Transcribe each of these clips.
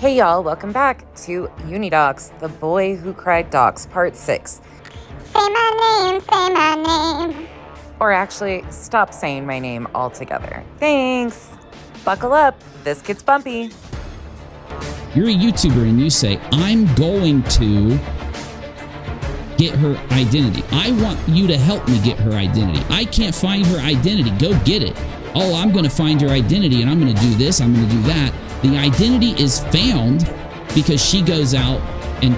Hey y'all, welcome back to Uni-doxx, The Boy Who Cried Doxx, Part 6. Say my name, say my name. Or actually, stop saying my name altogether. Thanks! Buckle up, this gets bumpy. You're a YouTuber and you say, I'm going to get her identity. I want you to help me get her identity. I can't find her identity. Go get it. Oh, I'm going to find her identity and I'm going to do this, I'm going to do that. The identity is found because she goes out and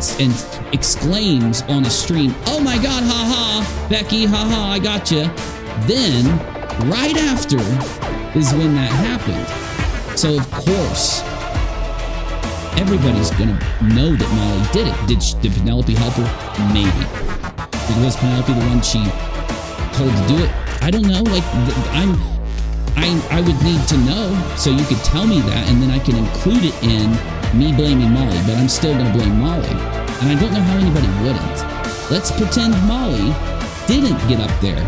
exclaims on a stream, oh my God, haha, Becky, haha, I gotcha. Then, right after is when that happened. So, of course, everybody's going to know that Molly did it. Did Penelope help her? Maybe. Was Penelope the one she told to do it? I don't know. Like, I would need to know so you could tell me that, and then I can include it in me blaming Molly, but I'm still going to blame Molly. And I don't know how anybody wouldn't. Let's pretend Molly didn't get up there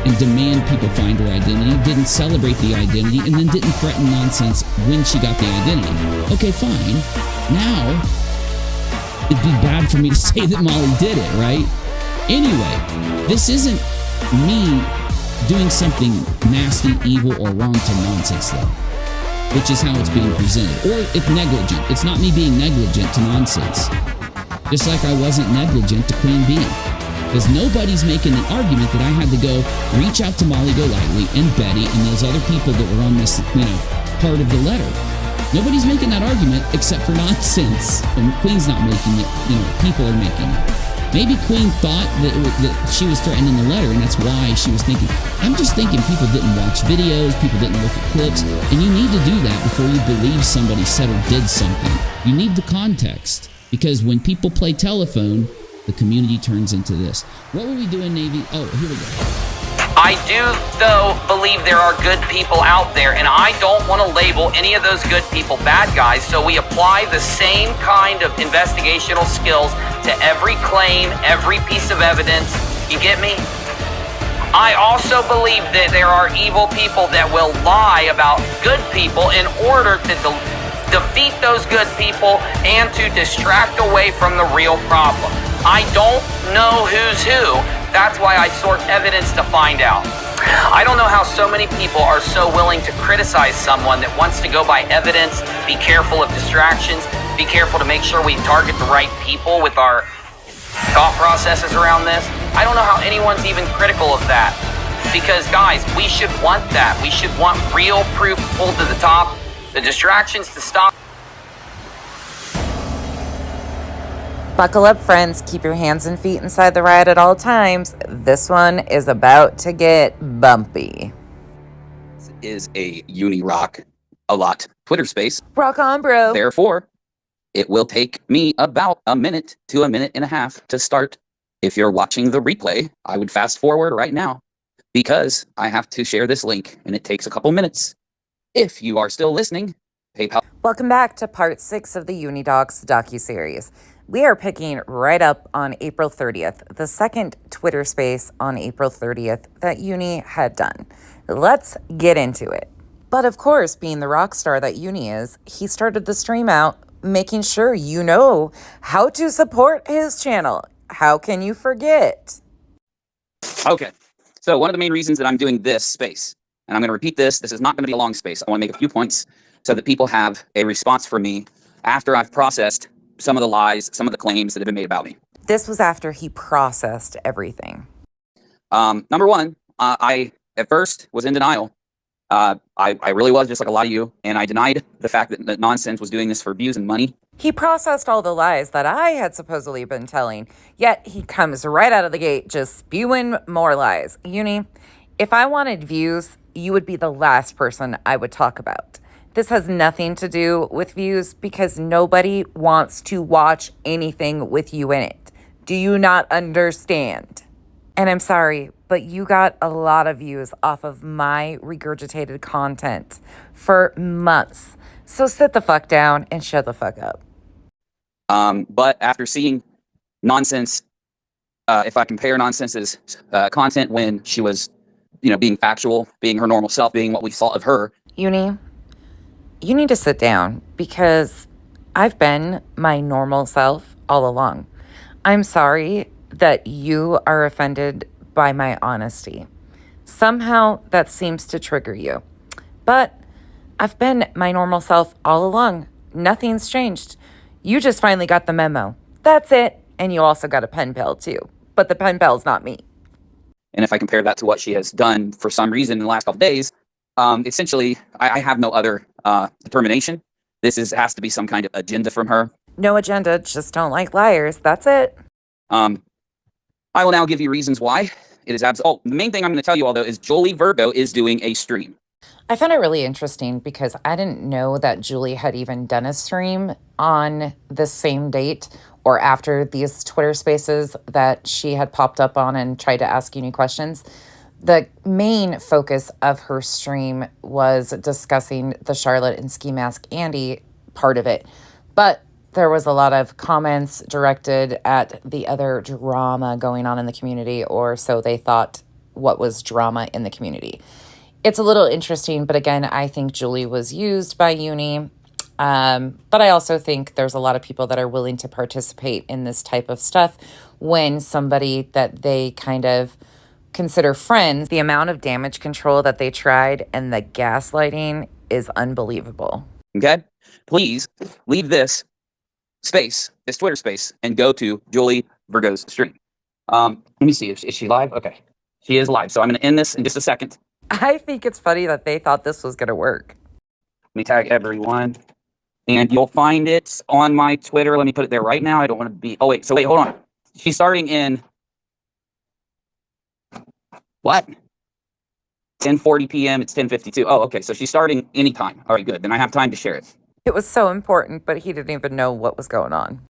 and demand people find her identity, didn't celebrate the identity, and then didn't threaten nonsense when she got the identity. Okay, fine. Now, it'd be bad for me to say that Molly did it, right? Anyway, this isn't me doing something nasty, evil, or wrong to nonsense, though, which is how it's being presented. Or it's negligent. It's not me being negligent to nonsense. Just like I wasn't negligent to Queen Bee. Because nobody's making the argument that I had to go reach out to Molly Golightly and Betty and those other people that were on this, part of the letter. Nobody's making that argument except for nonsense. And Queen's not making it, people are making it. Maybe Queen thought that she was threatening the letter, and that's why she was thinking. I'm just thinking people didn't watch videos, people didn't look at clips, and you need to do that before you believe somebody said or did something. You need the context, because when people play telephone, the community turns into this. What were we doing, Navy? Oh, here we go. I do, though, believe there are good people out there, and I don't want to label any of those good people bad guys, so we apply the same kind of investigational skills to every claim, every piece of evidence. You get me? I also believe that there are evil people that will lie about good people in order to defeat those good people and to distract away from the real problem. I don't know who's who. That's why I sort evidence to find out. I don't know how so many people are so willing to criticize someone that wants to go by evidence, be careful of distractions, be careful to make sure we target the right people with our thought processes around this. I don't know how anyone's even critical of that. Because, guys, we should want that. We should want real proof pulled to the top, the distractions to stop. Buckle up, friends. Keep your hands and feet inside the ride at all times. This one is about to get bumpy. This is a Uni-rock a lot Twitter space. Rock on, bro. Therefore, it will take me about a minute to a minute and a half to start. If you're watching the replay, I would fast forward right now because I have to share this link and it takes a couple minutes. If you are still listening, PayPal. Welcome back to part 6 of the Uni-doxx docuseries. We are picking right up on April 30th, the second Twitter space on April 30th that Uni had done. Let's get into it. But of course, being the rock star that Uni is, he started the stream out making sure you know how to support his channel. How can you forget? Okay, so one of the main reasons that I'm doing this space, and I'm going to repeat this is not going to be a long space. I want to make a few points so that people have a response from me after I've processed some of the lies, some of the claims that have been made about me. This was after he processed everything. Number one, I at first was in denial. I really was, just like a lot of you, and I denied the fact that nonsense was doing this for views and money. He processed all the lies that I had supposedly been telling, yet he comes right out of the gate just spewing more lies. Uni, if I wanted views, you would be the last person I would talk about. This has nothing to do with views because nobody wants to watch anything with you in it. Do you not understand? And I'm sorry, but you got a lot of views off of my regurgitated content for months. So sit the fuck down and shut the fuck up. But after seeing nonsense, if I compare nonsense's content when she was, being factual, being her normal self, being what we saw of her. Uni, you need to sit down because I've been my normal self all along. I'm sorry that you are offended by my honesty. Somehow that seems to trigger you. But I've been my normal self all along. Nothing's changed. You just finally got the memo. That's it. And you also got a pen pal too. But the pen pal's not me. And if I compare that to what she has done for some reason in the last couple days, essentially, I have no other determination. Has to be some kind of agenda from her. No agenda, just don't like liars. That's it. Um, I will now give you reasons why. It is the main thing I'm going to tell you all, though, is Jolie Virgo is doing a stream. I found it really interesting because I didn't know that Julie had even done a stream on the same date or after these Twitter spaces that she had popped up on and tried to ask Uni questions. The main focus of her stream was discussing the Charlotte and Ski Mask Andy part of it. But there was a lot of comments directed at the other drama going on in the community, or so they thought what was drama in the community. It's a little interesting, but again, I think Julie was used by Uni. But I also think there's a lot of people that are willing to participate in this type of stuff when somebody that they kind of consider friends. The amount of damage control that they tried and the gaslighting is unbelievable. Okay? Please leave this space, this Twitter space, and go to Julie Virgo's stream. Let me see. Is she live? Okay. She is live. So I'm going to end this in just a second. I think it's funny that they thought this was going to work. Let me tag everyone. And you'll find it on my Twitter. Let me put it there right now. I don't want to be... Oh, wait. So wait, hold on. She's starting in... What? 10:40 p.m. It's 10:52. Oh, okay. So she's starting anytime. All right, good. Then I have time to share it. It was so important, but he didn't even know what was going on.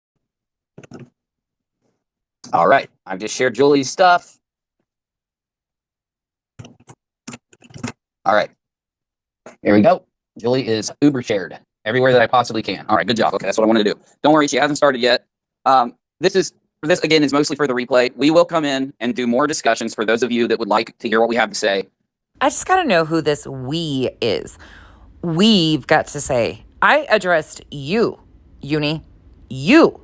All right. I've just shared Julie's stuff. All right. Here we go. Julie is uber shared everywhere that I possibly can. All right. Good job. Okay. That's what I wanted to do. Don't worry. She hasn't started yet. This again is mostly for the replay. We will come in and do more discussions for those of you that would like to hear what we have to say. I just got to know who this we is. We've got to say, I addressed you, Uni. You.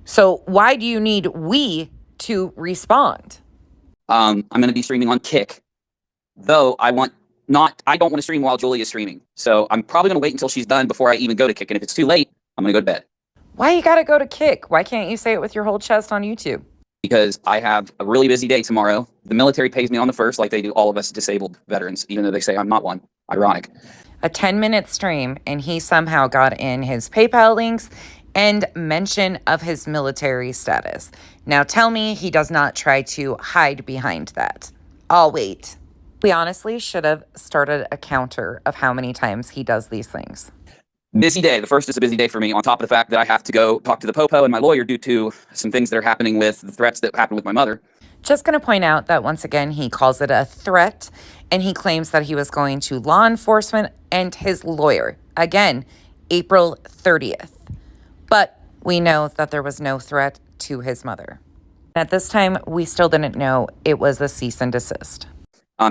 So why do you need we to respond? I'm going to be streaming on Kick, though I don't want to stream while Julie is streaming. So I'm probably going to wait until she's done before I even go to Kick. And if it's too late, I'm going to go to bed. Why you got to go to Kick? Why can't you say it with your whole chest on YouTube? Because I have a really busy day tomorrow. The military pays me on the 1st like they do all of us disabled veterans, even though they say I'm not one. Ironic. A 10-minute stream, and he somehow got in his PayPal links and mention of his military status. Now tell me he does not try to hide behind that. I'll wait. We honestly should have started a counter of how many times he does these things. Busy day. The 1st is a busy day for me, on top of the fact that I have to go talk to the Popo and my lawyer due to some things that are happening with the threats that happened with my mother. Just going to point out that once again, he calls it a threat, and he claims that he was going to law enforcement and his lawyer. Again, April 30th. But we know that there was no threat to his mother. At this time, we still didn't know it was a cease and desist.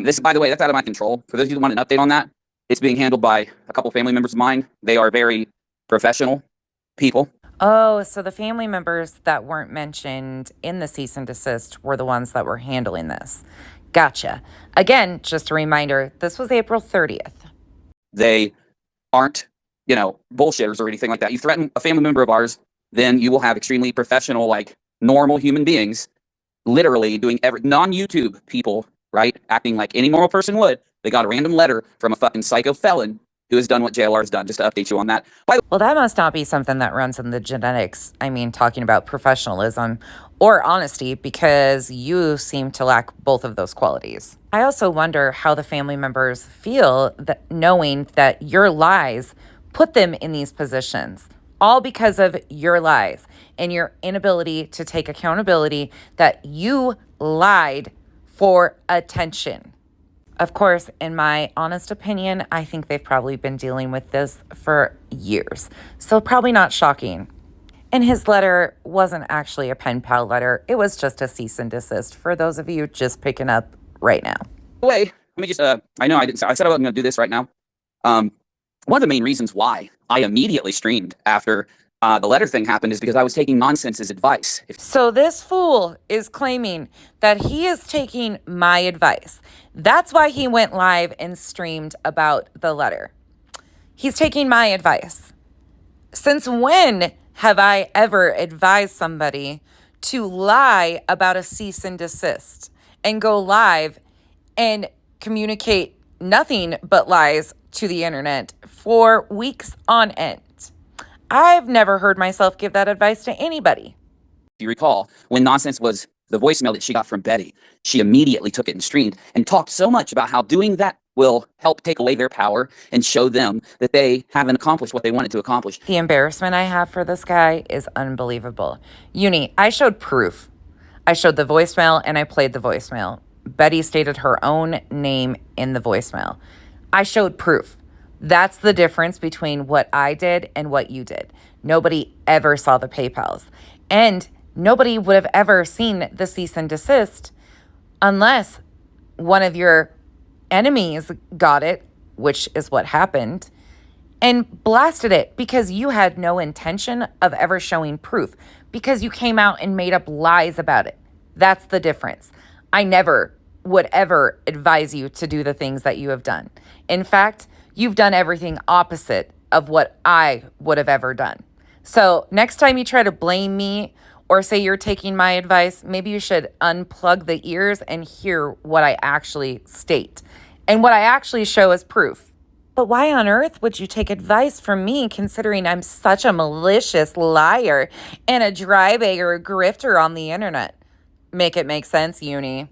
This, by the way, that's out of my control. For those of you that want an update on that, it's being handled by a couple family members of mine. They are very professional people. Oh, so the family members that weren't mentioned in the cease and desist were the ones that were handling this. Gotcha. Again, just a reminder, this was April 30th. They aren't, bullshitters or anything like that. You threaten a family member of ours, then you will have extremely professional, normal human beings literally doing non-YouTube people, right? Acting like any normal person would. They got a random letter from a fucking psycho felon who has done what JLR has done, just to update you on that. Well, that must not be something that runs in the genetics. I mean, talking about professionalism or honesty, because you seem to lack both of those qualities. I also wonder how the family members feel that knowing that your lies put them in these positions, all because of your lies and your inability to take accountability that you lied for attention. Of course, in my honest opinion, I think they've probably been dealing with this for years. So probably not shocking. And his letter wasn't actually a pen pal letter. It was just a cease and desist for those of you just picking up right now. Wait, let me just, I know I said I wasn't going to do this right now. One of the main reasons why I immediately streamed after The letter thing happened is because I was taking nonsense as advice. So this fool is claiming that he is taking my advice. That's why he went live and streamed about the letter. He's taking my advice. Since when have I ever advised somebody to lie about a cease and desist and go live and communicate nothing but lies to the internet for weeks on end? I've never heard myself give that advice to anybody. If you recall, when nonsense was the voicemail that she got from Betty, she immediately took it and streamed and talked so much about how doing that will help take away their power and show them that they haven't accomplished what they wanted to accomplish. The embarrassment I have for this guy is unbelievable. Uni, I showed proof. I showed the voicemail and I played the voicemail. Betty stated her own name in the voicemail. I showed proof. That's the difference between what I did and what you did. Nobody ever saw the PayPals. And nobody would have ever seen the cease and desist unless one of your enemies got it, which is what happened, and blasted it because you had no intention of ever showing proof because you came out and made up lies about it. That's the difference. I never would ever advise you to do the things that you have done. In fact, you've done everything opposite of what I would have ever done. So next time you try to blame me or say you're taking my advice, maybe you should unplug the ears and hear what I actually state and what I actually show as proof. But why on earth would you take advice from me considering I'm such a malicious liar and a dry-bag or a grifter on the internet? Make it make sense, Uni.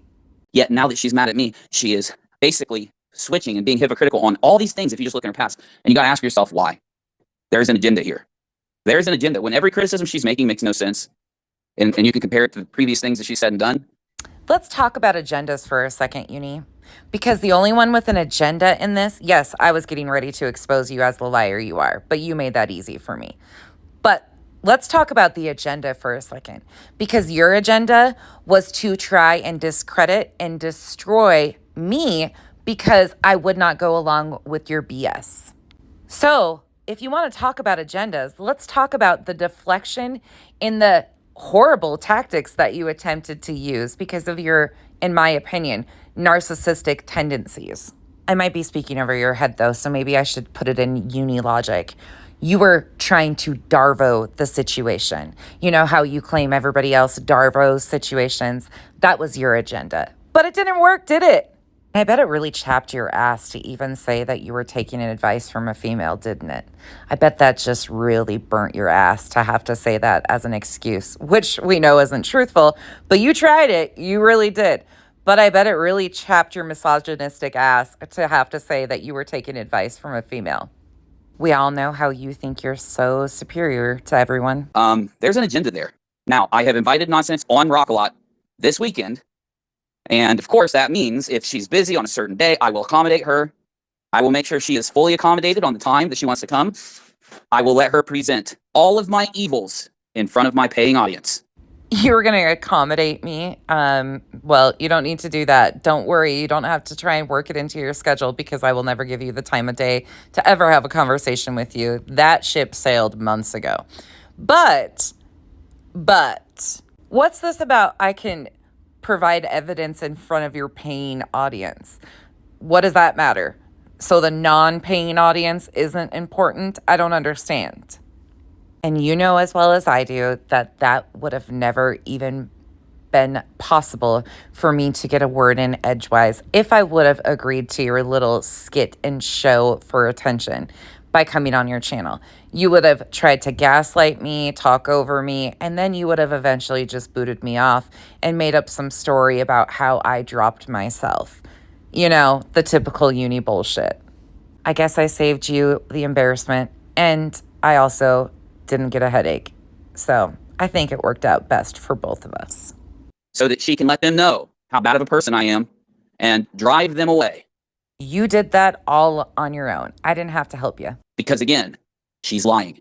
Yet now that she's mad at me, she is basically switching and being hypocritical on all these things if you just look in her past. And you got to ask yourself why. There's an agenda here. There's an agenda. When every criticism she's making makes no sense, and you can compare it to the previous things that she said and done. Let's talk about agendas for a second, Uni. Because the only one with an agenda in this, yes, I was getting ready to expose you as the liar you are, but you made that easy for me. But let's talk about the agenda for a second. Because your agenda was to try and discredit and destroy me because I would not go along with your BS. So if you want to talk about agendas, let's talk about the deflection in the horrible tactics that you attempted to use because of your, in my opinion, narcissistic tendencies. I might be speaking over your head though, so maybe I should put it in uni logic. You were trying to Darvo the situation. You know how you claim everybody else Darvos situations? That was your agenda. But it didn't work, did it? I bet it really chapped your ass to even say that you were taking advice from a female, didn't it? I bet that just really burnt your ass to have to say that as an excuse, which we know isn't truthful, but you tried it. You really did. But I bet it really chapped your misogynistic ass to have to say that you were taking advice from a female. We all know how you think you're so superior to everyone. There's an agenda there. Now, I have invited Nonsense on Rock-A-Lot this weekend. And of course, that means if she's busy on a certain day, I will accommodate her. I will make sure she is fully accommodated on the time that she wants to come. I will let her present all of my evils in front of my paying audience. You're going to accommodate me. Well, you don't need to do that. Don't worry. You don't have to try and work it into your schedule because I will never give you the time of day to ever have a conversation with you. That ship sailed months ago. But, what's this about I can provide evidence in front of your paying audience? What does that matter? So the non-paying audience isn't important? I don't understand. And you know as well as I do that that would have never even been possible for me to get a word in edgewise if I would have agreed to your little skit and show for attention by coming on your channel. You would have tried to gaslight me, talk over me, and then you would have eventually just booted me off and made up some story about how I dropped myself. You know, the typical uni bullshit. I guess I saved you the embarrassment, and I also didn't get a headache. So I think it worked out best for both of us. So that she can let them know how bad of a person I am and drive them away. You did that all on your own. I didn't have to help you. Because again, she's lying.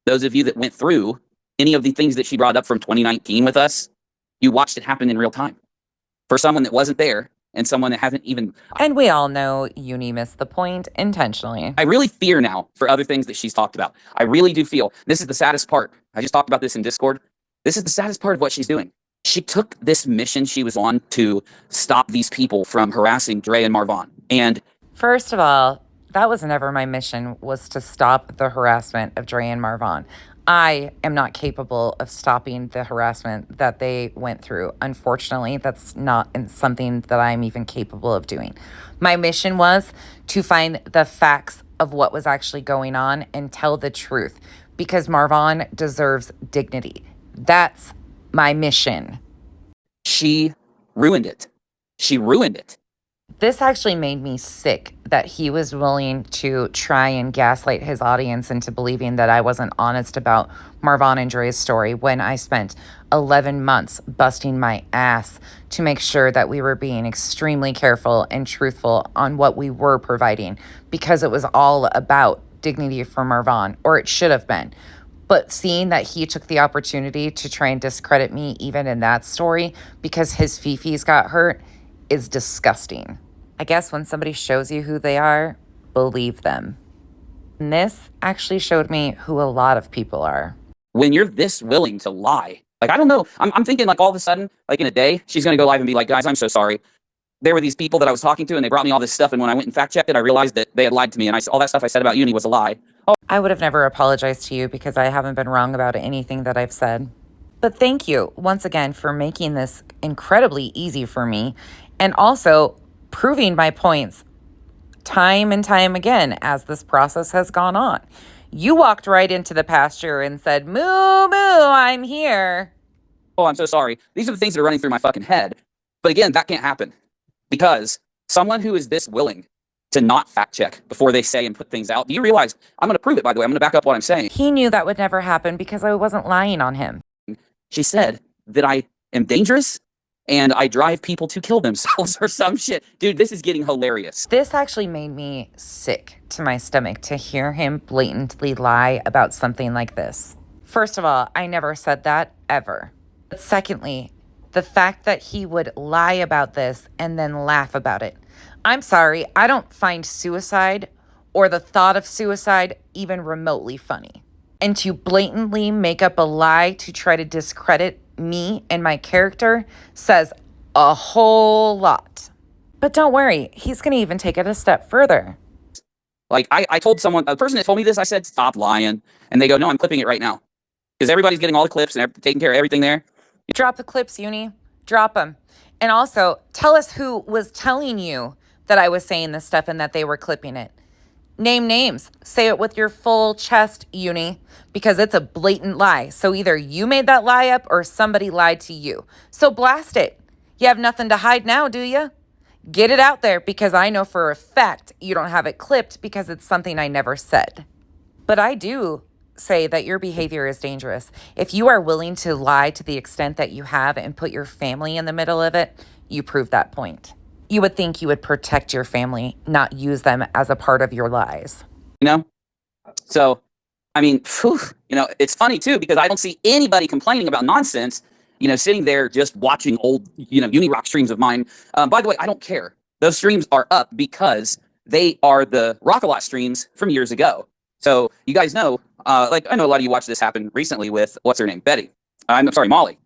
Those of you that went through any of the things that she brought up from 2019 with us, you watched it happen in real time. For someone that wasn't there, and someone that hasn't even. And we all know Uni missed the point intentionally. I really fear now for other things that she's talked about. I really do feel this is the saddest part. I just talked about this in Discord. This is the saddest part of what she's doing. She took this mission she was on to stop these people from harassing Dre and Marvon. And first of all, that was never my mission, was to stop the harassment of Dre and Marvon. I am not capable of stopping the harassment that they went through. Unfortunately, that's not something that I'm even capable of doing. My mission was to find the facts of what was actually going on and tell the truth, because Marvon deserves dignity. That's my mission. she ruined it. She ruined it. This actually made me sick that he was willing to try and gaslight his audience into believing that I wasn't honest about Marvon and Dre's story when I spent 11 months busting my ass to make sure that we were being extremely careful and truthful on what we were providing, because it was all about dignity for Marvon, or it should have been. But seeing that he took the opportunity to try and discredit me even in that story because his fifis got hurt is disgusting. I guess when somebody shows you who they are, believe them. And this actually showed me who a lot of people are. When you're this willing to lie, like, I don't know, I'm thinking like all of a sudden, like in a day, she's going to go live and be like, guys, I'm so sorry. There were these people that I was talking to and they brought me all this stuff. And when I went and fact checked it, I realized that they had lied to me. And all that stuff I said about Uni was a lie. Oh, I would have never apologized to you because I haven't been wrong about anything that I've said. But thank you once again for making this incredibly easy for me, and also proving my points time and time again as this process has gone on. You walked right into the pasture and said, moo, moo, I'm here. oh, I'm so sorry. These are the things that are running through my fucking head. But again, that can't happen because someone who is this willing to not fact check before they say and put things out. Do you realize, I'm going to prove it, by the way. I'm going to back up what I'm saying. He knew that would never happen because I wasn't lying on him. She said that I am dangerous and I drive people to kill themselves or some shit. Dude, this is getting hilarious. This actually made me sick to my stomach to hear him blatantly lie about something like this. First of all, I never said that, ever. But secondly, the fact that he would lie about this and then laugh about it. I'm sorry, I don't find suicide or the thought of suicide even remotely funny. And to blatantly make up a lie to try to discredit me and my character says a whole lot. But don't worry, he's going to even take it a step further. Like, I told someone, a person that told me this, I said, stop lying. And they go, no, I'm clipping it right now. Because everybody's getting all the clips and taking care of everything there. Drop the clips, Uni. Drop them. And also, tell us who was telling you that I was saying this stuff and that they were clipping it. Name names. Say it with your full chest, Uni, because it's a blatant lie. So either you made that lie up or somebody lied to you. So blast it. You have nothing to hide now, do you? Get it out there, because I know for a fact you don't have it clipped because it's something I never said. But I do say that your behavior is dangerous. If you are willing to lie to the extent that you have and put your family in the middle of it, you prove that point. You would think you would protect your family, not use them as a part of your lies. You know? So, I mean, phew, you know, it's funny too, because I don't see anybody complaining about nonsense, you know, sitting there just watching old, you know, Uni-doxx streams of mine. By the way, I don't care. Those streams are up because they are the Rock-a-Lot streams from years ago. So you guys know, like, I know a lot of you watched this happen recently with, what's her name? Betty. I'm sorry, Molly.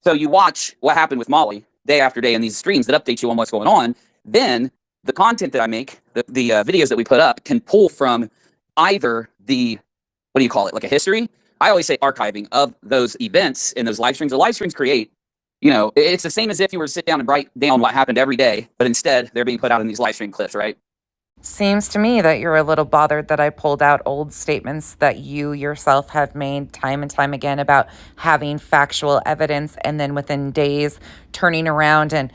So you watch what happened with Molly day after day in these streams that update you on what's going on. Then the content that I make, the videos that we put up, can pull from either the, what do you call it, like a history? I always say archiving of those events in those live streams. The live streams create, you know, it's the same as if you were to sit down and write down what happened every day, but instead they're being put out in these live stream clips, right? Seems to me that you're a little bothered that I pulled out old statements that you yourself have made time and time again about having factual evidence, and then within days turning around and,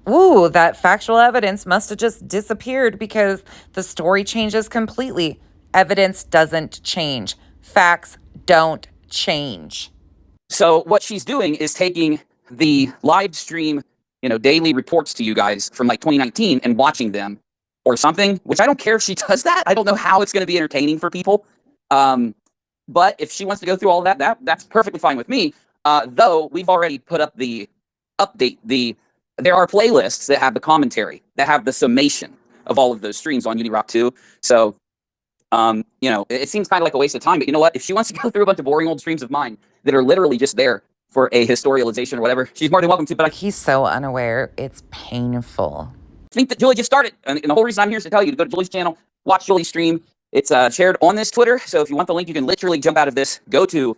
ooh, that factual evidence must have just disappeared because the story changes completely. Evidence doesn't change. Facts don't change. So what she's doing is taking the live stream, you know, daily reports to you guys from like 2019 and watching them or something, which I don't care if she does that. I don't know how it's going to be entertaining for people. But if she wants to go through all that's perfectly fine with me. Though we've already put up the update, the there are playlists that have the commentary, that have the summation of all of those streams on Uni-doxx too. So, you know, it seems kind of like a waste of time, but you know what? If she wants to go through a bunch of boring old streams of mine that are literally just there for a historialization or whatever, she's more than welcome to. But I He's so unaware. It's painful. think that Julie just started. And the whole reason I'm here is to tell you to go to Julie's channel, watch Julie's stream. It's shared on this Twitter. So if you want the link, you can literally jump out of this, go to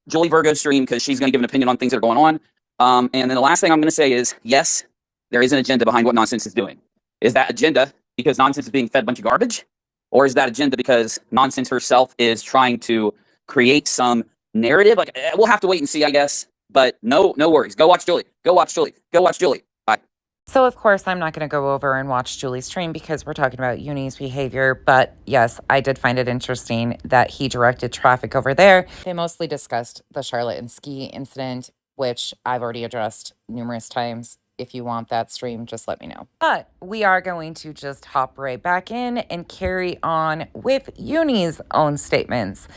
Julie Virgo's stream, because she's going to give an opinion on things that are going on. And then the last thing I'm going to say is, yes, there is an agenda behind what Nonsense is doing. Is that agenda because Nonsense is being fed a bunch of garbage? Or is that agenda because Nonsense herself is trying to create some narrative? Like, we'll have to wait and see, I guess. But no worries. Go watch Julie. Go watch Julie. Go watch Julie. Bye. So, of course, I'm not going to go over and watch Julie's stream because we're talking about Uni's behavior. But yes, I did find it interesting that he directed traffic over there. They mostly discussed the Charlotte and Ski incident, which I've already addressed numerous times. If you want that stream, just let me know. But we are going to just hop right back in and carry on with Uni's own statements.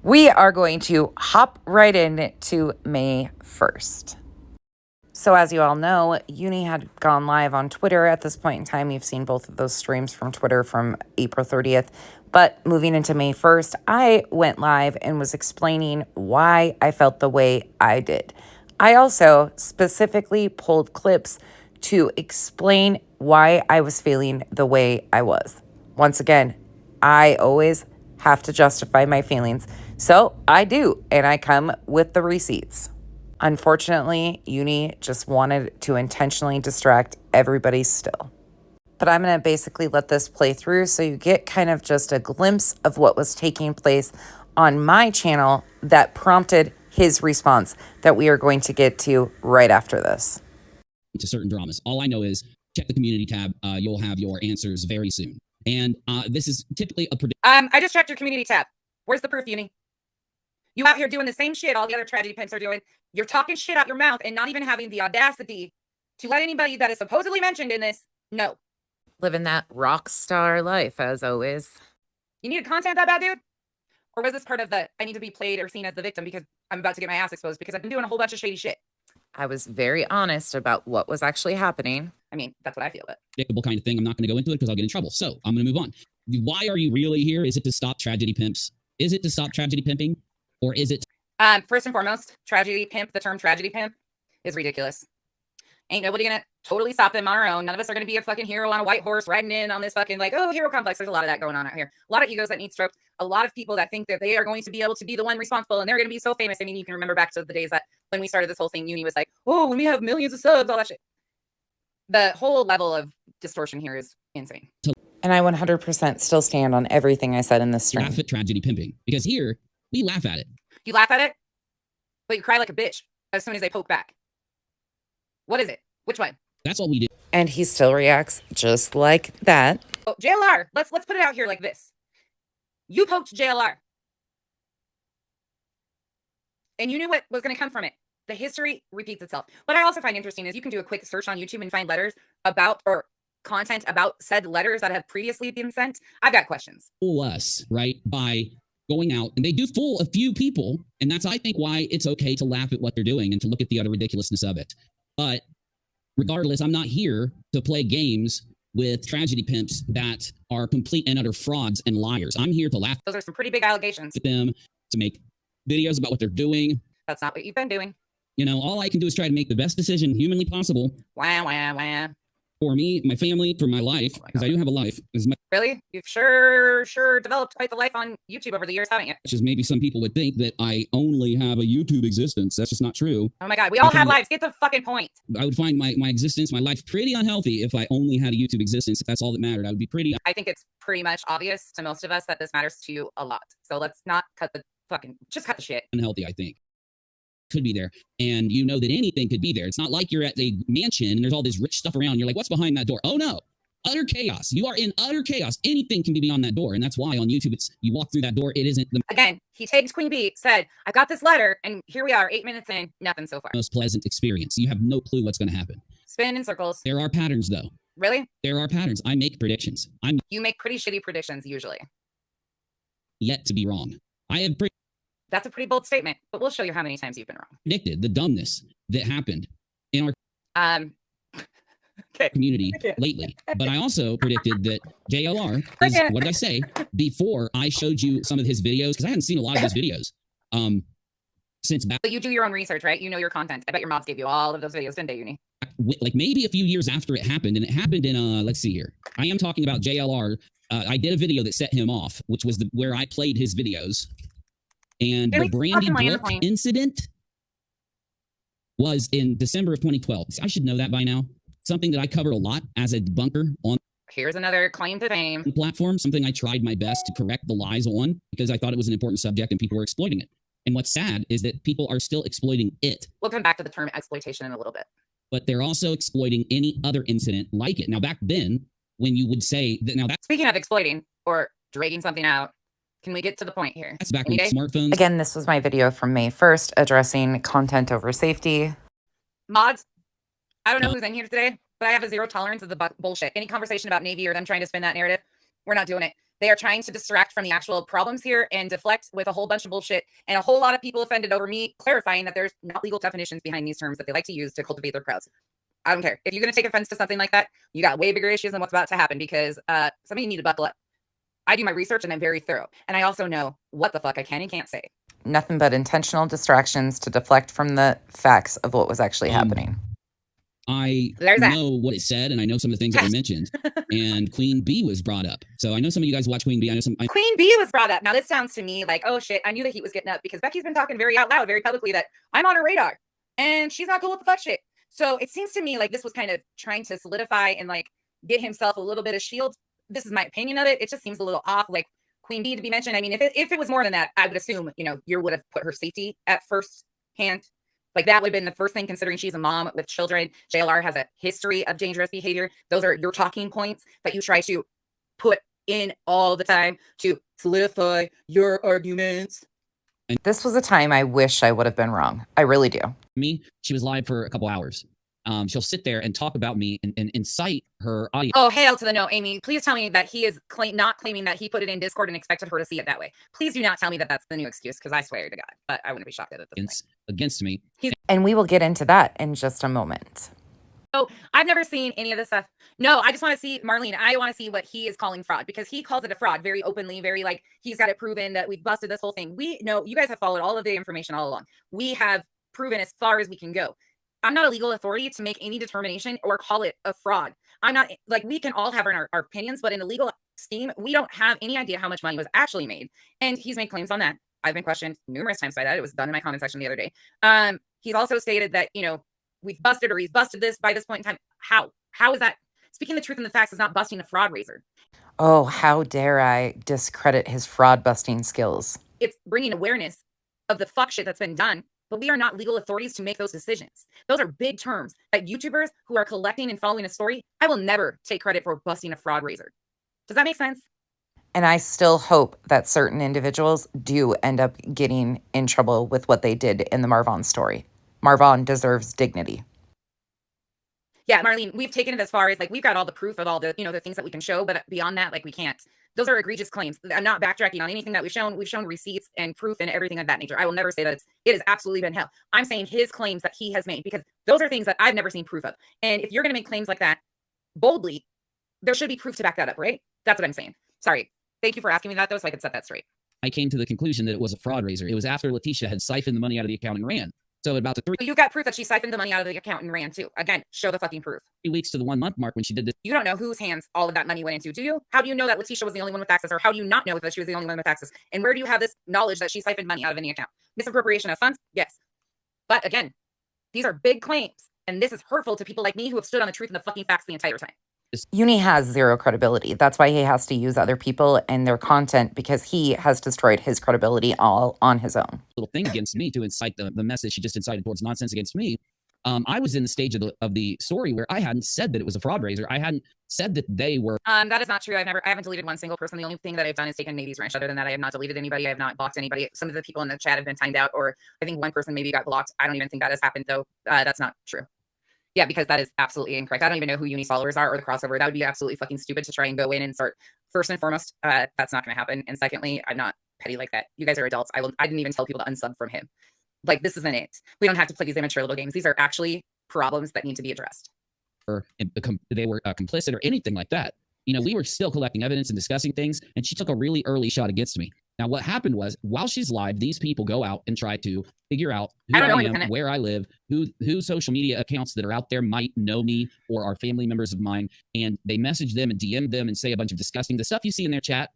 We are going to hop right in to May 1st. So as you all know, Uni had gone live on Twitter at this point in time. You've seen both of those streams from Twitter from April 30th. But moving into May 1st, I went live and was explaining why I felt the way I did. I also specifically pulled clips to explain why I was feeling the way I was. Once again, I always have to justify my feelings. So I do, and I come with the receipts. Unfortunately, Uni just wanted to intentionally distract everybody still. But I'm going to basically let this play through so you get kind of just a glimpse of what was taking place on my channel that prompted his response that we are going to get to right after this. To certain dramas. All I know is check the community tab. You'll have your answers very soon. And this is typically a prediction. I just checked your community tab. Where's the proof, Uni? You out here doing the same shit all the other tragedy pimps are doing. You're talking shit out your mouth and not even having the audacity to let anybody that is supposedly mentioned in this know. Living that rock star life, as always. You needed content that bad, dude? Or was this part of the, I need to be played or seen as the victim because I'm about to get my ass exposed because I've been doing a whole bunch of shady shit? I was very honest about what was actually happening. I mean, that's what I feel, but Predictable kind of thing. I'm not going to go into it because I'll get in trouble. So I'm going to move on. Why are you really here? Is it to stop tragedy pimps? Is it to stop tragedy pimping? Or is it? First and foremost, tragedy pimp, the term tragedy pimp is ridiculous. Ain't nobody gonna totally stop them on our own. None of us are gonna be a fucking hero on a white horse riding in on this fucking like, oh, hero complex. There's a lot of that going on out here. A lot of egos that need stroked. A lot of people that think that they are going to be able to be the one responsible and they're gonna be so famous. I mean, you can remember back to the days that when we started this whole thing, Uni was like, oh, when we have millions of subs, all that shit. The whole level of distortion here is insane. And I 100% still stand on everything I said in this stream. Laugh at tragedy pimping. Because here, we laugh at it. You laugh at it, but you cry like a bitch as soon as they poke back. What is it? Which one? That's what we do. And he still reacts just like that. Oh, JLR, let's put it out here like this. You poked JLR. And you knew what was going to come from it. The history repeats itself. What I also find interesting is you can do a quick search on YouTube and find letters about or content about said letters that have previously been sent. I've got questions. Fool us, right? By going out, and they do fool a few people, and that's, I think, why it's okay to laugh at what they're doing and to look at the utter ridiculousness of it. But regardless, I'm not here to play games with tragedy pimps that are complete and utter frauds and liars. I'm here to laugh Those are some pretty big allegations. at them, to make videos about what they're doing. That's not what you've been doing. You know, all I can do is try to make the best decision humanly possible Wah, wah, wah. for me, my family, for my life, because I do have a life. As much Really? You've sure developed quite the life on YouTube over the years, haven't you? as maybe some people would think that I only have a YouTube existence. That's just not true. Oh my God, we all have lives. Get the fucking point. I would find my existence, my life pretty unhealthy if I only had a YouTube existence. If that's all that mattered, I would be pretty I think it's pretty much obvious to most of us that this matters to you a lot. So let's not just cut the shit. unhealthy, I think. Could be there. And you know that anything could be there. It's not like you're at a mansion and there's all this rich stuff around. You're like, what's behind that door? Oh no. Utter chaos. You are in utter chaos. Anything can be beyond that door. And that's why on YouTube, it's you walk through that door. It isn't the Again, he tagged Queen Bee, said, I got this letter, and here we are, 8 minutes in, nothing so far. most pleasant experience. You have no clue what's going to happen. Spin in circles. There are patterns, though. Really? There are patterns. I make predictions. I'm You make pretty shitty predictions usually. yet to be wrong. I have That's a pretty bold statement, but we'll show you how many times you've been wrong. predicted the dumbness that happened in our Okay. community lately. But I also predicted that JLR is, what did I say? Before I showed you some of his videos, because I hadn't seen a lot of his videos since back. But you do your own research, right? You know your content. I bet your moms gave you all of those videos, didn't they, Uni? Like maybe a few years after it happened, and it happened in let's see here. I am talking about JLR. I did a video that set him off, which was where I played his videos, and the Brandy Brook incident was in December of 2012. I should know that by now. Something that I covered a lot as a debunker on. Here's another claim to fame Platform. Something I tried my best to correct the lies on because I thought it was an important subject and people were exploiting it. And what's sad is that people are still exploiting it. We'll come back to the term exploitation in a little bit. But they're also exploiting any other incident like it. Now, back then, when you would say that, now that's speaking of exploiting or dragging something out, can we get to the point here? That's back when smartphones. Again, this was my video from May 1st addressing content over safety. Mods, I don't know who's in here today, but I have a zero tolerance of the bullshit. Any conversation about Navy or them trying to spin that narrative, we're not doing it. They are trying to distract from the actual problems here and deflect with a whole bunch of bullshit. And a whole lot of people offended over me clarifying that there's not legal definitions behind these terms that they like to use to cultivate their crowds. I don't care. If you're going to take offense to something like that, you got way bigger issues than what's about to happen because some of you need to buckle up. I do my research and I'm very thorough. And I also know what the fuck I can and can't say. Nothing but intentional distractions to deflect from the facts of what was actually happening. I know what it said, and I know some of the things that were mentioned. And Queen Bee was brought up. So I know some of you guys watch Queen Bee. I know some. Queen Bee was brought up. Now this sounds to me like, oh shit, I knew the heat was getting up because Becky's been talking very out loud, very publicly that I'm on her radar, and she's not cool with the fuck shit. So it seems to me like this was kind of trying to solidify and like get himself a little bit of shield. This is my opinion of it. It just seems a little off. Like Queen Bee to be mentioned. I mean, if it was more than that, I would assume you would have put her safety at first hand. Like that would have been the first thing, considering she's a mom with children. JLR has a history of dangerous behavior. Those are your talking points that you try to put in all the time to solidify your arguments. And this was a time I wish I would have been wrong. I really do. She was live for a couple hours. She'll sit there and talk about me and incite her audience. Oh, hail to the no, Amy. Please tell me that he is not claiming that he put it in Discord and expected her to see it that way. Please do not tell me that that's the new excuse, because I swear to God, but I wouldn't be shocked at it. Against me. And we will get into that in just a moment. Oh, I've never seen any of this stuff. No, I just want to see, Marlene, I want to see what he is calling fraud, because he calls it a fraud very openly, very like he's got it proven that we've busted this whole thing. We know you guys have followed all of the information all along. We have proven as far as we can go. I'm not a legal authority to make any determination or call it a fraud. I'm not like, we can all have our opinions, but in a legal scheme, we don't have any idea how much money was actually made. And he's made claims on that. I've been questioned numerous times by that. It was done in my comment section the other day. He's also stated that, we've busted or he's busted this by this point in time. How is that? Speaking the truth and the facts is not busting a fraud raiser. Oh, how dare I discredit his fraud busting skills. It's bringing awareness of the fuck shit that's been done. But we are not legal authorities to make those decisions. Those are big terms that YouTubers who are collecting and following a story, I will never take credit for busting a fraud raiser. Does that make sense? And I still hope that certain individuals do end up getting in trouble with what they did in the Marvon story. Marvon deserves dignity. Yeah, Marlene, we've taken it as far as like we've got all the proof of all the, the things that we can show, but beyond that, like we can't. Those are egregious claims. I'm not backtracking on anything that we've shown. We've shown receipts and proof and everything of that nature. I will never say that it has absolutely been hell. I'm saying his claims that he has made, because those are things that I've never seen proof of. And if you're going to make claims like that boldly, there should be proof to back that up, right? That's what I'm saying. Sorry. Thank you for asking me that, though, so I could set that straight. I came to the conclusion that it was a fraud raiser. It was after Letitia had siphoned the money out of the account and ran. So about the you got proof that she siphoned the money out of the account and ran too. Again, show the fucking proof. 3 weeks to the 1 month mark when she did this. You don't know whose hands all of that money went into, do you? How do you know that Letitia was the only one with access, or how do you not know that she was the only one with access? And where do you have this knowledge that she siphoned money out of any account? Misappropriation of funds? Yes. But again, these are big claims, and this is hurtful to people like me who have stood on the truth and the fucking facts the entire time. Uni has zero credibility. That's why he has to use other people and their content, because he has destroyed his credibility all on his own. Little thing against me to incite the message she just incited towards nonsense against me. I was in the stage of the story where I hadn't said that it was a fraud raiser. I hadn't said that they were. That is not true. I haven't deleted one single person. The only thing that I've done is taken Navy's ranch. Other than that, I have not deleted anybody. I have not blocked anybody. Some of the people in the chat have been timed out, or I think one person maybe got blocked. I don't even think that has happened, though. That's not true. Yeah, because that is absolutely incorrect. I don't even know who Uni's followers are or the crossover. That would be absolutely fucking stupid to try and go in and start. First and foremost, that's not going to happen. And secondly, I'm not petty like that. You guys are adults. I didn't even tell people to unsub from him. Like, this isn't it. We don't have to play these immature little games. These are actually problems that need to be addressed. Or they were complicit or anything like that. You know, we were still collecting evidence and discussing things, and she took a really early shot against me. Now, what happened was, while she's live, these people go out and try to figure out who I am, where I live, who social media accounts that are out there might know me or are family members of mine, and they message them and DM them and say a bunch of disgusting, the stuff you see in their chat.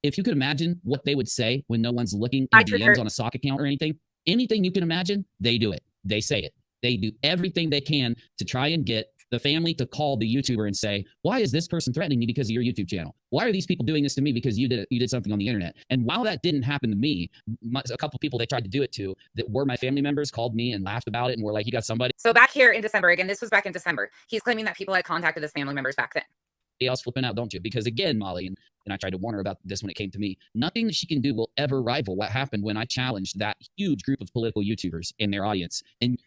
If you could imagine what they would say when no one's looking in the DMs on a sock account or anything you can imagine, they do it. They say it. They do everything they can to try and get the family to call the YouTuber and say, why is this person threatening me because of your YouTube channel? Why are these people doing this to me because you did something on the internet? And while that didn't happen to me, a couple people they tried to do it to that were my family members called me and laughed about it and were like, you got somebody. So back here in December, again, this was back in December, he's claiming that people had contacted his family members back then. Else flipping out, don't you? Because again, Molly, and I tried to warn her about this when it came to me, nothing that she can do will ever rival what happened when I challenged that huge group of political YouTubers in their audience and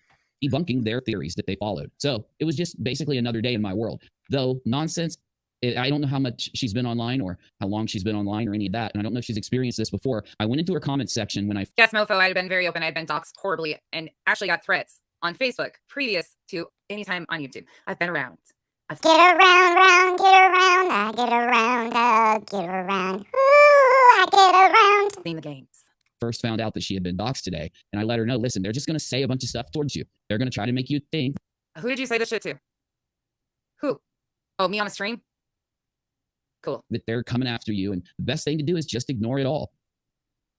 debunking their theories that they followed. So it was just basically another day in my world. Though nonsense, I don't know how much she's been online or how long she's been online or any of that. And I don't know if she's experienced this before. I went into her comments section when I... Yes, mofo, I had been very open. I had been doxxed horribly and actually got threats on Facebook previous to any time on YouTube. I've been around. Get around, round, get around, I get around, get around. Ooh, I get around. Seen the games. First found out that she had been doxxed today, and I let her know, listen, they're just going to say a bunch of stuff towards you. They're going to try to make you think. Who did you say this shit to? Who? Oh, me on a stream? Cool. That they're coming after you, and the best thing to do is just ignore it all.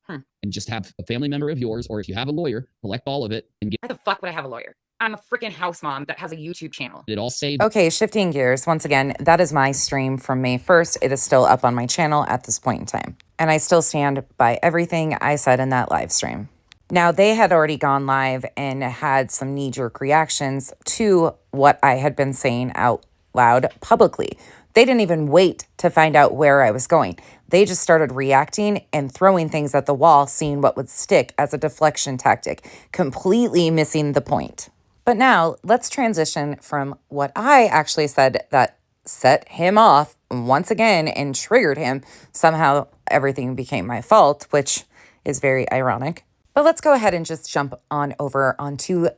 And just have a family member of yours, or if you have a lawyer, collect all of it and get... Why the fuck would I have a lawyer? I'm a freaking house mom that has a YouTube channel. It all saved. Okay, shifting gears. Once again, that is my stream from May 1st. It is still up on my channel at this point in time. And I still stand by everything I said in that live stream. Now, they had already gone live and had some knee-jerk reactions to what I had been saying out loud publicly. They didn't even wait to find out where I was going. They just started reacting and throwing things at the wall, seeing what would stick as a deflection tactic, completely missing the point. But now let's transition from what I actually said that set him off once again and triggered him. Somehow everything became my fault, which is very ironic. But let's go ahead and just jump on over onto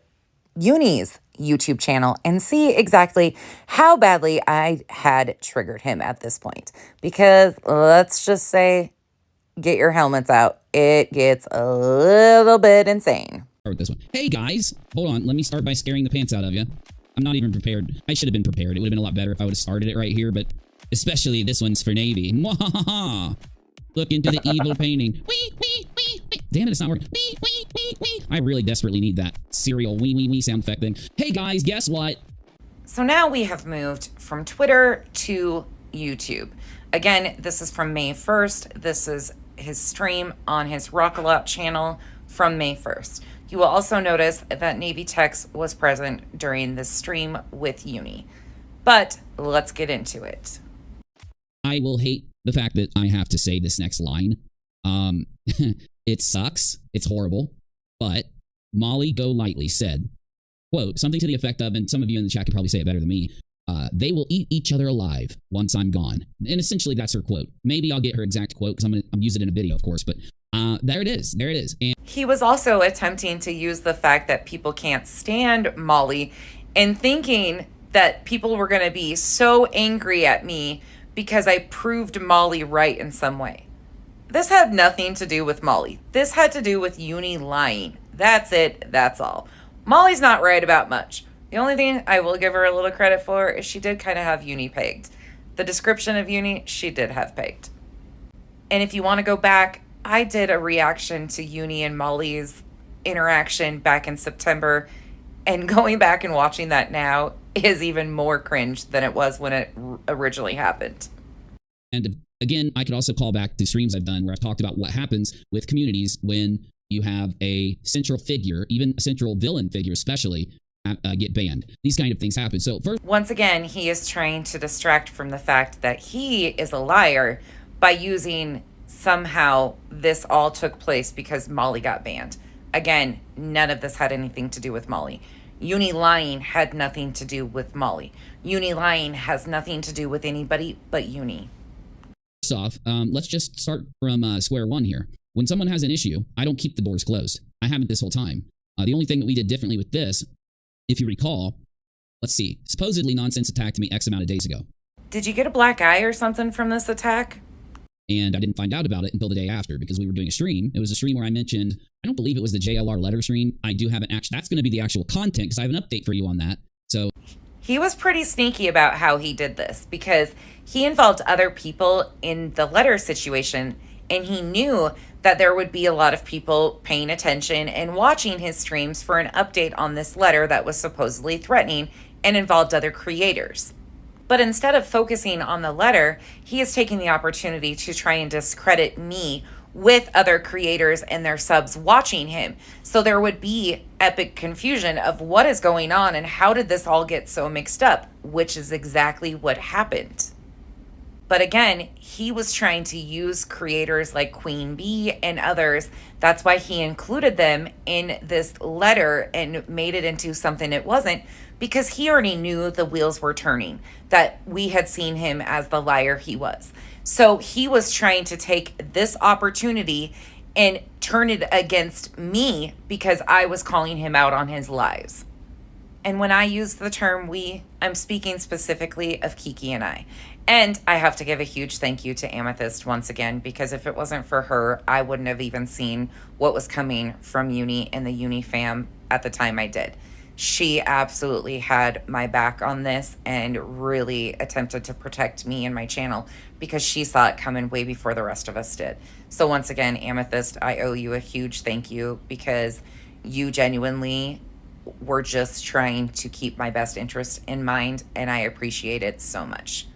Uni's YouTube channel and see exactly how badly I had triggered him at this point. Because let's just say, get your helmets out. It gets a little bit insane. Start with this one. Hey guys, hold on. Let me start by scaring the pants out of you. I'm not even prepared. I should have been prepared. It would have been a lot better if I would have started it right here, but especially this one's for Navy. Mwahaha! Look into the evil painting. Wee, wee, wee, wee. Damn it, it's not working. Wee, wee, wee, wee. I really desperately need that serial wee, wee, wee sound effect thing. Hey guys, guess what? So now we have moved from Twitter to YouTube. Again, this is from May 1st. This is his stream on his Rock-A-Lot channel from May 1st. You will also notice that Navy Tex was present during this stream with Uni. But let's get into it. I will hate the fact that I have to say this next line. It sucks. It's horrible. But Molly Golightly said, quote, something to the effect of, and some of you in the chat could probably say it better than me, they will eat each other alive once I'm gone. And essentially that's her quote. Maybe I'll get her exact quote because I'm using it in a video, of course, but there it is. There it is. And he was also attempting to use the fact that people can't stand Molly and thinking that people were going to be so angry at me because I proved Molly right in some way. This had nothing to do with Molly. This had to do with Uni lying. That's it. That's all. Molly's not right about much. The only thing I will give her a little credit for is she did kind of have Uni pegged. The description of Uni, she did have pegged. And if you want to go back, I did a reaction to Uni and Molly's interaction back in September. And going back and watching that now is even more cringe than it was when it originally happened. And again, I could also call back to streams I've done where I've talked about what happens with communities when you have a central figure, even a central villain figure especially, get banned. These kind of things happen. So first, once again, he is trying to distract from the fact that he is a liar by using somehow this all took place because Molly got banned. Again, none of this had anything to do with Molly. Uni lying had nothing to do with Molly. Uni lying has nothing to do with anybody but Uni. First off, let's just start from square one here. When someone has an issue, I don't keep the doors closed. I haven't this whole time. The only thing that we did differently with this, if you recall, Let's see. Supposedly Nonsense attacked me X amount of days ago. Did you get a black eye or something from this attack? And I didn't find out about it until the day after because we were doing a stream. It was a stream where I mentioned, I don't believe it was the JLR letter stream. I do have an action. That's going to be the actual content because I have an update for you on that. So he was pretty sneaky about how he did this because he involved other people in the letter situation, and he knew that there would be a lot of people paying attention and watching his streams for an update on this letter that was supposedly threatening and involved other creators. But instead of focusing on the letter, he is taking the opportunity to try and discredit me with other creators and their subs watching him. So there would be epic confusion of what is going on and how did this all get so mixed up, which is exactly what happened. But again, he was trying to use creators like Queen Bee and others. That's why he included them in this letter and made it into something it wasn't, because he already knew the wheels were turning, that we had seen him as the liar he was. So he was trying to take this opportunity and turn it against me because I was calling him out on his lies. And when I use the term we, I'm speaking specifically of Kiki and I. And I have to give a huge thank you to Amethyst once again, because if it wasn't for her, I wouldn't have even seen what was coming from Uni and the Uni fam at the time I did. She absolutely had my back on this and really attempted to protect me and my channel because she saw it coming way before the rest of us did. So once again, Amethyst, I owe you a huge thank you because you genuinely were just trying to keep my best interest in mind, and I appreciate it so much.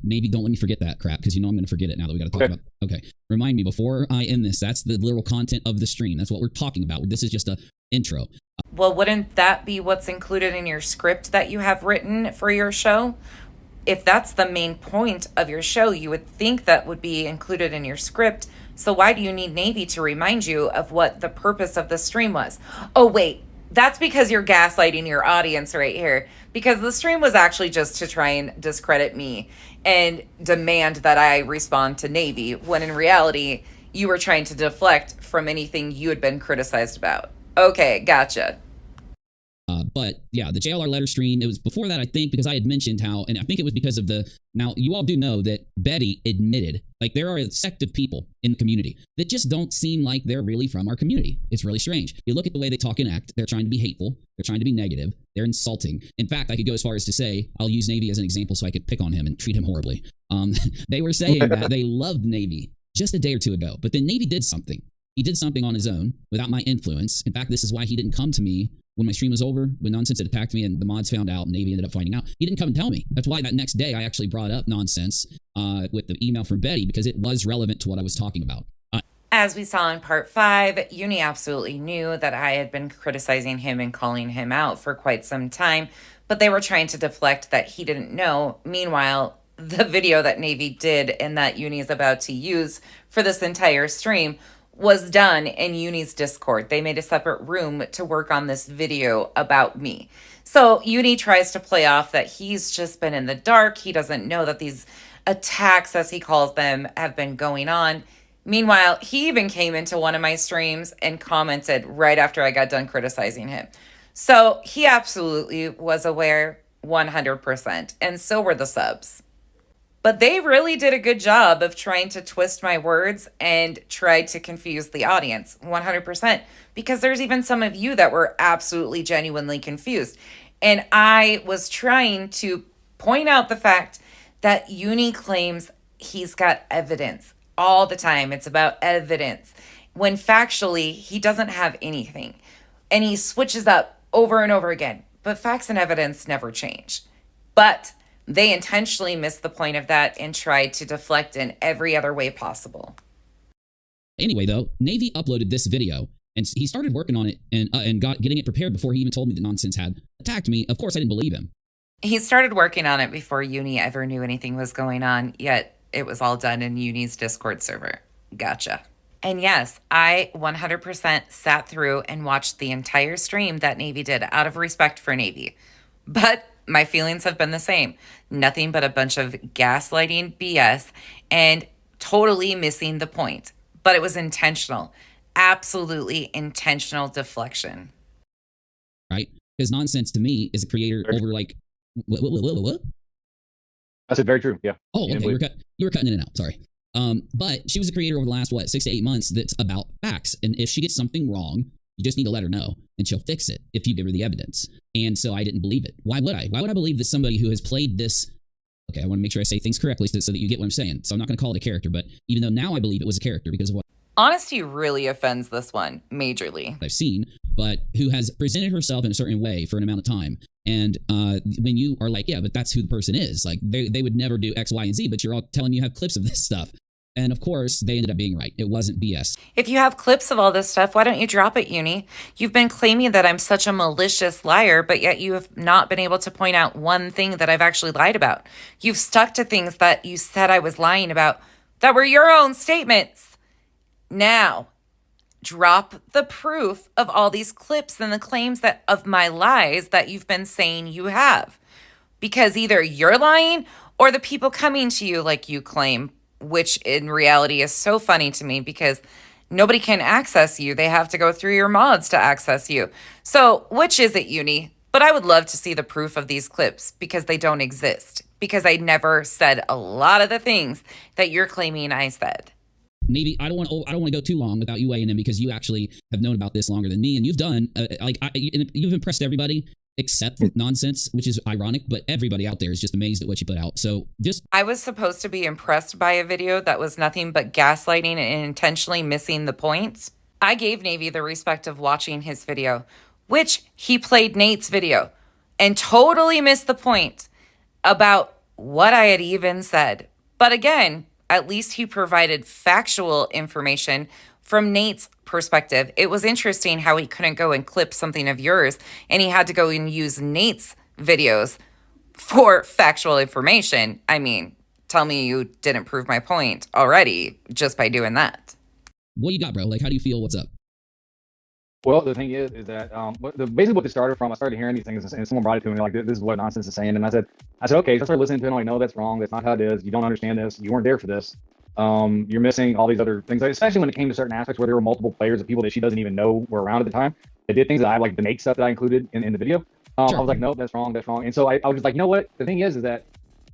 maybe don't let me forget that crap because you know I'm going to forget it now that we got to talk about. Okay, remind me before I end this. That's the literal content of the stream. That's what we're talking about. This is just a intro. Well, wouldn't that be what's included in your script that you have written for your show? If that's the main point of your show, you would think that would be included in your script. So why do you need Navy to remind you of what the purpose of the stream was? Oh, wait, that's because you're gaslighting your audience right here. Because the stream was actually just to try and discredit me and demand that I respond to Navy, when in reality, you were trying to deflect from anything you had been criticized about. Okay, gotcha. But yeah, the JLR letter stream, it was before that, I think, because I had mentioned how, and I think it was because of now you all do know that Betty admitted, like, there are a sect of people in the community that just don't seem like they're really from our community. It's really strange. You look at the way they talk and act, they're trying to be hateful, they're trying to be negative, they're insulting. In fact, I could go as far as to say, I'll use Navy as an example so I could pick on him and treat him horribly. They were saying that they loved Navy just a day or two ago, but then Navy did something. He did something on his own without my influence. In fact, this is why he didn't come to me when my stream was over, when Nonsense had attacked me and the mods found out and Navy ended up finding out. He didn't come and tell me. That's why that next day I actually brought up Nonsense with the email from Betty, because it was relevant to what I was talking about. As we saw in part 5, Uni absolutely knew that I had been criticizing him and calling him out for quite some time, but they were trying to deflect that he didn't know. Meanwhile, the video that Navy did and that Uni is about to use for this entire stream was done in Uni's Discord. They made a separate room to work on this video about me. So Uni tries to play off that he's just been in the dark. He doesn't know that these attacks, as he calls them, have been going on. Meanwhile, he even came into one of my streams and commented right after I got done criticizing him. So he absolutely was aware 100%, and so were the subs. But they really did a good job of trying to twist my words and try to confuse the audience 100%, because there's even some of you that were absolutely genuinely confused. And I was trying to point out the fact that Uni claims he's got evidence all the time. It's about evidence, when factually he doesn't have anything. And he switches up over and over again. But facts and evidence never change. But they intentionally missed the point of that and tried to deflect in every other way possible. Anyway, though, Navy uploaded this video, and he started working on it and getting it prepared before he even told me that Nonsense had attacked me. Of course, I didn't believe him. He started working on it before Uni ever knew anything was going on, yet it was all done in Uni's Discord server. Gotcha. And yes, I 100% sat through and watched the entire stream that Navy did out of respect for Navy. But my feelings have been the same. Nothing but a bunch of gaslighting BS and totally missing the point. But it was intentional. Absolutely intentional deflection. Right? Because Nonsense to me is a creator over like what? I said very true. Yeah. Oh, okay. You were cutting in and out. Sorry. But she was a creator over the last 6 to 8 months that's about facts. And if she gets something wrong, you just need to let her know and she'll fix it if you give her the evidence. And so I didn't believe it. Why would I? Why would I believe that somebody who has played this? Okay, I want to make sure I say things correctly so that you get what I'm saying. So I'm not going to call it a character, but even though now I believe it was a character because of what Honesty really offends this one majorly. I've seen, but who has presented herself in a certain way for an amount of time. And when you are like, yeah, but that's who the person is. Like they would never do X, Y, and Z, but you're all telling me you have clips of this stuff. And of course, they ended up being right. It wasn't BS. If you have clips of all this stuff, why don't you drop it, Uni? You've been claiming that I'm such a malicious liar, but yet you have not been able to point out one thing that I've actually lied about. You've stuck to things that you said I was lying about that were your own statements. Now, drop the proof of all these clips and the claims that of my lies that you've been saying you have. Because either you're lying or the people coming to you like you claim, which in reality is so funny to me because nobody can access you. They have to go through your mods to access you. So which is it, Uni? But I would love to see the proof of these clips because they don't exist. Because I never said a lot of the things that you're claiming I said. Navy, I don't want to go too long without you weighing in because you actually have known about this longer than me, and you've done you've impressed everybody except Nonsense, which is ironic, but everybody out there is just amazed at what you put out. So I was supposed to be impressed by a video that was nothing but gaslighting and intentionally missing the point. I gave Navy the respect of watching his video, which he played Nate's video and totally missed the point about what I had even said. But again, at least he provided factual information from Nate's perspective. It was interesting how he couldn't go and clip something of yours and he had to go and use Nate's videos for factual information. I mean, tell me you didn't prove my point already just by doing that. What you got, bro? Like, how do you feel? What's up? Well, the thing is that basically what this started from, I started hearing these things and someone brought it to me like, this is what Nonsense is saying. And I said, okay, so I started listening to it. I know that's wrong. That's not how it is. You don't understand this. You weren't there for this. You're missing all these other things, especially when it came to certain aspects where there were multiple players of people that she doesn't even know were around at the time. They did things that I like, the Nate stuff that I included in the video. Sure. I was like, no, that's wrong. That's wrong. And so I was just like, you know what? The thing is that,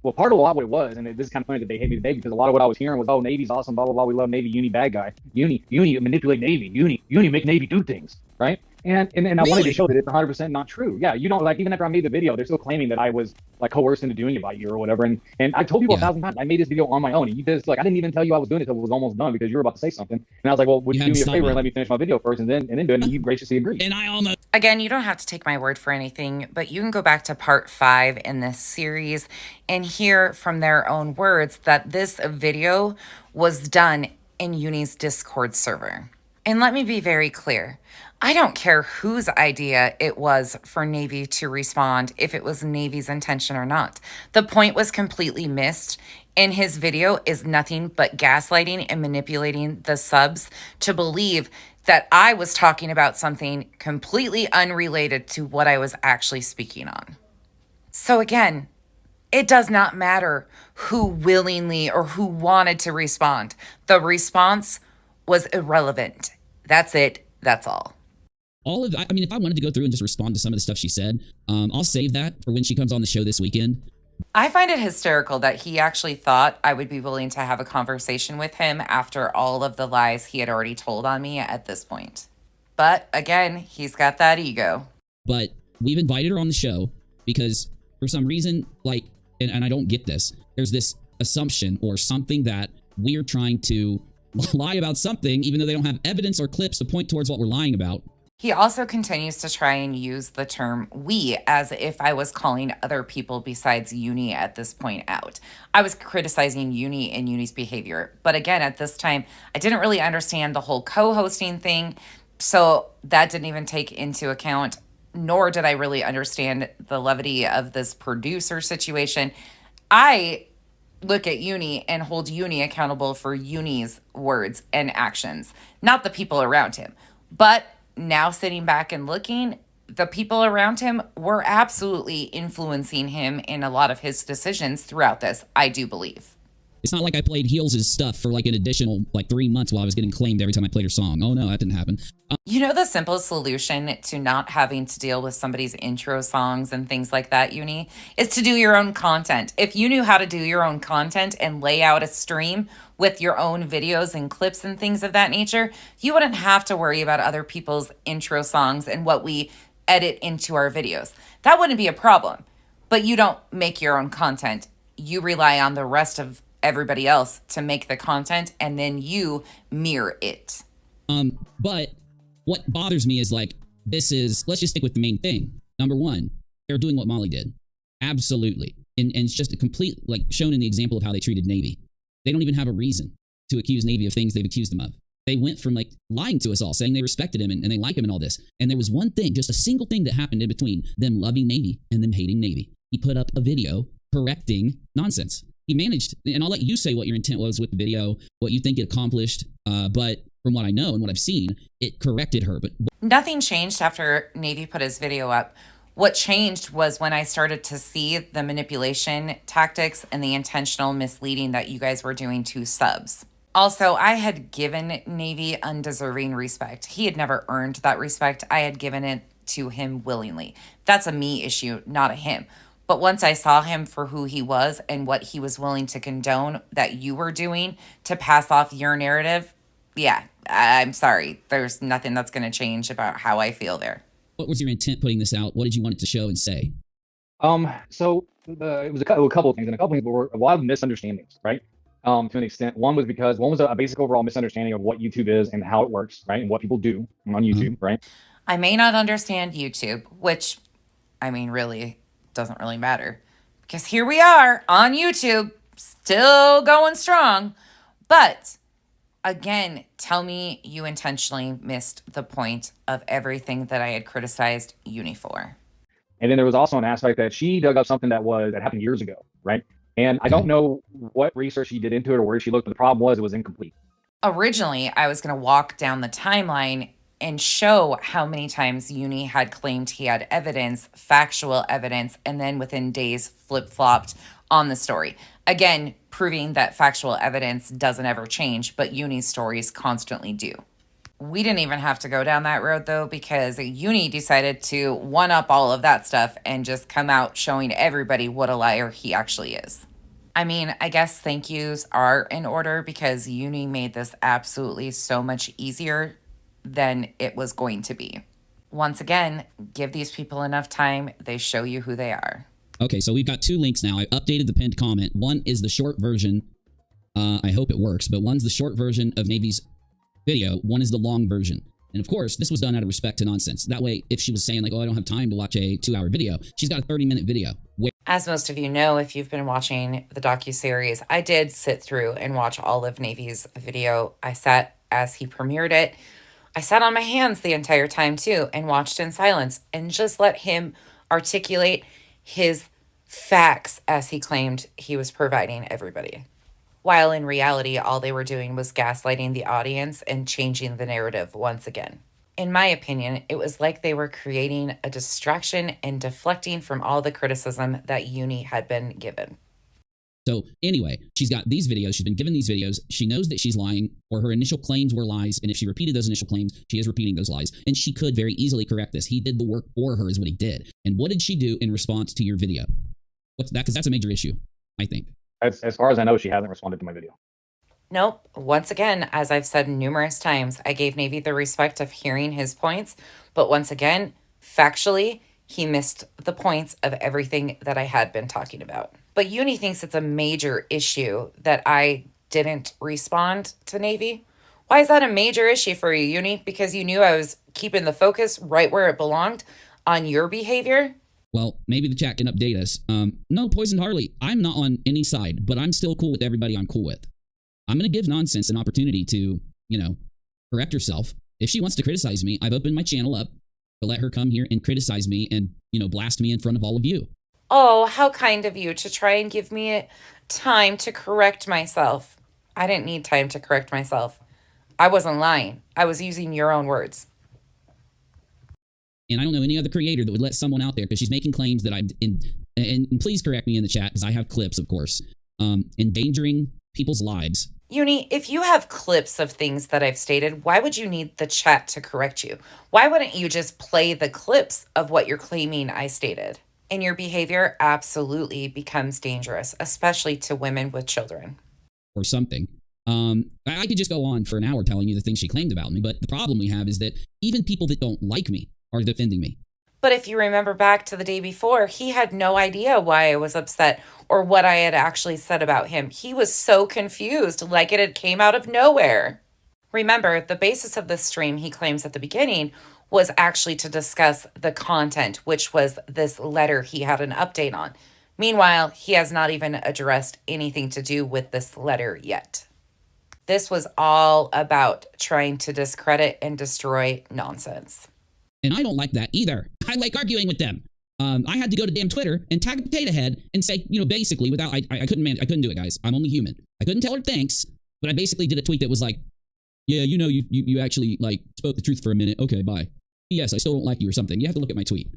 well, part of a lot of what it was, and this is kind of funny that they hate me today because a lot of what I was hearing was, oh, Navy's awesome, blah, blah, blah. We love Navy, Uni bad guy. Uni manipulate Navy. Uni make Navy do things, right? And I wanted to show that it's 100% not true. Yeah, you don't like, even after I made the video, they're still claiming that I was like coerced into doing it by you or whatever. And I told people 1,000 times I made this video on my own. And you just like, I didn't even tell you I was doing it until it was almost done because you were about to say something. And I was like, well, would you do me a favor and let me finish my video first and then do it? And you graciously agreed. And I almost. Again, you don't have to take my word for anything, but you can go back to part 5 in this series and hear from their own words that this video was done in Uni's Discord server. And let me be very clear. I don't care whose idea it was for Navy to respond, if it was Navy's intention or not. The point was completely missed, and his video is nothing but gaslighting and manipulating the subs to believe that I was talking about something completely unrelated to what I was actually speaking on. So again, it does not matter who willingly or who wanted to respond. The response was irrelevant. That's it. That's all. I mean, if I wanted to go through and just respond to some of the stuff she said, I'll save that for when she comes on the show this weekend. I find it hysterical that he actually thought I would be willing to have a conversation with him after all of the lies he had already told on me at this point. But again, he's got that ego. But we've invited her on the show because for some reason, like, and I don't get this, there's this assumption or something that we're trying to lie about something, even though they don't have evidence or clips to point towards what we're lying about. He also continues to try and use the term we as if I was calling other people besides Uni at this point out. I was criticizing Uni and Uni's behavior. But again, at this time, I didn't really understand the whole co-hosting thing. So that didn't even take into account, nor did I really understand the levity of this producer situation. I look at Uni and hold Uni accountable for Uni's words and actions, not the people around him. But now sitting back and looking, the people around him were absolutely influencing him in a lot of his decisions throughout this, I do believe. It's not like I played Heels' stuff for like an additional like 3 months while I was getting claimed every time I played her song. Oh no, that didn't happen. You know, the simple solution to not having to deal with somebody's intro songs and things like that, Uni, is to do your own content. If you knew how to do your own content and lay out a stream with your own videos and clips and things of that nature, you wouldn't have to worry about other people's intro songs and what we edit into our videos. That wouldn't be a problem. But you don't make your own content. You rely on the rest of everybody else to make the content, and then you mirror it. But what bothers me is like, let's just stick with the main thing. Number one, they're doing what Molly did. Absolutely. And it's just a complete, like, shown in the example of how they treated Navy. They don't even have a reason to accuse Navy of things they've accused him of. They went from like lying to us all, saying they respected him and they like him and all this. And there was one thing, just a single thing that happened in between them loving Navy and them hating Navy. He put up a video correcting nonsense. He managed, and I'll let you say what your intent was with the video, what you think it accomplished. But from what I know and what I've seen, it corrected her. But nothing changed after Navy put his video up. What changed was when I started to see the manipulation tactics and the intentional misleading that you guys were doing to subs. Also, I had given Navy undeserving respect. He had never earned that respect. I had given it to him willingly. That's a me issue, not a him. But once I saw him for who he was and what he was willing to condone that you were doing to pass off your narrative, yeah, I'm sorry. There's nothing that's going to change about how I feel there. what was your intent putting this out? What did you want it to show and say? So it was a couple of things, and a couple of things were a lot of misunderstandings, right? To an extent. One was a basic overall misunderstanding of what YouTube is and how it works, right? And what people do on YouTube, right? I may not understand YouTube, which, I mean, really doesn't really matter. Because here we are on YouTube, still going strong. But again, tell me you intentionally missed the point of everything that I had criticized Uni for. And then there was also an aspect that she dug up something that happened years ago, right? And I don't know what research she did into it or where she looked, but the problem was it was incomplete. Originally, I was going to walk down the timeline and show how many times Uni had claimed he had evidence, factual evidence, and then within days flip-flopped on the story. Again, proving that factual evidence doesn't ever change, but Uni's stories constantly do. We didn't even have to go down that road, though, because Uni decided to one-up all of that stuff and just come out showing everybody what a liar he actually is. I mean, I guess thank yous are in order because Uni made this absolutely so much easier than it was going to be. Once again, give these people enough time, they show you who they are. Okay, so we've got two links now. I updated the pinned comment. One is the short version. I hope it works, but one's the short version of Navy's video. One is the long version. And of course, this was done out of respect to nonsense. That way, if she was saying like, oh, I don't have time to watch a 2-hour video, she's got a 30-minute video. As most of you know, if you've been watching the docuseries, I did sit through and watch all of Navy's video. I sat as he premiered it. I sat on my hands the entire time too and watched in silence and just let him articulate his facts as he claimed he was providing everybody. While in reality, all they were doing was gaslighting the audience and changing the narrative once again. In my opinion, it was like they were creating a distraction and deflecting from all the criticism that Uni had been given. So anyway, she's got these videos. She's been given these videos. She knows that she's lying, or her initial claims were lies. And if she repeated those initial claims, she is repeating those lies. And she could very easily correct this. He did the work for her is what he did. And what did she do in response to your video? What's that? Because that's a major issue, I think. As far as I know, she hasn't responded to my video. Nope. Once again, as I've said numerous times, I gave Navy the respect of hearing his points. But once again, factually, he missed the points of everything that I had been talking about. But Uni thinks it's a major issue that I didn't respond to Navy. Why is that a major issue for you, Uni? Because you knew I was keeping the focus right where it belonged on your behavior? Well, maybe the chat can update us. No, Poisoned Harley, I'm not on any side, but I'm still cool with everybody I'm cool with. I'm going to give nonsense an opportunity to, correct herself. If she wants to criticize me, I've opened my channel up to let her come here and criticize me and, blast me in front of all of you. Oh, how kind of you to try and give me time to correct myself. I didn't need time to correct myself. I wasn't lying. I was using your own words. And I don't know any other creator that would let someone out there, because she's making claims that I'm, and please correct me in the chat, because I have clips, of course, endangering people's lives. Uni, if you have clips of things that I've stated, why would you need the chat to correct you? Why wouldn't you just play the clips of what you're claiming I stated? And your behavior absolutely becomes dangerous, especially to women with children. Or something. I could just go on for an hour telling you the things she claimed about me, but the problem we have is that even people that don't like me are defending me. But if you remember back to the day before, he had no idea why I was upset or what I had actually said about him. He was so confused, like it had came out of nowhere. Remember, the basis of this stream, he claims at the beginning, was actually to discuss the content, which was this letter he had an update on. Meanwhile, he has not even addressed anything to do with this letter yet. This was all about trying to discredit and destroy nonsense. And I don't like that either. I like arguing with them. I had to go to damn Twitter and tag Potato Head and say, basically without, I couldn't do it, guys. I'm only human. I couldn't tell her thanks, but I basically did a tweet that was like, yeah, you actually like spoke the truth for a minute. Okay, bye. Yes, I still don't like you or something. You have to look at my tweet.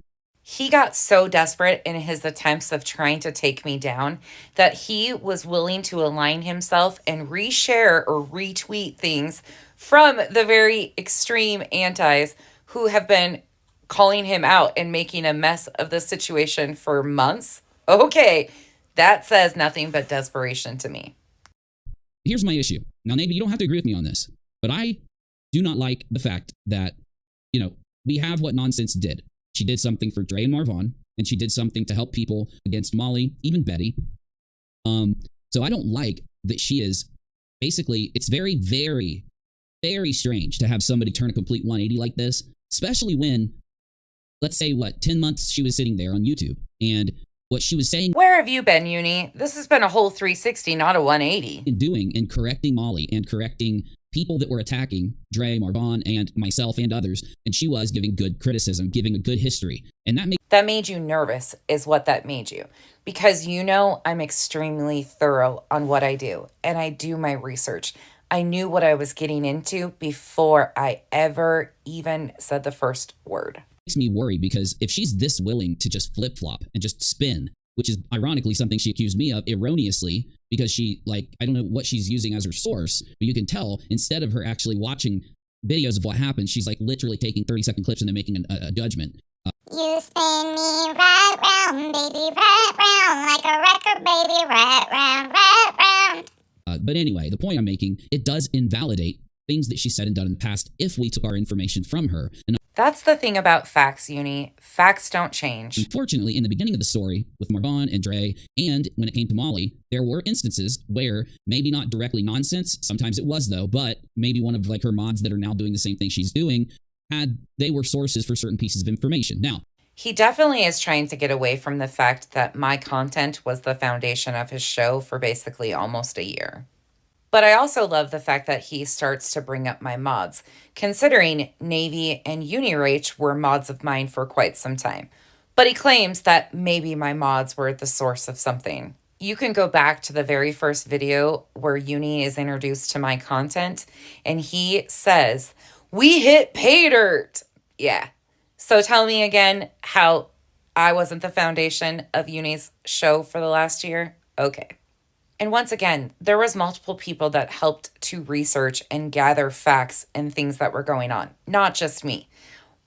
He got so desperate in his attempts of trying to take me down that he was willing to align himself and reshare or retweet things from the very extreme antis who have been calling him out and making a mess of the situation for months. Okay, that says nothing but desperation to me. Here's my issue. Now, maybe you don't have to agree with me on this, but I do not like the fact that, we have what Nonsense did. She did something for Dre and Marvon, and she did something to help people against Molly, even Betty. So I don't like that she is basically, it's very, very, very strange to have somebody turn a complete 180 like this, especially when, let's say, 10 months she was sitting there on YouTube, and what she was saying. Where have you been, Uni? This has been a whole 360, not a 180. And doing and correcting Molly and correcting people that were attacking Dre, Marvon, and myself and others. And she was giving good criticism, giving a good history. And that made you nervous is what that made you. Because I'm extremely thorough on what I do. And I do my research. I knew what I was getting into before I ever even said the first word. Makes me worry because if she's this willing to just flip-flop and just spin, which is ironically something she accused me of erroneously, because she, I don't know what she's using as her source, but you can tell instead of her actually watching videos of what happened, she's literally taking 30-second clips and then making a judgment. You spin me right round, baby, right round, like a record, baby, right round, right round. But anyway, the point I'm making, it does invalidate things that she said and done in the past if we took our information from her. And that's the thing about facts, Uni. Facts don't change. Unfortunately, in the beginning of the story with Marvon and Dre, and when it came to Molly, there were instances where maybe not directly Nonsense, sometimes it was though, but maybe one of her mods that are now doing the same thing she's doing, they were sources for certain pieces of information. Now, he definitely is trying to get away from the fact that my content was the foundation of his show for basically almost a year. But I also love the fact that he starts to bring up my mods, considering Navy and Unirach were mods of mine for quite some time. But he claims that maybe my mods were the source of something. You can go back to the very first video where Uni is introduced to my content, and he says, "We hit pay dirt." Yeah. So tell me again how I wasn't the foundation of Uni's show for the last year? Okay. And once again, there was multiple people that helped to research and gather facts and things that were going on, not just me.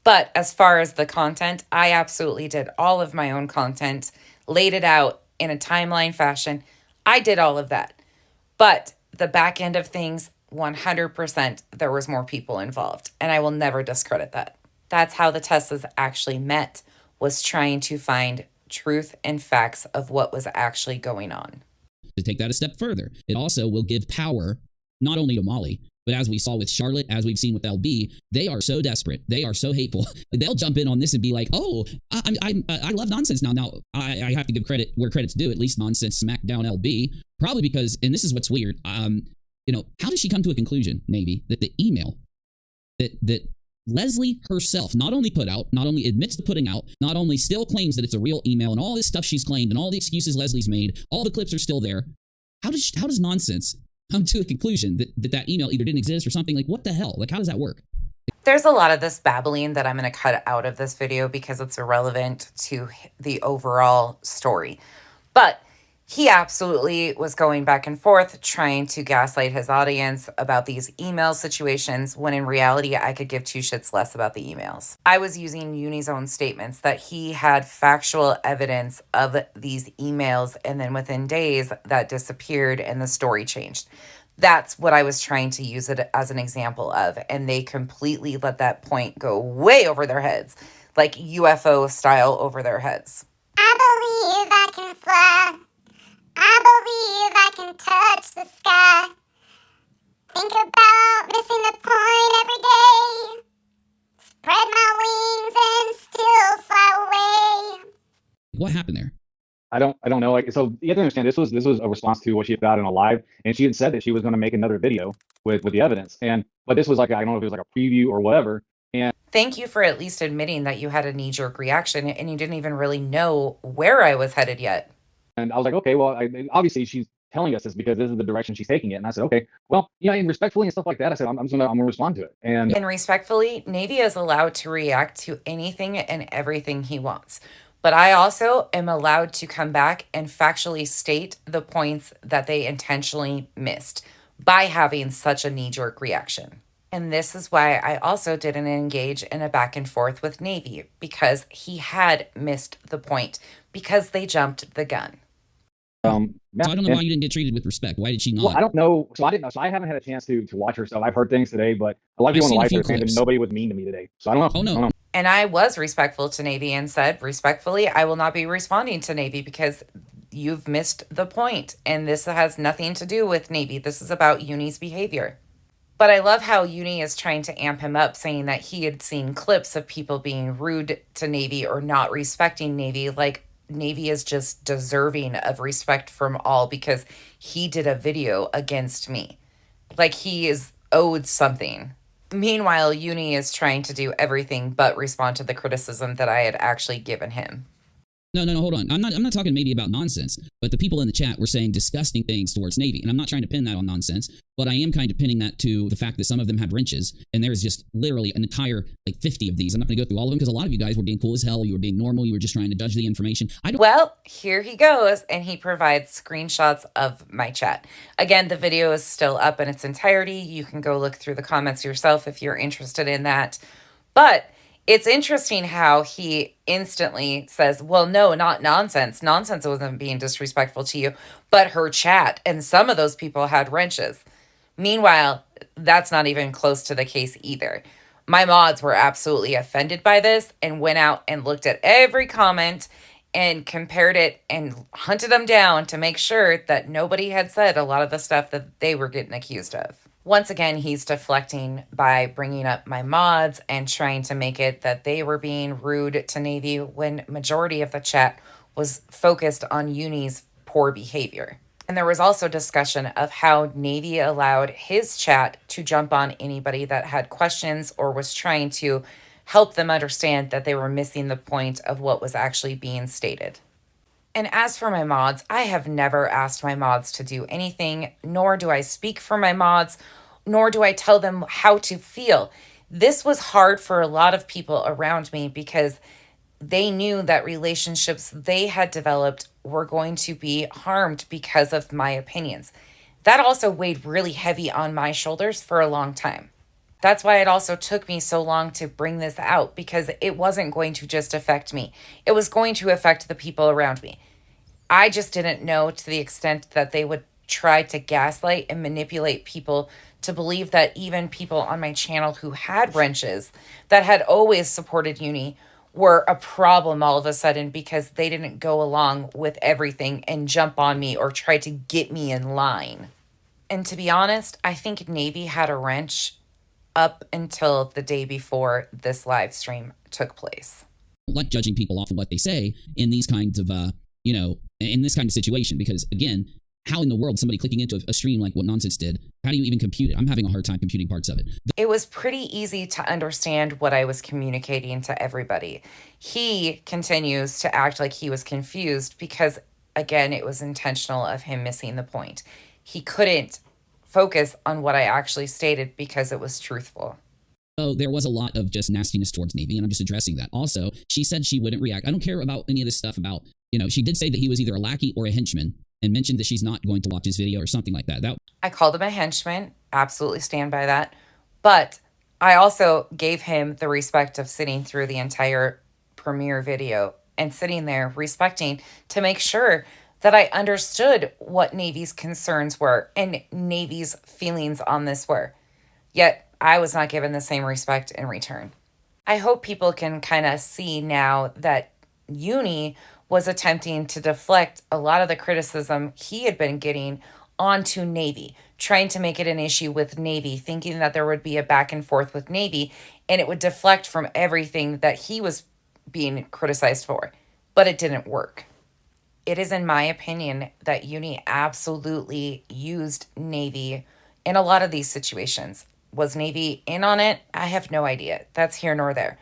But as far as the content, I absolutely did all of my own content, laid it out in a timeline fashion. I did all of that. But the back end of things, 100%, there was more people involved, and I will never discredit that. That's how the Teslas actually met, was trying to find truth and facts of what was actually going on. To take that a step further, it also will give power not only to Molly, but as we saw with Charlotte, as we've seen with LB, they are so desperate, they are so hateful. They'll jump in on this and be like, "Oh, I love Nonsense now." Now I have to give credit where credit's due. At least Nonsense smacked down LB, probably because, and this is what's weird. How does she come to a conclusion, Navy, that the email that Leslie herself not only put out, not only admits to putting out, not only still claims that it's a real email and all this stuff she's claimed and all the excuses Leslie's made, all the clips are still there. How does Nonsense come to a conclusion that email either didn't exist or something? What the hell? How does that work? There's a lot of this babbling that I'm going to cut out of this video because it's irrelevant to the overall story. But He absolutely was going back and forth trying to gaslight his audience about these email situations when in reality I could give two shits less about the emails. I was using Uni's own statements that he had factual evidence of these emails, and then within days that disappeared and the story changed. That's what I was trying to use it as an example of, and they completely let that point go way over their heads, like UFO style over their heads. I believe I can fly. I believe I can touch the sky. Think about missing the point every day. Spread my wings and still fly away. What happened there? I don't know. Like, so you have to understand, this was a response to what she had out in a live, and she had said that she was going to make another video with the evidence. But this was like, I don't know if it was like a preview or whatever. And Thank you for at least admitting that you had a knee-jerk reaction and you didn't even really know where I was headed yet. I was like, okay, well, obviously she's telling us this because this is the direction she's taking it. And I said, okay, well, and respectfully and stuff like that, I said, I'm gonna respond to it. And respectfully, Navy is allowed to react to anything and everything he wants. But I also am allowed to come back and factually state the points that they intentionally missed by having such a knee-jerk reaction. And this is why I also didn't engage in a back and forth with Navy, because he had missed the point, because they jumped the gun. So I don't know why you didn't get treated with respect. Why did she not? Well, I don't know. So I didn't know. So I haven't had a chance to watch her stuff. I've heard things today, but a lot of people in the life are saying that nobody was mean to me today. So I don't know. Oh, no. I don't know. And I was respectful to Navy and said, respectfully, I will not be responding to Navy because you've missed the point. And this has nothing to do with Navy. This is about Uni's behavior. But I love how Uni is trying to amp him up, saying that he had seen clips of people being rude to Navy or not respecting Navy. Like, Navy is just deserving of respect from all because he did a video against me. Like, he is owed something. Meanwhile, Uni is trying to do everything but respond to the criticism that I had actually given him. No, hold on. I'm not talking maybe about nonsense, but the people in the chat were saying disgusting things towards Navy, and I'm not trying to pin that on nonsense, but I am kind of pinning that to the fact that some of them had wrenches, and there's just literally an entire, 50 of these. I'm not going to go through all of them because a lot of you guys were being cool as hell. You were being normal. You were just trying to judge the information. Well, here he goes, and he provides screenshots of my chat. Again, the video is still up in its entirety. You can go look through the comments yourself if you're interested in that. But it's interesting how he instantly says, well, no, not nonsense. Nonsense wasn't being disrespectful to you, but her chat. And some of those people had wrenches. Meanwhile, that's not even close to the case either. My mods were absolutely offended by this and went out and looked at every comment and compared it and hunted them down to make sure that nobody had said a lot of the stuff that they were getting accused of. Once again, he's deflecting by bringing up my mods and trying to make it that they were being rude to Navy when majority of the chat was focused on Uni's poor behavior. And there was also discussion of how Navy allowed his chat to jump on anybody that had questions or was trying to help them understand that they were missing the point of what was actually being stated. And as for my mods, I have never asked my mods to do anything, nor do I speak for my mods, nor do I tell them how to feel. This was hard for a lot of people around me because they knew that relationships they had developed were going to be harmed because of my opinions. That also weighed really heavy on my shoulders for a long time. That's why it also took me so long to bring this out, because it wasn't going to just affect me. It was going to affect the people around me. I just didn't know to the extent that they would try to gaslight and manipulate people to believe that even people on my channel who had wrenches, that had always supported Uni, were a problem all of a sudden because they didn't go along with everything and jump on me or try to get me in line. And to be honest, I think Navy had a wrench up until the day before this live stream took place. I don't like judging people off of what they say in these kinds of, in this kind of situation, because again, how in the world somebody clicking into a stream like what Nonsense did, how do you even compute it? I'm having a hard time computing parts of it. It was pretty easy to understand what I was communicating to everybody. He continues to act like he was confused because, again, it was intentional of him missing the point. He couldn't focus on what I actually stated because it was truthful. So there was a lot of just nastiness towards Navy, and I'm just addressing that. Also, she said she wouldn't react. I don't care about any of this stuff about, she did say that he was either a lackey or a henchman. and mentioned that she's not going to watch his video or something like that. I called him a henchman. Absolutely stand by that. But I also gave him the respect of sitting through the entire premiere video and sitting there respecting to make sure that I understood what Navy's concerns were and Navy's feelings on this were. Yet I was not given the same respect in return. I hope people can kind of see now that Uni was attempting to deflect a lot of the criticism he had been getting onto Navy, trying to make it an issue with Navy, thinking that there would be a back and forth with Navy and it would deflect from everything that he was being criticized for. But it didn't work. It is, in my opinion, that Uni absolutely used Navy in a lot of these situations. Was Navy in on it? I have no idea. That's here nor there.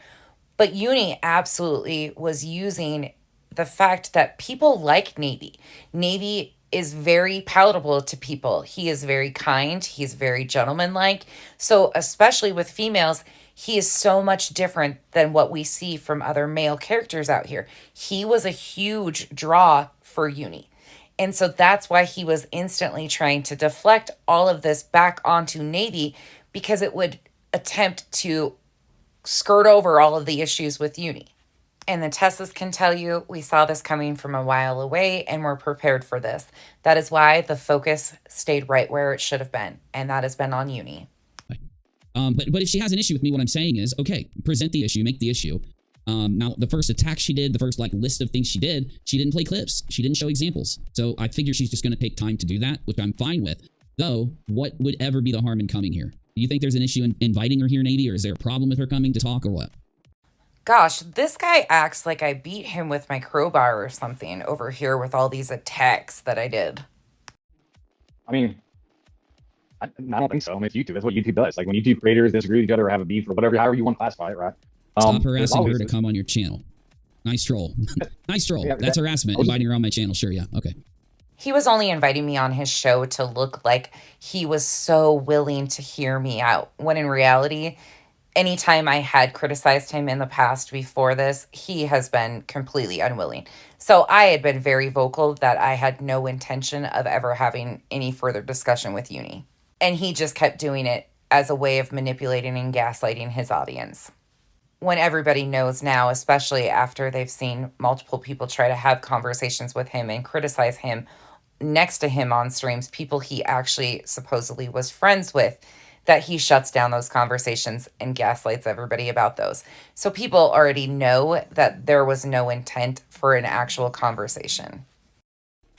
But Uni absolutely was using the fact that people like Navy. Navy is very palatable to people. He is very kind. He's very gentlemanlike. So especially with females, he is so much different than what we see from other male characters out here. He was a huge draw for Uni. And so that's why he was instantly trying to deflect all of this back onto Navy, because it would attempt to skirt over all of the issues with Uni. And the Tessas can tell you, we saw this coming from a while away and we're prepared for this. That is why the focus stayed right where it should have been, and that has been on Uni. But if she has an issue with me, what I'm saying is, okay, present the issue, make the issue. Now, the first attack she did, the first list of things she didn't play clips. She didn't show examples. So I figure she's just going to take time to do that, which I'm fine with. Though, what would ever be the harm in coming here? Do you think there's an issue in inviting her here, Navy, or is there a problem with her coming to talk, or what? Gosh, this guy acts like I beat him with my crowbar or something over here with all these attacks that I did. I mean, I don't think so. I mean, it's YouTube. That's what YouTube does. Like when YouTube creators disagree with each other or have a beef or whatever, however you want to classify it, right? Stop harassing her to come on your channel. Nice troll. Nice troll. Yeah, That's harassment. Inviting her on my channel. Sure, yeah. Okay. He was only inviting me on his show to look like he was so willing to hear me out, when in reality, anytime I had criticized him in the past before this, he has been completely unwilling. So I had been very vocal that I had no intention of ever having any further discussion with Uni. And he just kept doing it as a way of manipulating and gaslighting his audience. When everybody knows now, especially after they've seen multiple people try to have conversations with him and criticize him next to him on streams, people he actually supposedly was friends with, that he shuts down those conversations and gaslights everybody about those. So people already know that there was no intent for an actual conversation.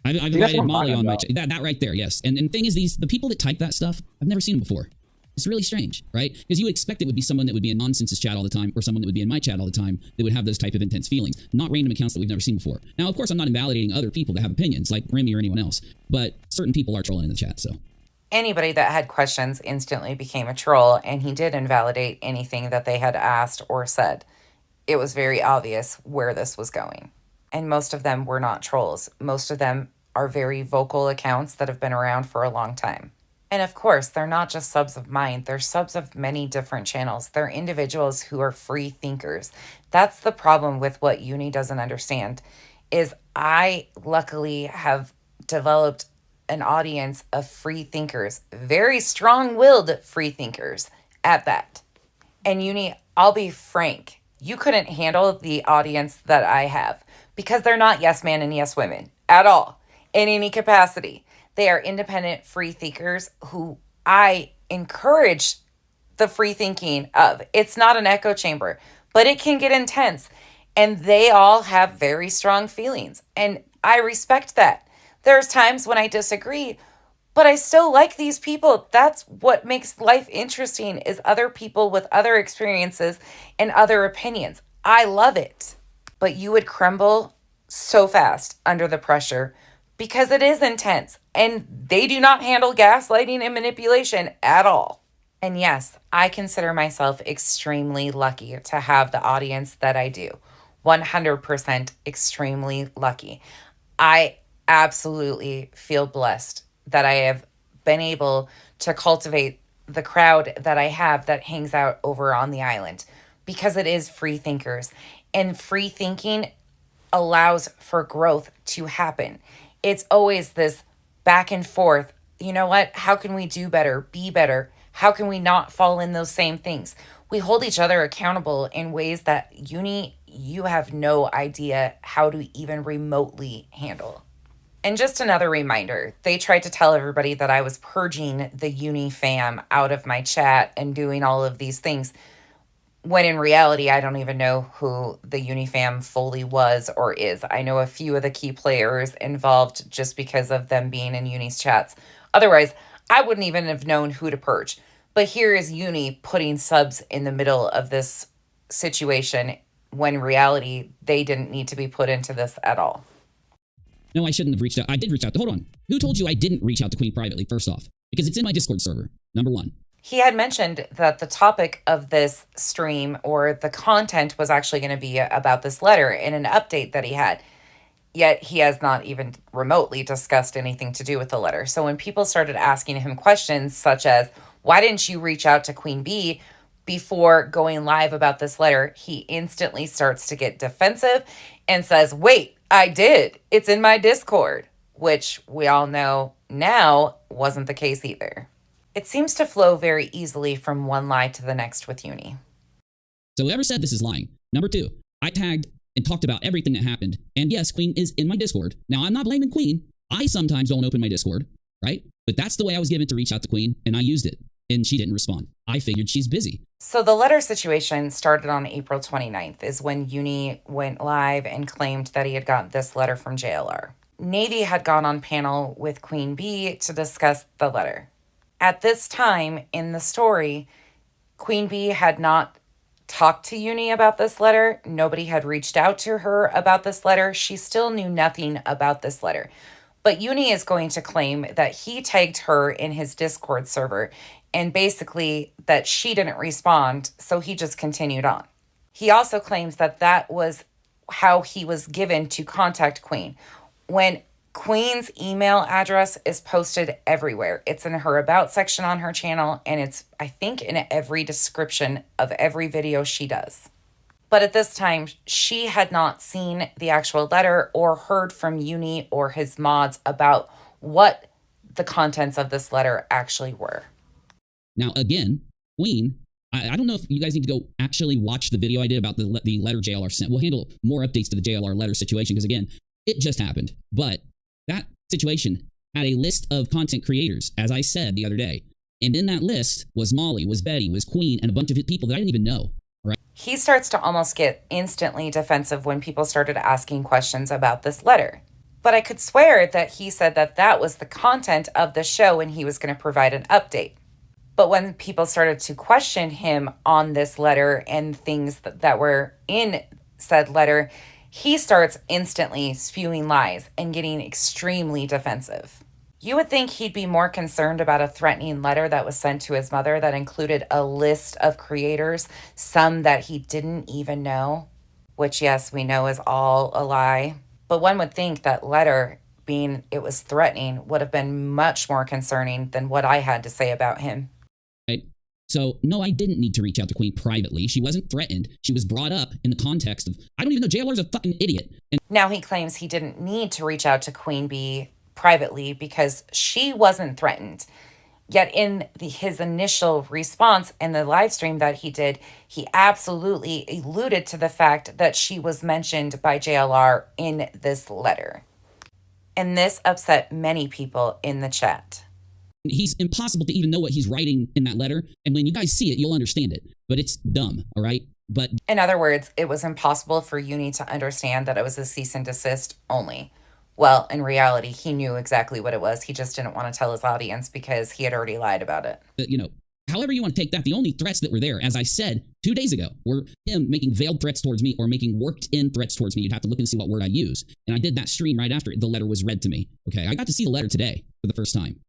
I've invited Molly on my channel. That right there, yes. And the thing is, the people that type that stuff, I've never seen them before. It's really strange, right? Because you would expect it would be someone that would be in Nonsense's chat all the time, or someone that would be in my chat all the time that would have those type of intense feelings, not random accounts that we've never seen before. Now, of course, I'm not invalidating other people that have opinions, like Remy or anyone else, but certain people are trolling in the chat, so. Anybody that had questions instantly became a troll, and he did invalidate anything that they had asked or said. It was very obvious where this was going. And most of them were not trolls. Most of them are very vocal accounts that have been around for a long time. And of course, they're not just subs of mine. They're subs of many different channels. They're individuals who are free thinkers. That's the problem with what Uni doesn't understand, is I luckily have developed an audience of free thinkers, very strong-willed free thinkers at that. And Uni, I'll be frank, you couldn't handle the audience that I have, because they're not yes men and yes women at all in any capacity. They are independent free thinkers who I encourage the free thinking of. It's not an echo chamber, but it can get intense. And they all have very strong feelings. And I respect that. There's times when I disagree, but I still like these people. That's what makes life interesting, is other people with other experiences and other opinions. I love it. But you would crumble so fast under the pressure, because it is intense and they do not handle gaslighting and manipulation at all. And yes, I consider myself extremely lucky to have the audience that I do. 100% extremely lucky. I absolutely feel blessed that I have been able to cultivate the crowd that I have that hangs out over on the island, because it is free thinkers, and free thinking allows for growth to happen. It's always this back and forth. You know what? How can we do better? Be better? How can we not fall in those same things? We hold each other accountable in ways that you have no idea how to even remotely handle. And just another reminder, they tried to tell everybody that I was purging the Uni fam out of my chat and doing all of these things, when in reality, I don't even know who the Uni fam fully was or is. I know a few of the key players involved just because of them being in Uni's chats. Otherwise, I wouldn't even have known who to purge. But here is Uni putting subs in the middle of this situation when in reality, they didn't need to be put into this at all. No, I shouldn't have reached out. I did reach out. Hold on. Who told you I didn't reach out to Queen privately, first off? Because it's in my Discord server, number one. He had mentioned that the topic of this stream or the content was actually going to be about this letter in an update that he had. Yet he has not even remotely discussed anything to do with the letter. So when people started asking him questions such as, why didn't you reach out to Queen Bee before going live about this letter? He instantly starts to get defensive and says, wait, I did. It's in my Discord, which we all know now wasn't the case either. It seems to flow very easily from one lie to the next with Uni. So whoever said this is lying. Number two, I tagged and talked about everything that happened. And yes, Queen is in my Discord. Now, I'm not blaming Queen. I sometimes don't open my Discord, right? But that's the way I was given to reach out to Queen, and I used it. And she didn't respond. I figured she's busy. So the letter situation started on April 29th is when Uni went live and claimed that he had gotten this letter from JLR. Navy had gone on panel with Queen Bee to discuss the letter. At this time in the story, Queen Bee had not talked to Uni about this letter. Nobody had reached out to her about this letter. She still knew nothing about this letter. But Uni is going to claim that he tagged her in his Discord server and basically that she didn't respond, so he just continued on. He also claims that that was how he was given to contact Queen. When Queen's email address is posted everywhere. It's in her about section on her channel, and it's, I think, in every description of every video she does. But at this time, she had not seen the actual letter or heard from Uni or his mods about what the contents of this letter actually were. Now, again, Queen, I don't know if you guys need to go actually watch the video I did about the letter JLR sent. We'll handle more updates to the JLR letter situation because, again, it just happened. But that situation had a list of content creators, as I said the other day. And in that list was Molly, was Betty, was Queen, and a bunch of people that I didn't even know. Right? He starts to almost get instantly defensive when people started asking questions about this letter. But I could swear that he said that that was the content of the show and he was going to provide an update. But when people started to question him on this letter and things that were in said letter, he starts instantly spewing lies and getting extremely defensive. You would think he'd be more concerned about a threatening letter that was sent to his mother that included a list of creators, some that he didn't even know, which, yes, we know is all a lie. But one would think that letter, being it was threatening, would have been much more concerning than what I had to say about him. Right? So, no, I didn't need to reach out to Queen privately. She wasn't threatened. She was brought up in the context of, I don't even know, JLR's a fucking idiot. And now he claims he didn't need to reach out to Queen Bee privately because she wasn't threatened. Yet in his initial response in the live stream that he did, he absolutely alluded to the fact that she was mentioned by JLR in this letter. And this upset many people in the chat. he's impossible to even know what he's writing in that letter. And when you guys see it, you'll understand it. But it's dumb, all right? But in other words, it was impossible for Uni to understand that it was a cease and desist only. Well, in reality, he knew exactly what it was. He just didn't want to tell his audience because he had already lied about it. you know, however you want to take that, the only threats that were there, as I said 2 days ago, were him making veiled threats towards me or making worked-in threats towards me. You'd have to look and see what word I use. And I did that stream right after the letter was read to me. Okay, I got to see the letter today for the first time.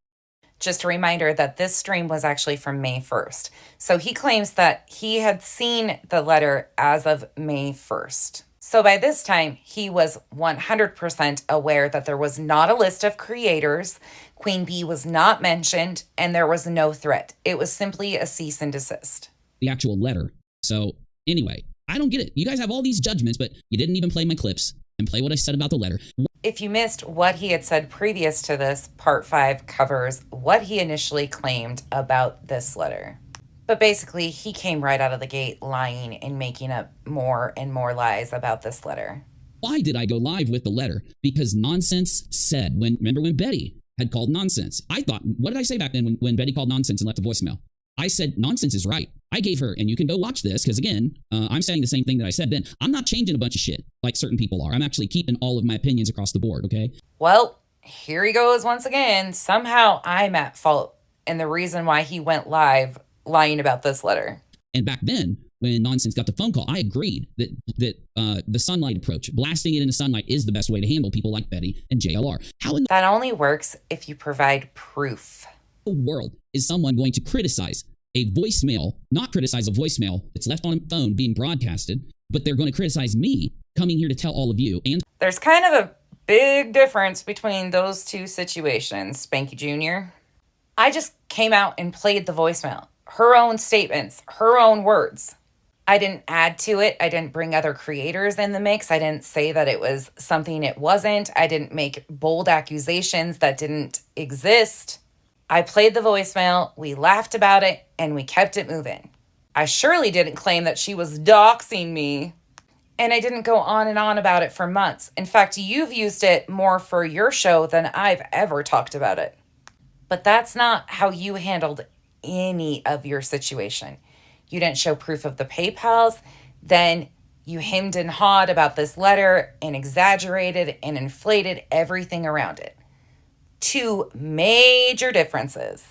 Just a reminder that this stream was actually from May 1st. So he claims that he had seen the letter as of May 1st. So by this time, he was 100% aware that there was not a list of creators, Queen Bee was not mentioned, and there was no threat. It was simply a cease and desist. The actual letter. So anyway, I don't get it. You guys have all these judgments, but you didn't even play my clips. and play what I said about the letter. If you missed what he had said previous to this, part 5 covers what he initially claimed about this letter. But basically, he came right out of the gate lying and making up more and more lies about this letter. Why did I go live with the letter? Because nonsense said, remember when Betty had called nonsense? I thought, what did I say back then when Betty called nonsense and left a voicemail? I said, nonsense is right. I gave her, and you can go watch this, because again, I'm saying the same thing that I said then. I'm not changing a bunch of shit like certain people are. I'm actually keeping all of my opinions across the board, okay? Well, here he goes once again. Somehow I'm at fault, and the reason why he went live lying about this letter. And back then, when nonsense got the phone call, I agreed that the sunlight approach, blasting it into sunlight, is the best way to handle people like Betty and JLR. How in That only works if you provide proof. the world is someone going to criticize a voicemail, not criticize a voicemail that's left on a phone being broadcasted, but they're going to criticize me coming here to tell all of you? And There's kind of a big difference between those two situations, Spanky Jr. I just came out and played the voicemail. Her own statements, her own words. I didn't add to it. I didn't bring other creators in the mix. I didn't say that it was something it wasn't. I didn't make bold accusations that didn't exist. I played the voicemail, we laughed about it, and we kept it moving. I surely didn't claim that she was doxing me. And I didn't go on and on about it for months. In fact, you've used it more for your show than I've ever talked about it. But that's not how you handled any of your situation. You didn't show proof of the PayPals. Then you hemmed and hawed about this letter and exaggerated and inflated everything around it. Two major differences.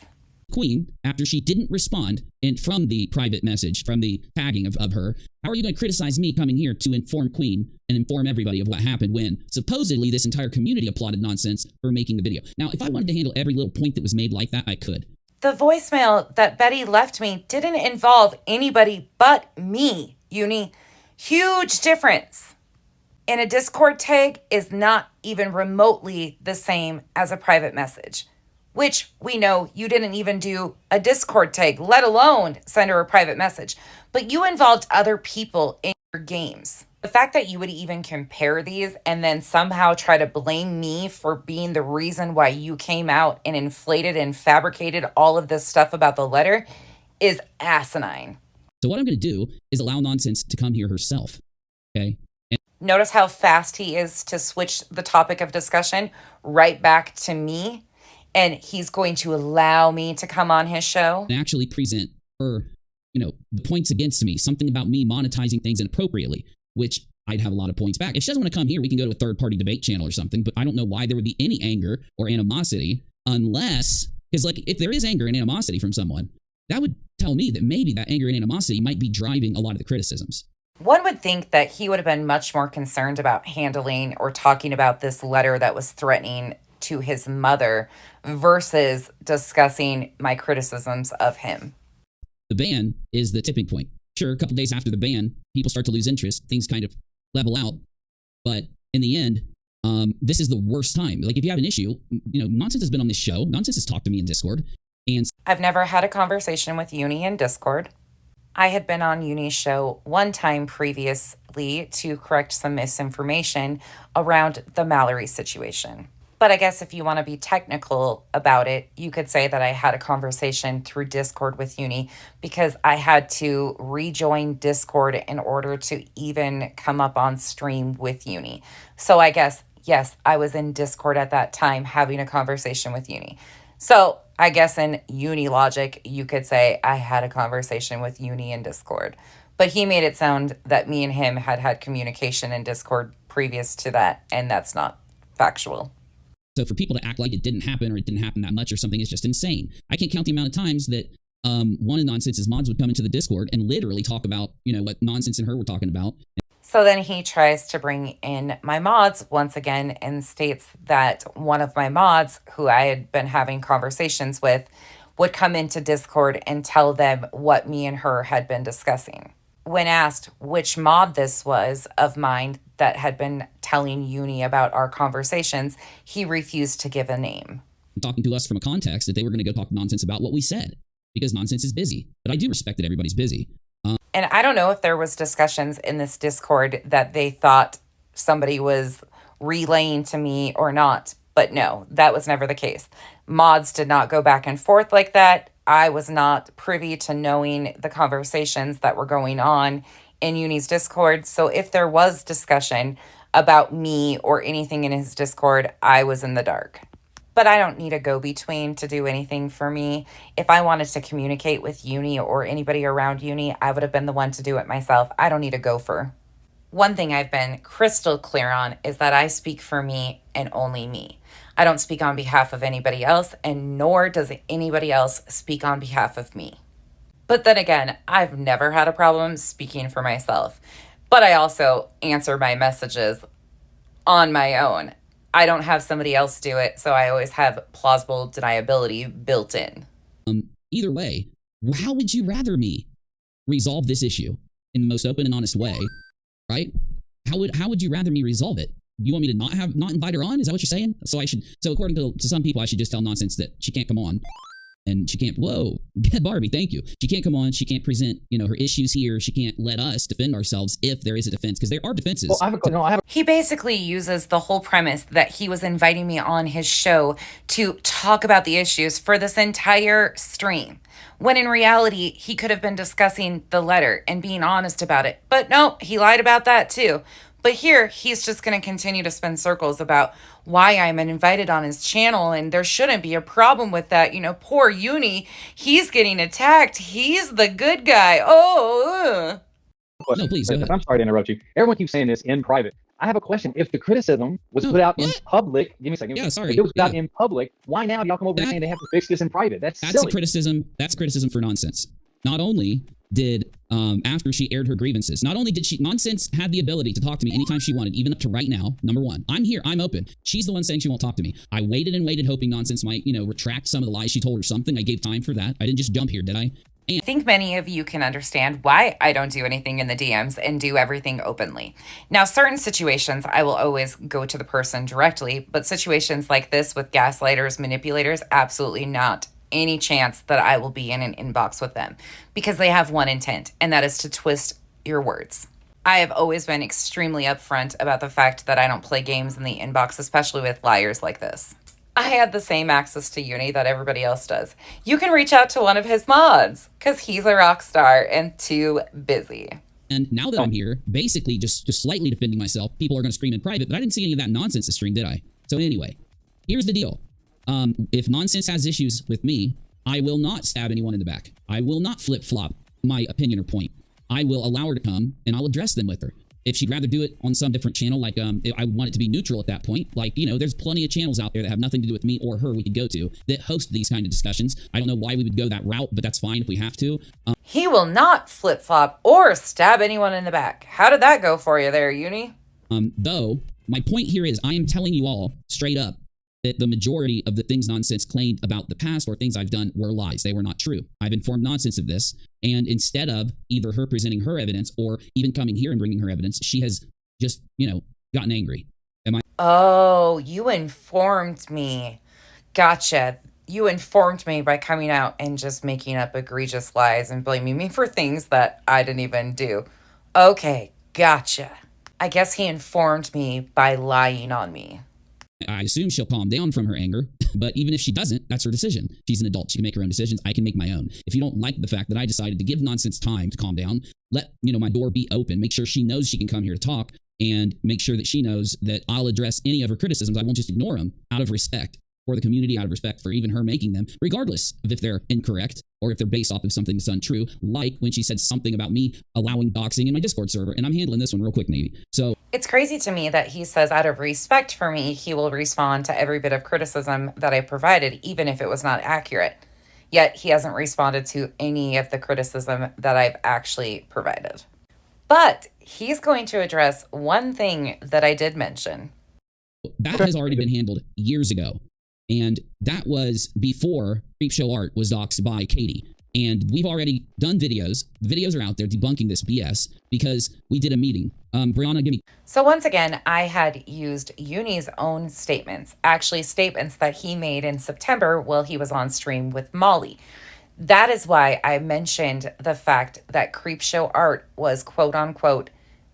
Queen, after she didn't respond from the private message, from the tagging of her, how are you going to criticize me coming here to inform Queen and inform everybody of what happened when supposedly this entire community applauded nonsense for making the video? Now, if I wanted to handle every little point that was made like that, I could. The voicemail that Betty left me didn't involve anybody but me, Uni. Huge difference. And a Discord tag is not even remotely the same as a private message, which we know you didn't even do a Discord tag, let alone send her a private message. But you involved other people in your games. The fact that you would even compare these and then somehow try to blame me for being the reason why you came out and inflated and fabricated all of this stuff about the letter is asinine. So what I'm going to do is allow nonsense to come here herself, okay? Notice how fast he is to switch the topic of discussion right back to me. And he's going to allow me to come on his show. And actually present her, the points against me, something about me monetizing things inappropriately, which I'd have a lot of points back. If she doesn't want to come here, we can go to a third-party debate channel or something, but I don't know why there would be any anger or animosity unless, because if there is anger and animosity from someone, that would tell me that maybe that anger and animosity might be driving a lot of the criticisms. One would think that he would have been much more concerned about handling or talking about this letter that was threatening to his mother versus discussing my criticisms of him. The ban is the tipping point. Sure, a couple days after the ban, people start to lose interest. Things kind of level out. But in the end, this is the worst time. Like, if you have an issue, Nonsense has been on this show. Nonsense has talked to me in Discord. And I've never had a conversation with Uni in Discord. I had been on Uni's show one time previously to correct some misinformation around the Mallory situation. But I guess if you want to be technical about it, you could say that I had a conversation through Discord with Uni because I had to rejoin Discord in order to even come up on stream with Uni. So I guess, yes, I was in Discord at that time having a conversation with Uni. So I guess in Uni logic, you could say I had a conversation with Uni in Discord. But he made it sound that me and him had communication in Discord previous to that, and that's not factual. so for people to act like it didn't happen or it didn't happen that much or something is just insane. I can't count the amount of times that one of Nonsense's mods would come into the Discord and literally talk about, what Nonsense and her were talking about. So then he tries to bring in my mods once again and states that one of my mods, who I had been having conversations with, would come into Discord and tell them what me and her had been discussing. When asked which mod this was of mine that had been telling Uni about our conversations, he refused to give a name. Talking to us from a context that they were going to go talk to Nonsense about what we said, because Nonsense is busy. But I do respect that everybody's busy. And I don't know if there was discussions in this Discord that they thought somebody was relaying to me or not. But no, that was never the case. Mods did not go back and forth like that. I was not privy to knowing the conversations that were going on in Uni's Discord. So if there was discussion about me or anything in his Discord, I was in the dark. But I don't need a go-between to do anything for me. If I wanted to communicate with Uni or anybody around Uni, I would have been the one to do it myself. I don't need a gopher. One thing I've been crystal clear on is that I speak for me and only me. I don't speak on behalf of anybody else, and nor does anybody else speak on behalf of me. But then again, I've never had a problem speaking for myself. But I also answer my messages on my own. I don't have somebody else do it, so I always have plausible deniability built in. Either way, how would you rather me resolve this issue in the most open and honest way, right? How would you rather me resolve it? You want me to not invite her on? Is that what you're saying? So according to some people, I should just tell Nonsense that she can't come on. And she can't, whoa, Barbie, thank you. She can't come on. She can't present, her issues here. She can't let us defend ourselves if there is a defense, because there are defenses. Well, He basically uses the whole premise that he was inviting me on his show to talk about the issues for this entire stream, when in reality, he could have been discussing the letter and being honest about it. But no, he lied about that too. But here, he's just going to continue to spin circles about why I'm invited on his channel, and there shouldn't be a problem with that. Poor Uni, he's getting attacked. He's the good guy. Oh. No, please, go ahead. I'm sorry to interrupt you. Everyone keeps saying this in private. I have a question. If the criticism was put out in public, give me a second. Yeah, sorry. If it was put out in public, why now do y'all come over saying they have to fix this in private? That's silly. A criticism. That's criticism for Nonsense. Not only did after she aired her grievances, not only did Nonsense had the ability to talk to me anytime she wanted, even up to right now. Number one, I'm here, I'm open. She's the one saying she won't talk to me. I waited and waited, hoping Nonsense might, retract some of the lies she told or something. I gave time for that. I didn't just jump here, did I? I think many of you can understand why I don't do anything in the DMs and do everything openly. Now, certain situations, I will always go to the person directly, but situations like this with gaslighters, manipulators, absolutely not any chance that I will be in an inbox with them, because they have one intent, and that is to twist your words. I have always been extremely upfront about the fact that I don't play games in the inbox, especially with liars like this. I had the same access to Uni that everybody else does. You can reach out to one of his mods, because he's a rock star and too busy. And now that I'm here, basically just slightly defending myself, people are going to scream in private, but I didn't see any of that nonsense to stream, did I? So anyway, here's the deal. If Nonsense has issues with me, I will not stab anyone in the back. I will not flip-flop my opinion or point. I will allow her to come, and I'll address them with her. If she'd rather do it on some different channel, like I want it to be neutral at that point, like, there's plenty of channels out there that have nothing to do with me or her we could go to that host these kind of discussions. I don't know why we would go that route, but that's fine if we have to. He will not flip-flop or stab anyone in the back. How did that go for you there, Uni? Though, my point here is I am telling you all straight up that the majority of the things Nonsense claimed about the past or things I've done were lies. They were not true. I've informed Nonsense of this, and instead of either her presenting her evidence or even coming here and bringing her evidence, she has just, gotten angry. Oh, you informed me. Gotcha. You informed me by coming out and just making up egregious lies and blaming me for things that I didn't even do. Okay, gotcha. I guess he informed me by lying on me. I assume she'll calm down from her anger, but even if she doesn't, that's her decision. She's an adult. She can make her own decisions. I can make my own. If you don't like the fact that I decided to give Nonsense time to calm down, let, my door be open. Make sure she knows she can come here to talk, and make sure that she knows that I'll address any of her criticisms. I won't just ignore them out of respect for the community, out of respect for even her making them, regardless of if they're incorrect or if they're based off of something that's untrue, like when she said something about me allowing doxing in my Discord server. And I'm handling this one real quick, Navy. So it's crazy to me that he says out of respect for me, he will respond to every bit of criticism that I provided, even if it was not accurate. Yet he hasn't responded to any of the criticism that I've actually provided. But he's going to address one thing that I did mention. That has already been handled years ago. And that was before Creepshow Art was doxed by Katie. And we've already done videos. The videos are out there debunking this BS because we did a meeting. Brianna, give me. So once again, I had used Uni's own statements, actually statements that he made in September while he was on stream with Molly. That is why I mentioned the fact that Creepshow Art was quote unquote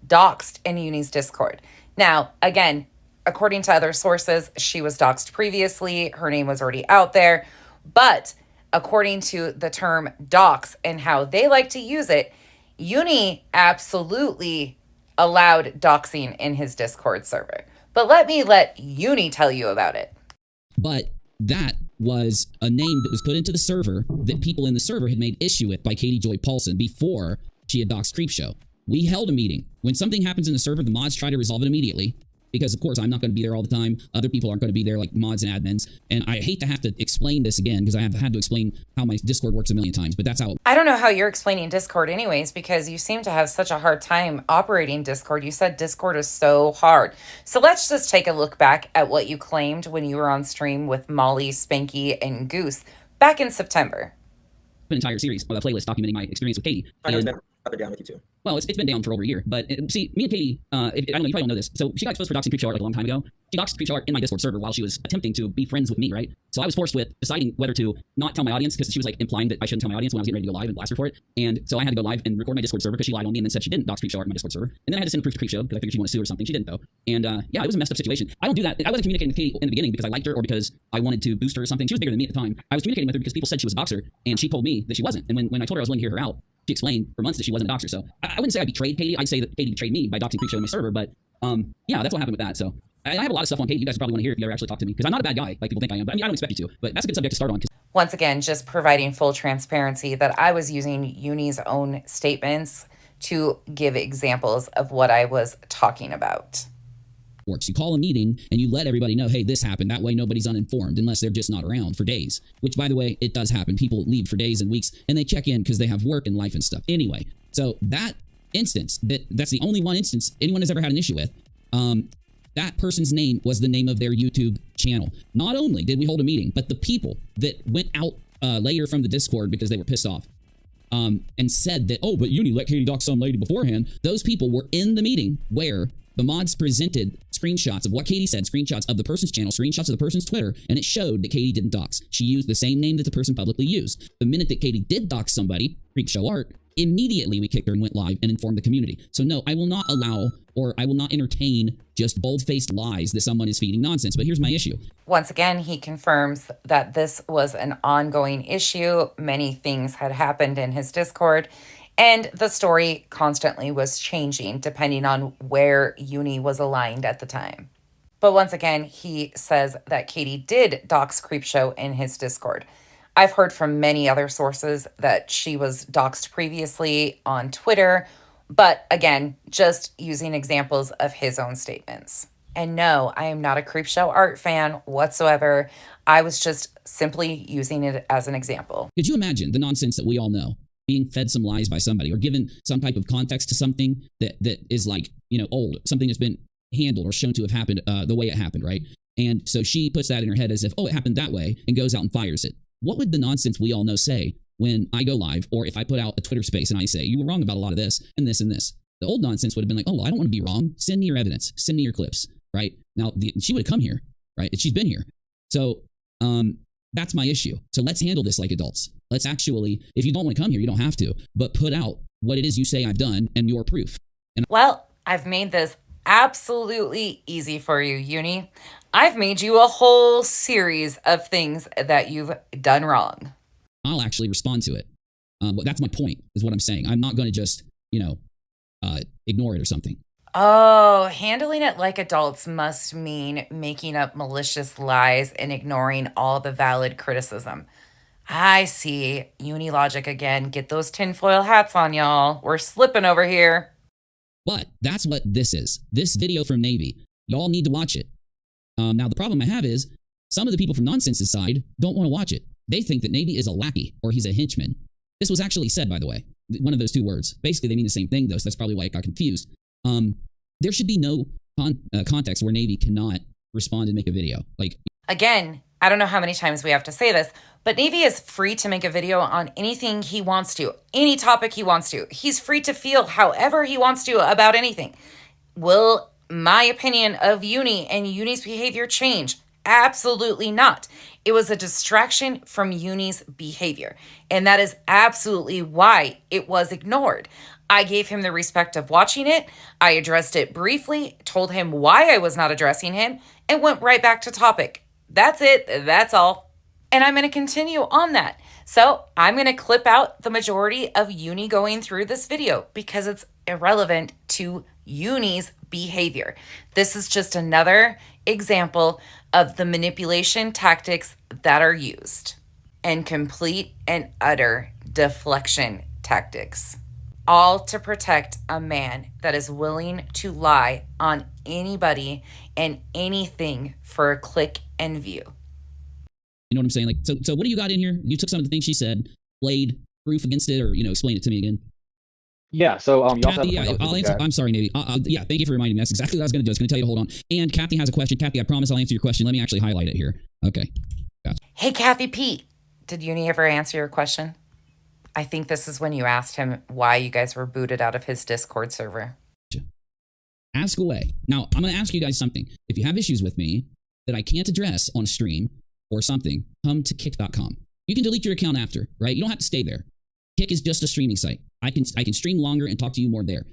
doxed in Uni's Discord. Now, again, according to other sources, she was doxxed previously. Her name was already out there. But according to the term dox and how they like to use it, Uni absolutely allowed doxing in his Discord server. But let Uni tell you about it. But that was a name that was put into the server that people in the server had made issue with by Katie Joy Paulson before she had doxed Creepshow. We held a meeting. When something happens in the server, the mods try to resolve it immediately. Because, of course, I'm not going to be there all the time. Other people aren't going to be there, like mods and admins. And I hate to have to explain this again, because I have had to explain how my Discord works a million times. But that's how... I don't know how you're explaining Discord anyways, because you seem to have such a hard time operating Discord. You said Discord is so hard. So let's just take a look back at what you claimed when you were on stream with Molly, Spanky, and Goose back in September. An entire series of a playlist documenting my experience with Katie. I know it's been up and down with you too. Well, it's been down for over a year. But see, me and Katie, I don't know, you probably don't know this. So she got exposed for doxing Creepshow like a long time ago. She doxed Creepshow in my Discord server while she was attempting to be friends with me, right? So I was forced with deciding whether to not tell my audience, because she was like implying that I shouldn't tell my audience when I was getting ready to go live and blast her for it. And so I had to go live and record my Discord server because she lied on me and then said she didn't dox Creepshow in my Discord server. And then I had to send proof to Creepshow because I figured she wanted to sue or something. She didn't though. And yeah, it was a messed up situation. I don't do that. I wasn't communicating with Katie in the beginning because I liked her or because I wanted to boost her or something. She was bigger than me at the time. I was communicating with her because people said she was a doxer, and she told me that she wasn't. And when I told her I was willing to hear her out, she explained for months that she wasn't a doxer. So I wouldn't say I betrayed Katie. I'd say that Katie betrayed me by doxing Creepshow in my server. But yeah, that's what happened with that. So I have a lot of stuff on Katie you guys probably want to hear if you ever actually talk to me, because I'm not a bad guy like people think I am. But I mean, I don't expect you to. But that's a good subject to start on. Once again, just providing full transparency that I was using Uni's own statements to give examples of what I was talking about. Works. You call a meeting and you let everybody know, hey, this happened. That way nobody's uninformed unless they're just not around for days, which, by the way, it does happen. People leave for days and weeks and they check in because they have work and life and stuff. Anyway, so that instance, that's the only one instance anyone has ever had an issue with. That person's name was the name of their YouTube channel. Not only did we hold a meeting, but the people that went out later from the Discord because they were pissed off and said that, oh, but Uni let Katie dox some lady beforehand. Those people were in the meeting where the mods presented screenshots of what Katie said, screenshots of the person's channel, screenshots of the person's Twitter, and it showed that Katie didn't dox. She used the same name that the person publicly used. The minute that Katie did dox somebody, Creepshow Art, immediately we kicked her and went live and informed the community. So no, I will not allow or I will not entertain just bold-faced lies that someone is feeding nonsense. But here's my issue. Once again, he confirms that this was an ongoing issue. Many things had happened in his Discord, and the story constantly was changing depending on where Uni was aligned at the time. But once again, he says that Katie did dox Creepshow in his Discord. I've heard from many other sources that she was doxed previously on Twitter, but again, just using examples of his own statements. And no, I am not a Creepshow Art fan whatsoever. I was just simply using it as an example. Could you imagine the nonsense that we all know? Being fed some lies by somebody or given some type of context to something that is like, you know, old, something that's been handled or shown to have happened the way it happened, right? And so she puts that in her head as if, oh, it happened that way, and goes out and fires it. What would the nonsense we all know say when I go live, or if I put out a Twitter space and I say, you were wrong about a lot of this and this and this? The old nonsense would have been like, oh, well, I don't want to be wrong. Send me your evidence. Send me your clips, right? Now, she would have come here, right? She's been here. So that's my issue. So let's handle this like adults. Let's actually, if you don't want to come here, you don't have to, but put out what it is you say I've done and your proof. And well, I've made this absolutely easy for you, Uni. I've made you a whole series of things that you've done wrong. I'll actually respond to it. But that's my point, is what I'm saying. I'm not going to just, you know, ignore it or something. Oh, handling it like adults must mean making up malicious lies and ignoring all the valid criticism. I see. Uni logic again. Get those tinfoil hats on, y'all. We're slipping over here. But that's what this is. This video from Navy. Y'all need to watch it. Now, the problem I have is some of the people from Nonsense's side don't want to watch it. They think that Navy is a lackey or he's a henchman. This was actually said, by the way. One of those two words. Basically, they mean the same thing, though, so that's probably why it got confused. There should be no context where Navy cannot respond and make a video. Like, again, I don't know how many times we have to say this, but Navy is free to make a video on anything he wants to, any topic he wants to. He's free to feel however he wants to about anything. Will my opinion of Uni and Uni's behavior change? Absolutely not. It was a distraction from Uni's behavior, and that is absolutely why it was ignored. I gave him the respect of watching it. I addressed it briefly, told him why I was not addressing him, and went right back to topic. That's it. That's all. And I'm going to continue on that. So I'm going to clip out the majority of Uni going through this video because it's irrelevant to Uni's behavior. This is just another example of the manipulation tactics that are used and complete and utter deflection tactics, all to protect a man that is willing to lie on anybody and anything for a click and view. You know what I'm saying? Like, so what do you got in here? You took some of the things she said, played proof against it, or, explain it to me again. Yeah, so you also Kathy, I'll answer. I'm sorry, Navy. Yeah, thank you for reminding me. That's exactly what I was going to do. I was going to tell you to hold on. And Kathy has a question. Kathy, I promise I'll answer your question. Let me actually highlight it here. Okay. Gotcha. Hey, Kathy P, did Uni ever answer your question? I think this is when you asked him why you guys were booted out of his Discord server. Ask away. Now, I'm going to ask you guys something. If you have issues with me that I can't address on stream or something, come to kick.com. You can delete your account after, right? You don't have to stay there. Kick is just a streaming site. I can stream longer and talk to you more there.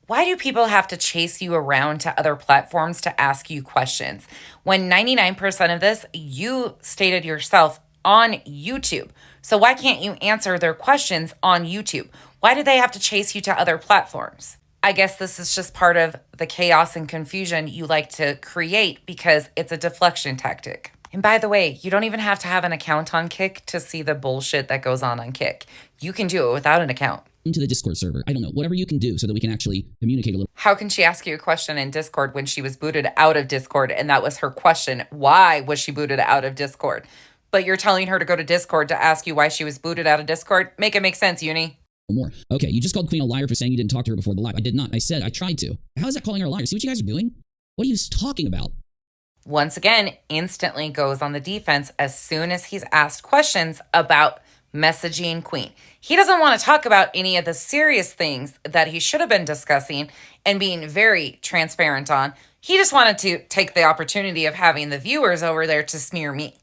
Why do people have to chase you around to other platforms to ask you questions? When 99% of this, you stated yourself on YouTube. So why can't you answer their questions on YouTube? Why do they have to chase you to other platforms? I guess this is just part of the chaos and confusion you like to create because it's a deflection tactic. And by the way, you don't even have to have an account on Kick to see the bullshit that goes on Kick. You can do it without an account. Into the Discord server. I don't know. Whatever you can do so that we can actually communicate a little. How can she ask you a question in Discord when she was booted out of Discord? And that was her question. Why was she booted out of Discord? But you're telling her to go to Discord to ask you why she was booted out of Discord? Make it make sense, Uni. More. Okay, you just called Queen a liar for saying you didn't talk to her before the live. I did not. I said I tried to. How is that calling her a liar? See what you guys are doing? What are you talking about? Once again, instantly goes on the defense as soon as he's asked questions about messaging Queen. He doesn't want to talk about any of the serious things that he should have been discussing and being very transparent on. He just wanted to take the opportunity of having the viewers over there to smear me.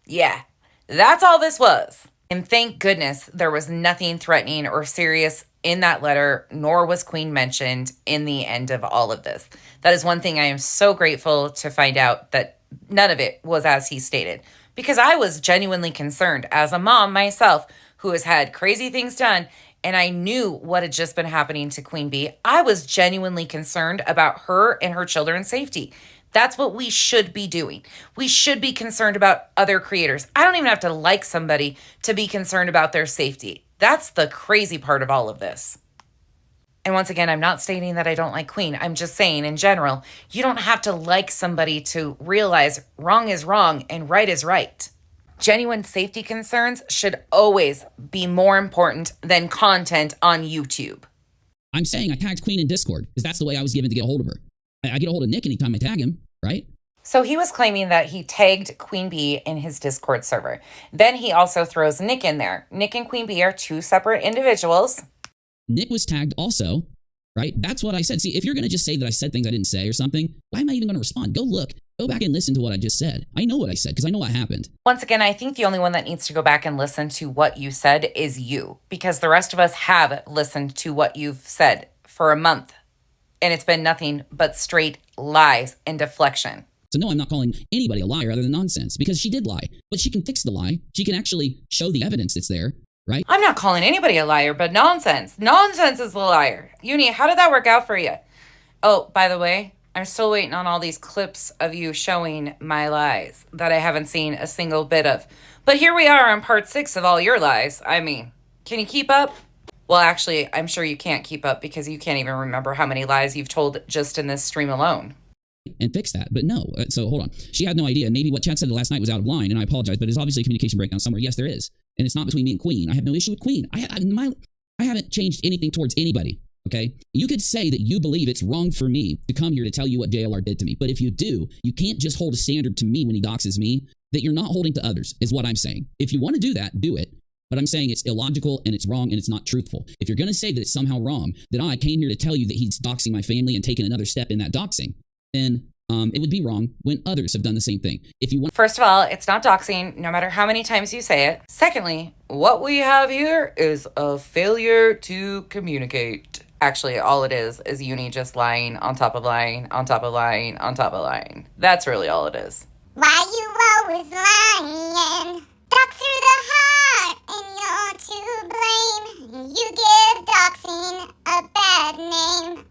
Yeah, that's all this was. And thank goodness there was nothing threatening or serious in that letter, nor was Queen mentioned in the end of all of this. That is one thing I am so grateful to find out, that none of it was as he stated, because I was genuinely concerned as a mom myself who has had crazy things done, and I knew what had just been happening to Queen Bee. I was genuinely concerned about her and her children's safety. That's what we should be doing. We should be concerned about other creators. I don't even have to like somebody to be concerned about their safety. That's the crazy part of all of this. And once again, I'm not stating that I don't like Queen. I'm just saying in general, you don't have to like somebody to realize wrong is wrong and right is right. Genuine safety concerns should always be more important than content on YouTube. I'm saying I tagged Queen in Discord because that's the way I was given to get a hold of her. I get a hold of Nick anytime I tag him, right? So he was claiming that he tagged Queen Bee in his Discord server. Then he also throws Nick in there. Nick and Queen Bee are two separate individuals. Nick was tagged also, right? That's what I said. See, if you're going to just say that I said things I didn't say or something, why am I even going to respond? Go back and listen to what I just said. I know what I said because I know what happened. Once again, I think the only one that needs to go back and listen to what you said is you, because the rest of us have listened to what you've said for a month, and it's been nothing but straight lies and deflection. So no, I'm not calling anybody a liar other than nonsense, because she did lie, but she can fix the lie. She can actually show the evidence that's there, right? I'm not calling anybody a liar, but nonsense. Nonsense is the liar. Uni, how did that work out for you? Oh, by the way, I'm still waiting on all these clips of you showing my lies that I haven't seen a single bit of. But here we are on part 6 of all your lies. I mean, can you keep up? Well, actually, I'm sure you can't keep up because you can't even remember how many lies you've told just in this stream alone. And fix that. But no, so hold on. She had no idea. Maybe what Chad said last night was out of line, and I apologize, but there's obviously a communication breakdown somewhere. Yes, there is. And it's not between me and Queen. I have no issue with Queen. I haven't changed anything towards anybody, okay? You could say that you believe it's wrong for me to come here to tell you what JLR did to me. But if you do, you can't just hold a standard to me when he doxes me that you're not holding to others, is what I'm saying. If you want to do that, do it. But I'm saying it's illogical and it's wrong and it's not truthful. If you're going to say that it's somehow wrong, that I came here to tell you that he's doxing my family and taking another step in that doxing, then It would be wrong when others have done the same thing. If you want, First of all, it's not doxing, no matter how many times you say it. Secondly, what we have here is a failure to communicate. Actually, all it is Uni just lying on top of lying, on top of lying, on top of lying. That's really all it is. Why you always lying? Dox through the heart, and you're to blame. You give doxing a bad name.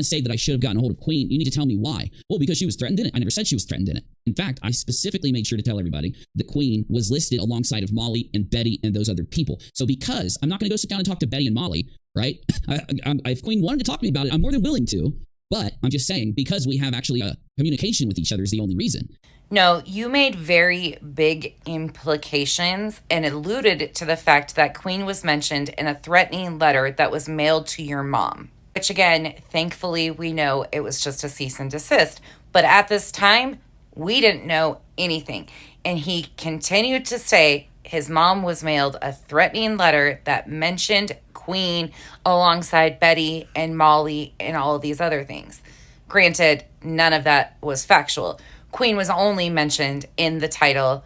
say that I should have gotten a hold of Queen, you need to tell me why. Well, because she was threatened in it. I never said she was threatened in it. In fact, I specifically made sure to tell everybody the Queen was listed alongside of Molly and Betty and those other people. So because I'm not going to go sit down and talk to Betty and Molly, right? If Queen wanted to talk to me about it, I'm more than willing to. But I'm just saying, because we have actually a communication with each other is the only reason. No, you made very big implications and alluded to the fact that Queen was mentioned in a threatening letter that was mailed to your mom. Which again, thankfully, we know it was just a cease and desist. But at this time, we didn't know anything. And he continued to say his mom was mailed a threatening letter that mentioned Queen alongside Betty and Molly and all of these other things. Granted, none of that was factual. Queen was only mentioned in the title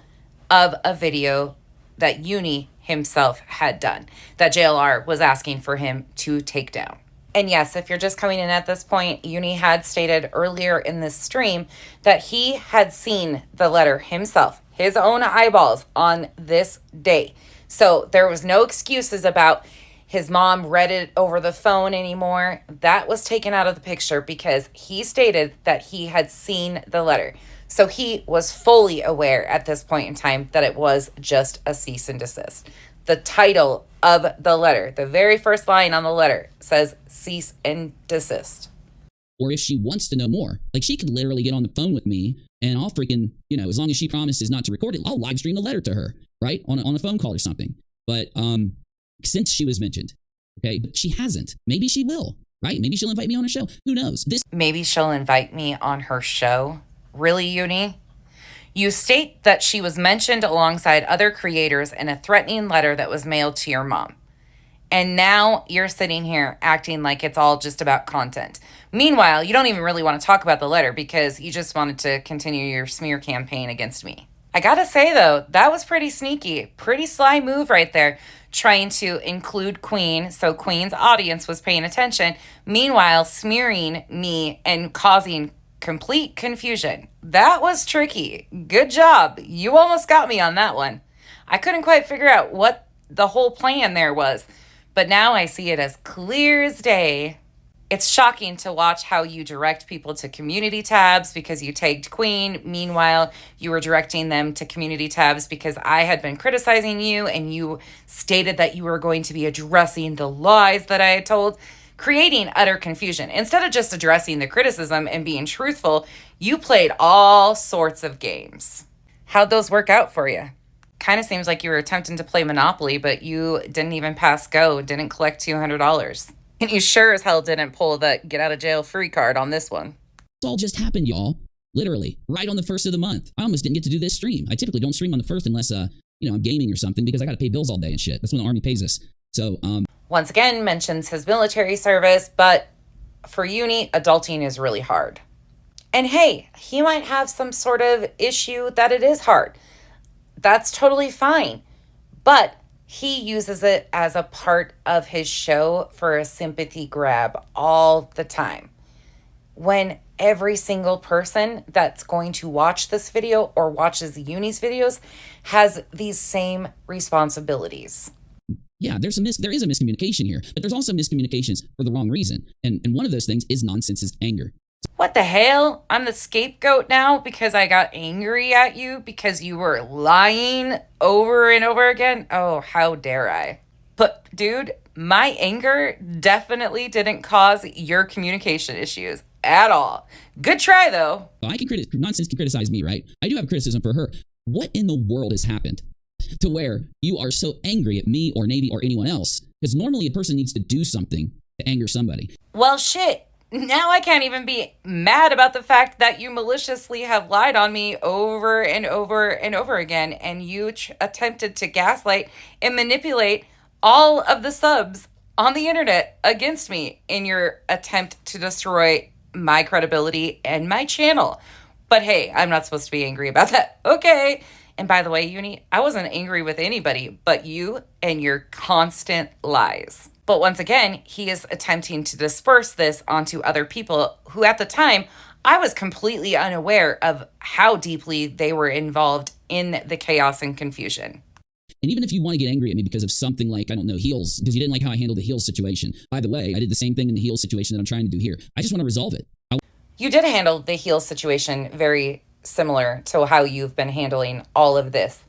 of a video that Uni himself had done, that JLR was asking for him to take down. And yes, if you're just coming in at this point, Uni had stated earlier in this stream that he had seen the letter himself, his own eyeballs, on this day. So there was no excuses about his mom read it over the phone anymore. That was taken out of the picture because he stated that he had seen the letter. So he was fully aware at this point in time that it was just a cease and desist. The title of the letter, the very first line on the letter, says cease and desist. Or if she wants to know more, like she could literally get on the phone with me and I'll freaking, as long as she promises not to record it, I'll live stream the letter to her, right? On a phone call or something. But since she was mentioned, okay, but she hasn't. Maybe she will, right? Maybe she'll invite me on a show. Who knows? Maybe she'll invite me on her show. Really, Uni? You state that she was mentioned alongside other creators in a threatening letter that was mailed to your mom. And now you're sitting here acting like it's all just about content. Meanwhile, you don't even really want to talk about the letter because you just wanted to continue your smear campaign against me. I gotta say, though, that was pretty sneaky. Pretty sly move right there, trying to include Queen so Queen's audience was paying attention. Meanwhile, smearing me and causing complete confusion. That was tricky. Good job. You almost got me on that one. I couldn't quite figure out what the whole plan there was, but now I see it as clear as day. It's shocking to watch how you direct people to community tabs because you tagged Queen. Meanwhile, you were directing them to community tabs because I had been criticizing you and you stated that you were going to be addressing the lies that I had told, creating utter confusion. Instead of just addressing the criticism and being truthful, you played all sorts of games. How'd those work out for you? Kind of seems like you were attempting to play Monopoly, but you didn't even pass go, didn't collect $200. And you sure as hell didn't pull the get out of jail free card on this one. It all just happened, y'all. Literally, right on the first of the month. I almost didn't get to do this stream. I typically don't stream on the first unless, I'm gaming or something because I got to pay bills all day and shit. That's when the Army pays us. So, once again, mentions his military service, but for Uni, adulting is really hard. And hey, he might have some sort of issue that it is hard. That's totally fine. But he uses it as a part of his show for a sympathy grab all the time. When every single person that's going to watch this video or watches Uni's videos has these same responsibilities. Yeah, there is a miscommunication here, but there's also miscommunications for the wrong reason. And one of those things is nonsense, is anger. What the hell? I'm the scapegoat now because I got angry at you because you were lying over and over again? Oh, how dare I? But dude, my anger definitely didn't cause your communication issues at all. Good try though. Well, nonsense can criticize me, right? I do have criticism for her. What in the world has happened to where you are so angry at me or Navy or anyone else? Because normally a person needs to do something to anger somebody. Well, shit. Now I can't even be mad about the fact that you maliciously have lied on me over and over and over again, and you attempted to gaslight and manipulate all of the subs on the internet against me in your attempt to destroy my credibility and my channel. But hey, I'm not supposed to be angry about that. Okay. And by the way, Uni, I wasn't angry with anybody but you and your constant lies. But once again, he is attempting to disperse this onto other people who at the time I was completely unaware of how deeply they were involved in the chaos and confusion. And even if you want to get angry at me because of something like, I don't know, heels, because you didn't like how I handled the heels situation. By the way, I did the same thing in the heels situation that I'm trying to do here. I just want to resolve it. You did handle the heels situation very similar to how you've been handling all of this.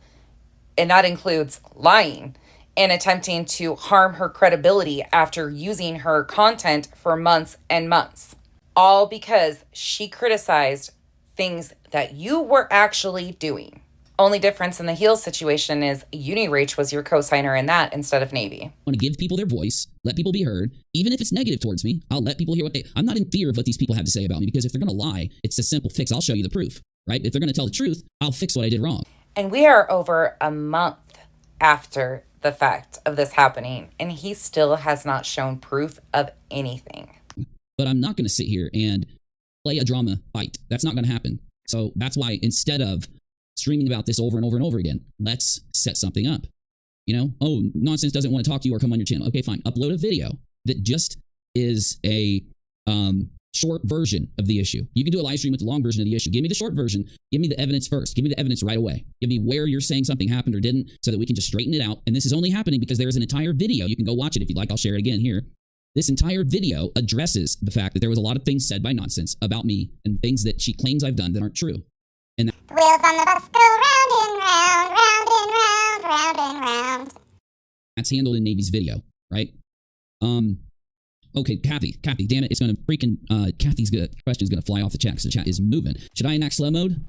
And that includes lying and attempting to harm her credibility after using her content for months and months. All because she criticized things that you were actually doing. Only difference in the heels situation is Uni-Rach was your co-signer in that instead of Navy. I want to give people their voice, let people be heard. Even if it's negative towards me, I'll let people hear what I'm not in fear of what these people have to say about me, because if they're going to lie, it's a simple fix. I'll show you the proof, right? If they're going to tell the truth, I'll fix what I did wrong. And we are over a month after the fact of this happening, and he still has not shown proof of anything. But I'm not going to sit here and play a drama fight. That's not going to happen. So that's why instead of streaming about this over and over and over again, let's set something up. You know, oh, Nonsense doesn't want to talk to you or come on your channel. Okay, fine. Upload a video that just is a short version of the issue. You can do a live stream with the long version of the issue. Give me the short version. Give me the evidence first. Give me the evidence right away. Give me where you're saying something happened or didn't, so that we can just straighten it out. And this is only happening because there is an entire video. You can go watch it if you'd like. I'll share it again here. This entire video addresses the fact that there was a lot of things said by Nonsense about me and things that she claims I've done that aren't true. And The wheels on the bus go round and round, round and round, round and round. that's handled in Navy's video, right? Okay, Kathy, damn it, it's gonna freaking, Kathy's question's gonna fly off the chat because the chat is moving. Should I enact slow mode?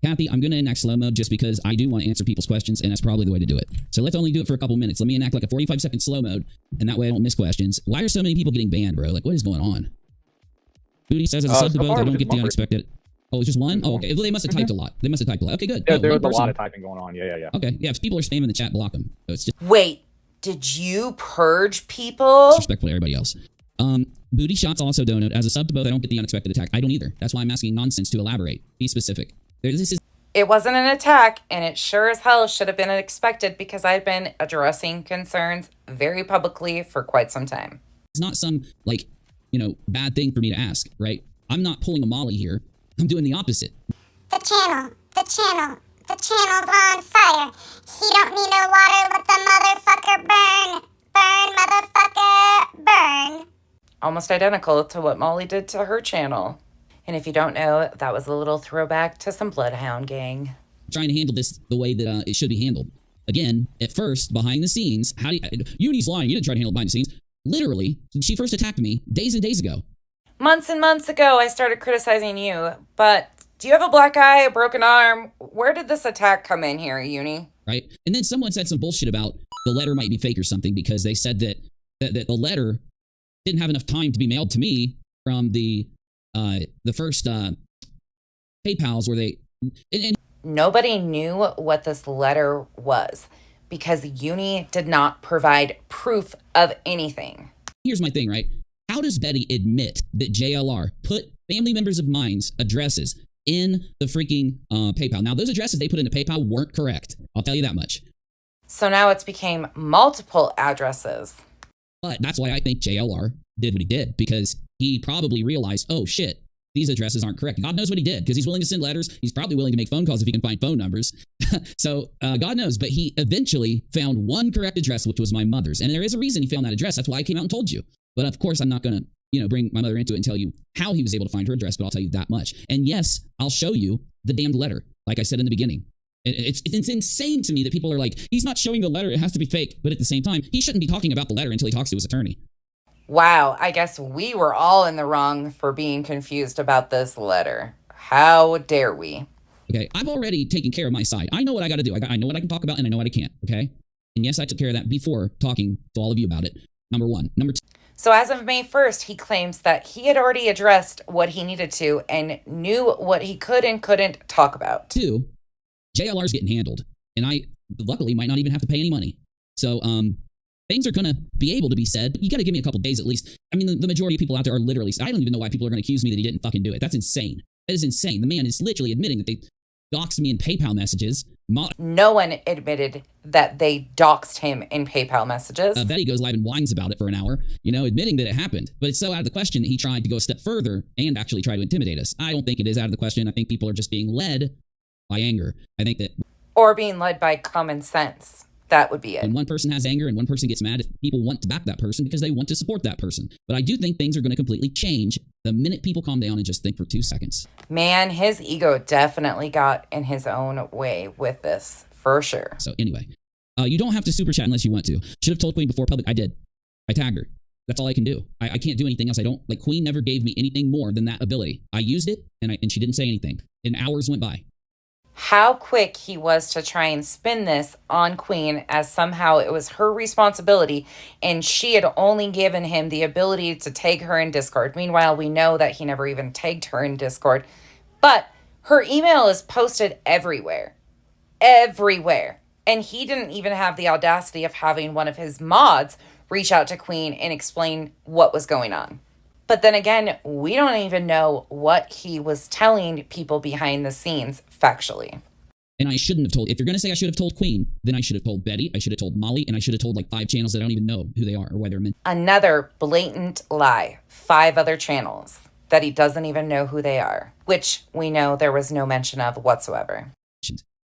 Kathy, I'm gonna enact slow mode just because I do want to answer people's questions, and that's probably the way to do it. So let's only do it for a couple minutes. Let me enact like a 45-second slow mode, and that way I don't miss questions. Why are so many people getting banned, bro? Like, what is going on? Booty says, as a sub to both, I don't get the unexpected. Oh, it's just one? Oh, okay. Well, they must have typed a lot. Okay, good. Yeah, No, there one was a person. lot of typing going on. Yeah. Okay, yeah, if people are spamming the chat, block them. So it's just Wait, did you purge people? disrespectful to everybody else. Booty Shots also donate. As a sub to both, I don't get the unexpected attack. I don't either. That's why I'm asking Nonsense to elaborate. Be specific. This is It wasn't an attack, and it sure as hell should have been expected because I've been addressing concerns very publicly for quite some time. it's not some, like, you know, bad thing for me to ask, right? I'm not pulling a Molly here. I'm doing the opposite. The channel's on fire. He don't need no water, let the motherfucker burn. Burn, motherfucker, burn. Almost identical to what Molly did to her channel. And if you don't know, that was a little throwback to some Bloodhound Gang. Trying to handle this the way that it should be handled. Again, at first, behind the scenes, Uni's lying. You didn't try to handle it behind the scenes. Literally, she first attacked me days and days ago. Months and months ago, I started criticizing you, but do you have a black eye, a broken arm? Where did this attack come in here, Uni? Right? And then someone said some bullshit about the letter might be fake or something because they said that the letter didn't have enough time to be mailed to me from the first PayPals where they... And Nobody knew what this letter was because Uni did not provide proof of anything. here's my thing, right? How does Betty admit that JLR put family members of mine's addresses in the freaking PayPal? Now, those addresses they put into PayPal weren't correct. I'll tell you that much. So now it's became multiple addresses. But that's why I think JLR did what he did, because he probably realized, oh shit, these addresses aren't correct. God knows what he did, because he's willing to send letters. He's probably willing to make phone calls if he can find phone numbers. So God knows, but he eventually found one correct address, which was my mother's. And there is a reason he found that address. That's why I came out and told you. But of course, I'm not going to, bring my mother into it and tell you how he was able to find her address, but I'll tell you that much. And yes, I'll show you the damned letter, like I said in the beginning. It's insane to me that people are like, he's not showing the letter, it has to be fake. But at the same time, he shouldn't be talking about the letter until he talks to his attorney. Wow, I guess we were all in the wrong for being confused about this letter. How dare we? Okay, I've already taken care of my side. I know what I got to do. I know what I can talk about and I know what I can't, okay? And yes, I took care of that before talking to all of you about it. Number one. Number two. So as of May 1st, he claims that he had already addressed what he needed to and knew what he could and couldn't talk about. Two, JLR's getting handled. And I, luckily, might not even have to pay any money. So, things are going to be able to be said, but you got to give me a couple days at least. I mean, the majority of people out there are literally, I don't even know why people are going to accuse me that he didn't fucking do it. That's insane. That is insane. The man is literally admitting that they doxed me in PayPal messages. No one admitted that they doxed him in PayPal messages. Betty goes live and whines about it for an hour, admitting that it happened. But it's so out of the question that he tried to go a step further and actually try to intimidate us. I don't think it is out of the question. I think people are just being led by anger. I think that... Or being led by common sense. That would be it. When one person has anger and one person gets mad, people want to back that person because they want to support that person. But I do think things are going to completely change the minute people calm down and just think for 2 seconds. Man, his ego definitely got in his own way with this, for sure. So anyway, you don't have to super chat unless you want to. Should have told Queen before public. I did. I tagged her. That's all I can do. I can't do anything else. Queen never gave me anything more than that ability. I used it and she didn't say anything. And hours went by. How quick he was to try and spin this on Queen as somehow it was her responsibility and she had only given him the ability to tag her in Discord. Meanwhile, we know that he never even tagged her in Discord. But her email is posted everywhere. Everywhere. And he didn't even have the audacity of having one of his mods reach out to Queen and explain what was going on. But then again, we don't even know what he was telling people behind the scenes factually. And I shouldn't have told. If you're going to say I should have told Queen, then I should have told Betty, I should have told Molly, and I should have told 5 channels that I don't even know who they are or why they're meant. Another blatant lie. 5 other channels that he doesn't even know who they are, which we know there was no mention of whatsoever.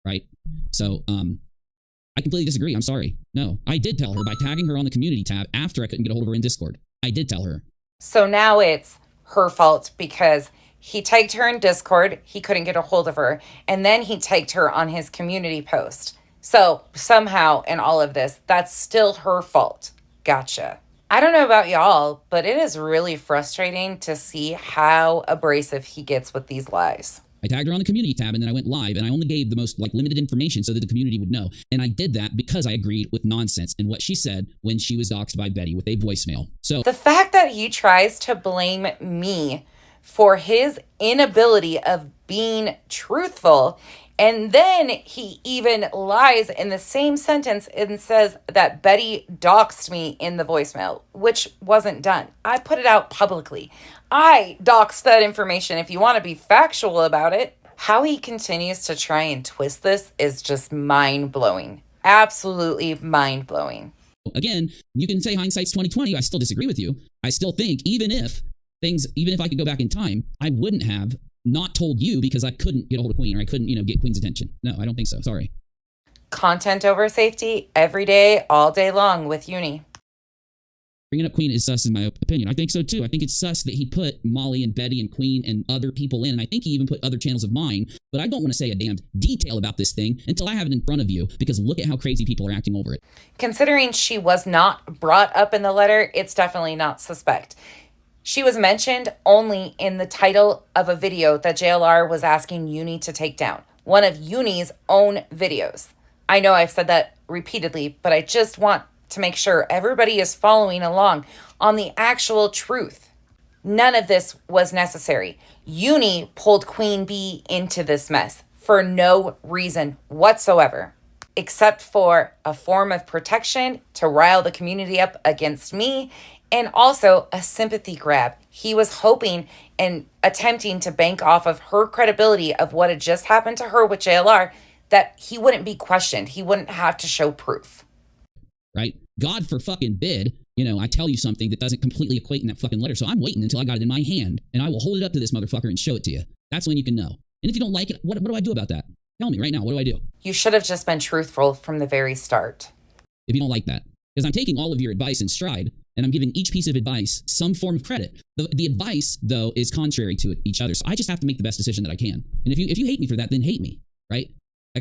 Right? So, I completely disagree. I'm sorry. No, I did tell her by tagging her on the community tab after I couldn't get a hold of her in Discord. I did tell her. So now it's her fault because he tagged her in Discord, he couldn't get a hold of her, and then he tagged her on his community post. So somehow in all of this, that's still her fault. Gotcha. I don't know about y'all, but it is really frustrating to see how abrasive he gets with these lies. I tagged her on the community tab and then I went live and I only gave the most limited information so that the community would know. And I did that because I agreed with nonsense and what she said when she was doxxed by Betty with a voicemail. So the fact that he tries to blame me for his inability of being truthful, and then he even lies in the same sentence and says that Betty doxed me in the voicemail, which wasn't done. I put it out publicly. I doxed that information if you want to be factual about it. How he continues to try and twist this is just mind-blowing. Absolutely mind-blowing. Again, you can say hindsight's 20/20. I still disagree with you. I still think even if I could go back in time, I wouldn't have not told you because I couldn't get a hold of Queen or I couldn't, get Queen's attention. No, I don't think so. Sorry. Content over safety every day, all day long with Uni. Bringing up Queen is sus in my opinion. I think so too. I think it's sus that he put Molly and Betty and Queen and other people in. And I think he even put other channels of mine. But I don't want to say a damned detail about this thing until I have it in front of you because look at how crazy people are acting over it. Considering she was not brought up in the letter, it's definitely not suspect. She was mentioned only in the title of a video that JLR was asking Uni to take down. One of Uni's own videos. I know I've said that repeatedly, but I just want to make sure everybody is following along on the actual truth. None of this was necessary. Uni pulled Queen Bee into this mess for no reason whatsoever, except for a form of protection to rile the community up against me, and also a sympathy grab. He was hoping and attempting to bank off of her credibility of what had just happened to her with JLR, that he wouldn't be questioned. He wouldn't have to show proof. Right? God for fucking bid, I tell you something that doesn't completely equate in that fucking letter. So I'm waiting until I got it in my hand and I will hold it up to this motherfucker and show it to you. That's when you can know. And if you don't like it, what do I do about that? Tell me right now. What do I do? You should have just been truthful from the very start. If you don't like that. Because I'm taking all of your advice in stride and I'm giving each piece of advice some form of credit. The advice, though, is contrary to each other. So I just have to make the best decision that I can. And if you hate me for that, then hate me, right?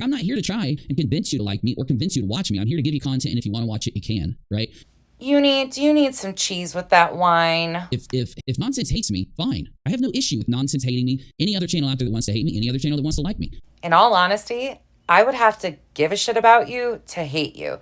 I'm not here to try and convince you to like me or convince you to watch me. I'm here to give you content, and if you want to watch it, you can, right? Do you need some cheese with that wine? If nonsense hates me, fine. I have no issue with nonsense hating me. Any other channel out there that wants to hate me, any other channel that wants to like me. In all honesty, I would have to give a shit about you to hate you.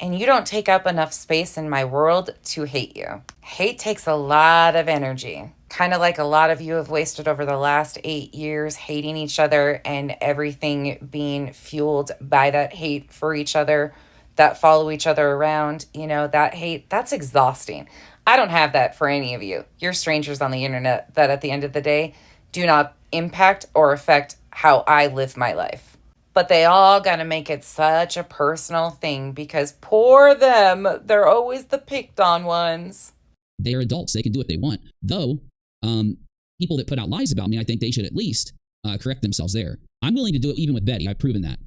And you don't take up enough space in my world to hate you. Hate takes a lot of energy. Kind of like a lot of you have wasted over the last 8 years hating each other and everything being fueled by that hate for each other that follow each other around, that hate, that's exhausting. I don't have that for any of you. You're strangers on the internet that at the end of the day do not impact or affect how I live my life. But they all got to make it such a personal thing because poor them, they're always the picked on ones. They're adults. They can do what they want. Though, people that put out lies about me, I think they should at least correct themselves there. I'm willing to do it even with Betty. I've proven that.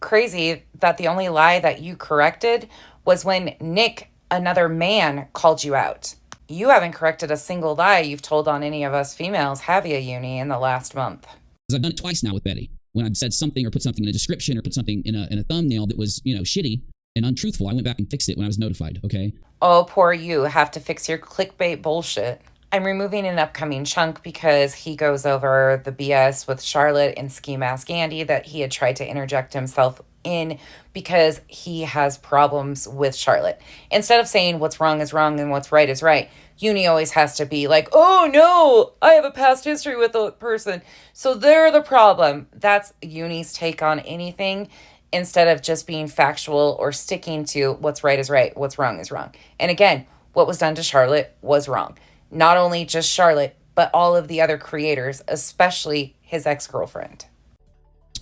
Crazy that the only lie that you corrected was when Nick, another man, called you out. You haven't corrected a single lie you've told on any of us females, have you, Uni, in the last month? Because I've done it twice now with Betty. When I've said something or put something in a description or put something in a thumbnail that was, shitty and untruthful, I went back and fixed it when I was notified, okay? Oh, poor you have to fix your clickbait bullshit. I'm removing an upcoming chunk because he goes over the BS with Charlotte and Ski Mask Andy that he had tried to interject himself in because he has problems with Charlotte. Instead of saying what's wrong is wrong and what's right is right, Uni always has to be like, oh no, I have a past history with a person, so they're the problem. That's Uni's take on anything instead of just being factual or sticking to what's right is right, what's wrong is wrong. And again, what was done to Charlotte was wrong. Not only just Charlotte, but all of the other creators, especially his ex-girlfriend.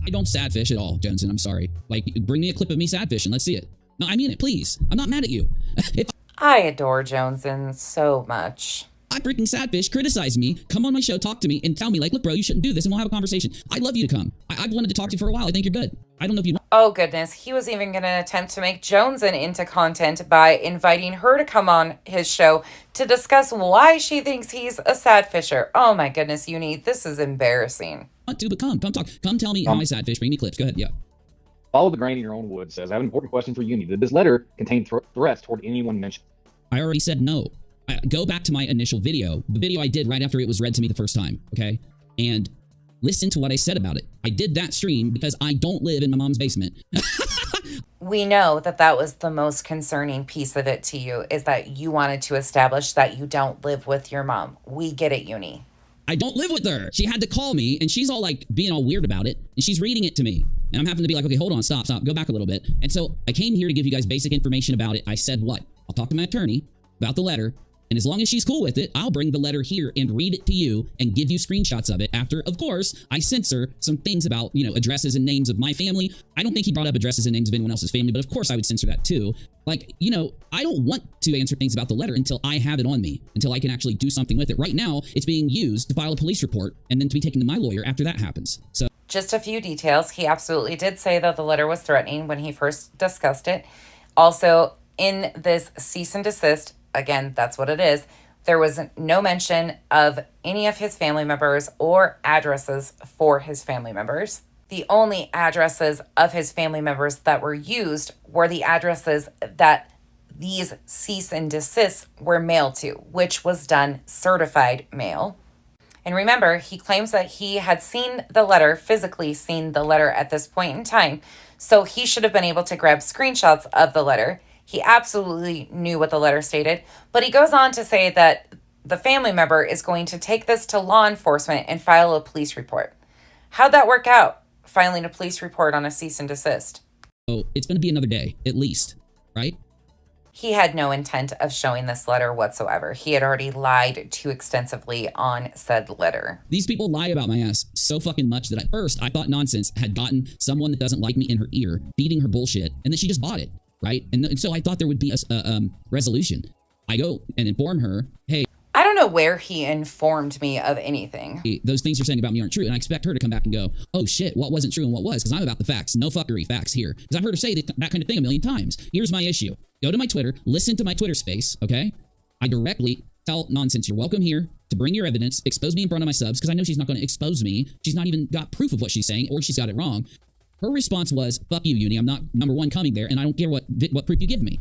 I don't sadfish at all, Johnson. I'm sorry. Like, bring me a clip of me sadfishing. Let's see it. No, I mean it, please. I'm not mad at you. If I adore Joneson so much. I freaking sadfish, criticize me, come on my show, talk to me, and tell me, like, look, bro, you shouldn't do this, and we'll have a conversation. I'd love you to come. I've wanted to talk to you for a while. I think you're good. I don't know if you... Oh, goodness. He was even going to attempt to make Joneson into content by inviting her to come on his show to discuss why she thinks he's a sad fisher. Oh, my goodness, Uni, this is embarrassing. Want to, but come talk. Come tell me how I sadfish. Bring me clips. Go ahead, yeah. Follow the grain in your own wood says, I have an important question for Uni. Did this letter contain threats toward anyone mentioned? I already said no. Go back to my initial video, the video I did right after it was read to me the first time, okay? And listen to what I said about it. I did that stream because I don't live in my mom's basement. We know that that was the most concerning piece of it to you, is that you wanted to establish that you don't live with your mom. We get it, Uni. I don't live with her. She had to call me, and she's all like being all weird about it, and she's reading it to me. And I'm having to be like, okay, hold on, stop, go back a little bit. And so I came here to give you guys basic information about it. I said what? I'll talk to my attorney about the letter. And as long as she's cool with it, I'll bring the letter here and read it to you and give you screenshots of it after, of course, I censor some things about, addresses and names of my family. I don't think he brought up addresses and names of anyone else's family, but of course I would censor that too. Like, I don't want to answer things about the letter until I have it on me, until I can actually do something with it. Right now, it's being used to file a police report and then to be taken to my lawyer after that happens. So just a few details. He absolutely did say that the letter was threatening when he first discussed it. Also, in this cease and desist, again, that's what it is, there was no mention of any of his family members or addresses for his family members. The only addresses of his family members that were used were the addresses that these cease and desists were mailed to, which was done certified mail. And remember, he claims that he had seen the letter, physically seen the letter at this point in time, so he should have been able to grab screenshots of the letter. He absolutely knew what the letter stated, but he goes on to say that the family member is going to take this to law enforcement and file a police report. How'd that work out, filing a police report on a cease and desist? Oh, it's going to be another day, at least, right? He had no intent of showing this letter whatsoever. He had already lied too extensively on said letter. These people lie about my ass so fucking much that at first I thought Nonsense had gotten someone that doesn't like me in her ear, feeding her bullshit, and then she just bought it. Right? And so I thought there would be a resolution. I go and inform her, hey, I don't know where he informed me of anything. those things you're saying about me aren't true. And I expect her to come back and go, oh shit, what wasn't true and what was? Because I'm about the facts. No fuckery, facts here. Because I've heard her say that kind of thing a million times. Here's my issue. Go to my Twitter, listen to my Twitter space, okay? I directly tell Nonsense, you're welcome here to bring your evidence, expose me in front of my subs, because I know she's not going to expose me. She's not even got proof of what she's saying, or she's got it wrong. Her response was, fuck you, Uni. I'm not, number one, coming there, and I don't care what proof you give me.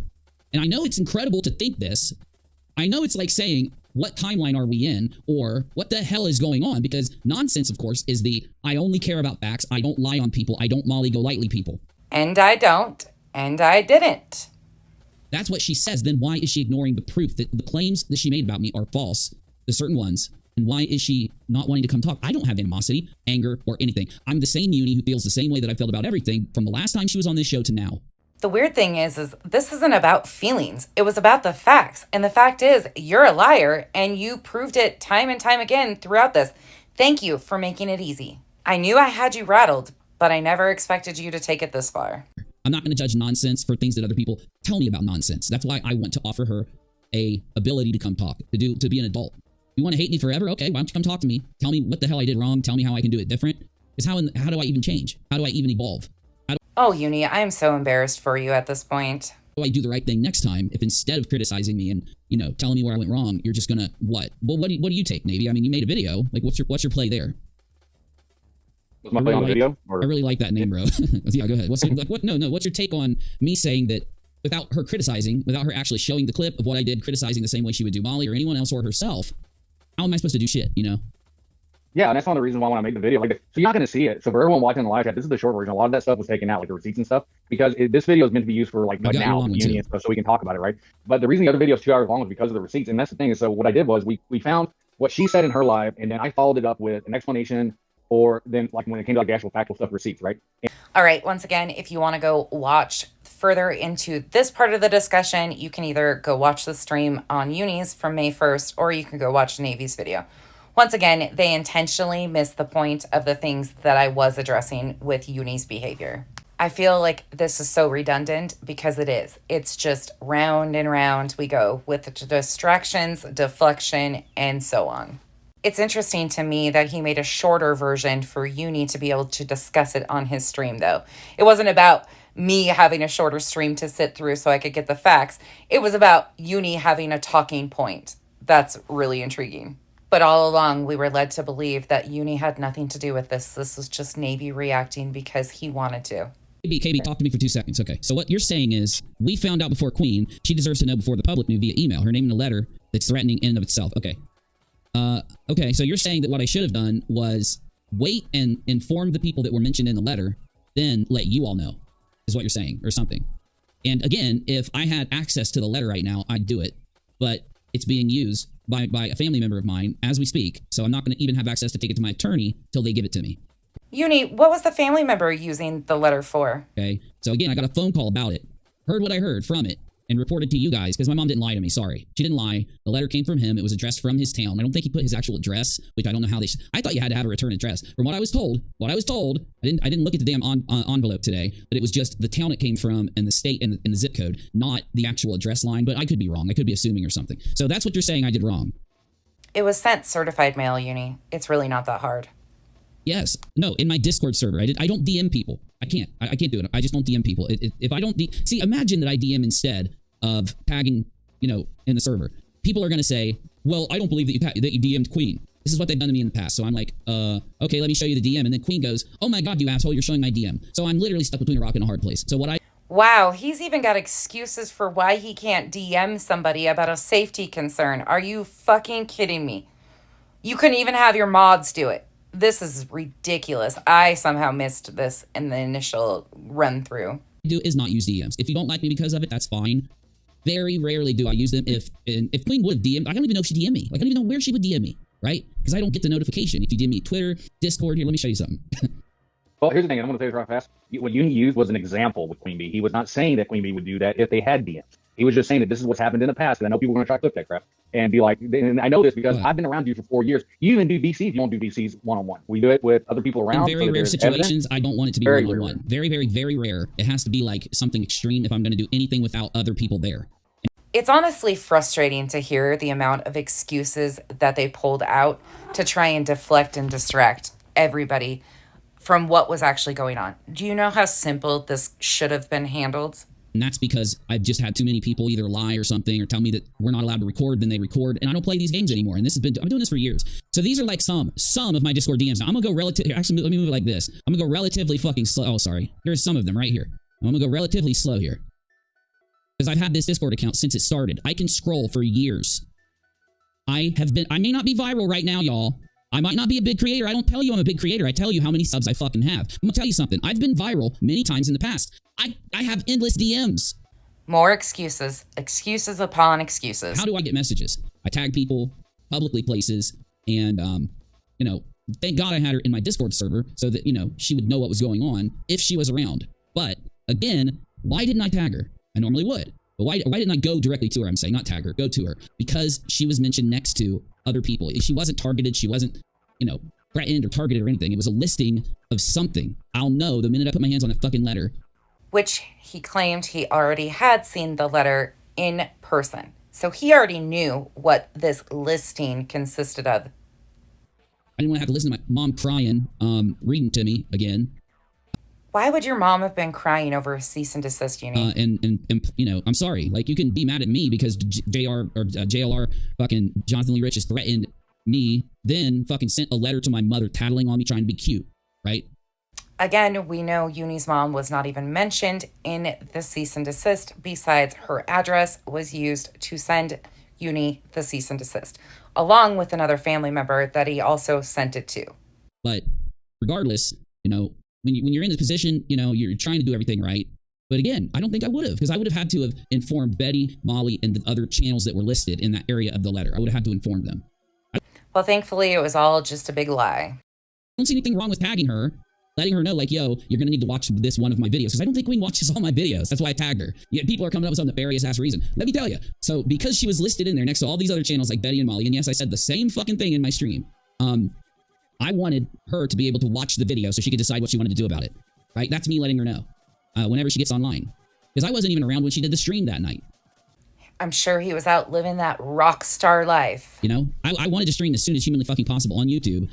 And I know it's incredible to think this. I know it's like saying, what timeline are we in, or what the hell is going on? Because Nonsense, of course, is the, I only care about facts, I don't lie on people, I don't molly go lightly people. And I don't, and I didn't. That's what she says. Then why is she ignoring the proof that the claims that she made about me are false, the certain ones? And why is she not wanting to come talk? I don't have animosity, anger, or anything. I'm the same Uni who feels the same way that I felt about everything from the last time she was on this show to now. The weird thing is this isn't about feelings. It was about the facts. And the fact is, you're a liar, and you proved it time and time again throughout this. Thank you for making it easy. I knew I had you rattled, but I never expected you to take it this far. I'm not going to judge nonsense for things that other people tell me about nonsense. That's why I want to offer her a ability to come talk, to be an adult. You want to hate me forever? Okay, why don't you come talk to me? Tell me what the hell I did wrong. Tell me how I can do it different. Because how do I even change? How do I even evolve? Oh, Uni, I am so embarrassed for you at this point. How do I do the right thing next time if instead of criticizing me and, telling me where I went wrong, you're just going to what? Well, what do you take, Navy? I mean, you made a video. Like, what's your play there? Was my play on the video? Or? I really like that name, bro. Yeah, go ahead. What's your take on me saying that without her criticizing, without her actually showing the clip of what I did, criticizing the same way she would do Molly or anyone else or herself, how am I supposed to do shit, Yeah, and that's one of the reasons why when I made the video, so you're not going to see it. So for everyone watching the live chat, this is the short version. A lot of that stuff was taken out, like the receipts and stuff, because this video is meant to be used for now, Uni and stuff, so we can talk about it, right? But the reason the other video is 2 hours long was because of the receipts, and that's the thing. Is so what I did was we found what she said in her live, and then I followed it up with an explanation, or then when it came to the actual factual stuff, receipts, right? All right, once again, if you want to go watch further into this part of the discussion, you can either go watch the stream on Uni's from May 1st, or you can go watch Navy's video. Once again, they intentionally missed the point of the things that I was addressing with Uni's behavior. I feel like this is so redundant because it is. It's just round and round we go with the distractions, deflection, and so on. It's interesting to me that he made a shorter version for Uni to be able to discuss it on his stream, though. It wasn't about me having a shorter stream to sit through so I could get the facts. It was about Uni having a talking point. That's really intriguing. But all along, we were led to believe that Uni had nothing to do with this. This was just Navy reacting because he wanted to. KB, talk to me for 2 seconds. Okay, so what you're saying is we found out before Queen. She deserves to know before the public knew via email. Her name in the letter that's threatening in and of itself. Okay. Okay, so you're saying that what I should have done was wait and inform the people that were mentioned in the letter, then let you all know, is what you're saying, or something. And again, if I had access to the letter right now, I'd do it. But it's being used by a family member of mine as we speak, so I'm not going to even have access to take it to my attorney till they give it to me. Uni, what was the family member using the letter for? Okay, so again, I got a phone call about it, heard what I heard from it, and reported to you guys, because my mom didn't lie to me, sorry. She didn't lie. The letter came from him. It was addressed from his town. I don't think he put his actual address, which I don't know how I thought you had to have a return address. From what I was told, I didn't look at the damn envelope today, but it was just the town it came from and the state and the zip code, not the actual address line, but I could be wrong. I could be assuming or something. So that's what you're saying I did wrong. It was sent certified mail, Uni. It's really not that hard. Yes. No, in my Discord server. I don't DM people. I can't do it. I just don't DM people. If I don't see, imagine that I DM instead of tagging, in the server. People are going to say, well, I don't believe that you DM'd Queen. This is what they've done to me in the past. So I'm like, okay, let me show you the DM. And then Queen goes, oh my God, you asshole, you're showing my DM. So I'm literally stuck between a rock and a hard place. So Wow, he's even got excuses for why he can't DM somebody about a safety concern. Are you fucking kidding me? You couldn't even have your mods do it. This is ridiculous. I somehow missed this in the initial run through. do is not use DMs. If you don't like me because of it, that's fine. Very rarely do I use them. If Queen would DM, I don't even know if she DM me. Like, I don't even know where she would DM me, right? Because I don't get the notification. If you DM me Twitter, Discord, here, let me show you something. Well, here's the thing. I'm going to say this right fast. What Uni used was an example with Queen Bee. He was not saying that Queen Bee would do that if they had DMs. He was just saying that this is what's happened in the past. And I know people are going to try to flip that crap and be like, and I know this because I've been around you for 4 years. You even do VCs. You don't do VCs one-on-one. We do it with other people around. In very rare situations, I don't want it to be one-on-one. Very, very, very rare. It has to be like something extreme if I'm going to do anything without other people there. It's honestly frustrating to hear the amount of excuses that they pulled out to try and deflect and distract everybody from what was actually going on. Do you know how simple this should have been handled? And that's because I've just had too many people either lie or something or tell me that we're not allowed to record, then they record, and I don't play these games anymore. And this has been, I'm doing this for years. So these are like some of my Discord DMs. Now, I'm gonna go actually, let me move it like this. I'm gonna go relatively fucking slow. Oh, sorry. Here's some of them right here. I'm gonna go relatively slow here. Because I've had this Discord account since it started. I can scroll for years. I may not be viral right now, y'all. I might not be a big creator. I don't tell you I'm a big creator. I tell you how many subs I fucking have. I'm gonna tell you something. I've been viral many times in the past. I have endless DMs. More excuses. Excuses upon excuses. How do I get messages? I tag people, publicly places, and, you know, thank God I had her in my Discord server so that, you know, she would know what was going on if she was around. But, again, Why didn't I tag her? I normally would. But why didn't I go directly to her? I'm saying, not tag her, go to her. Because she was mentioned next to other people. She wasn't targeted. She wasn't, threatened or targeted or anything. It was a listing of something. I'll know the minute I put my hands on that fucking letter. Which he claimed he already had seen the letter in person. So he already knew what this listing consisted of. I didn't want to have to listen to my mom crying, reading to me again. Why would your mom have been crying over a cease and desist, Uni? And I'm sorry. Like, you can be mad at me because JLR fucking Jonathan Lee Rich threatened me, then fucking sent a letter to my mother tattling on me trying to be cute, right? Again, we know Uni's mom was not even mentioned in the cease and desist. Besides, her address was used to send Uni the cease and desist, along with another family member that he also sent it to. But regardless, when you're in this position, you're trying to do everything right. But again, I don't think I would have, because I would have had to have informed Betty, Molly, and the other channels that were listed in that area of the letter. I would have had to inform them. Well, thankfully, it was all just a big lie. I don't see anything wrong with tagging her, letting her know, like, yo, you're going to need to watch this one of my videos, because I don't think Queen watches all my videos. That's why I tagged her. Yet people are coming up with some nefarious-ass reason. Let me tell you. So because she was listed in there next to all these other channels like Betty and Molly, and yes, I said the same fucking thing in my stream, I wanted her to be able to watch the video so she could decide what she wanted to do about it, right? That's me letting her know whenever she gets online. Because I wasn't even around when she did the stream that night. I'm sure he was out living that rock star life. I wanted to stream as soon as humanly fucking possible on YouTube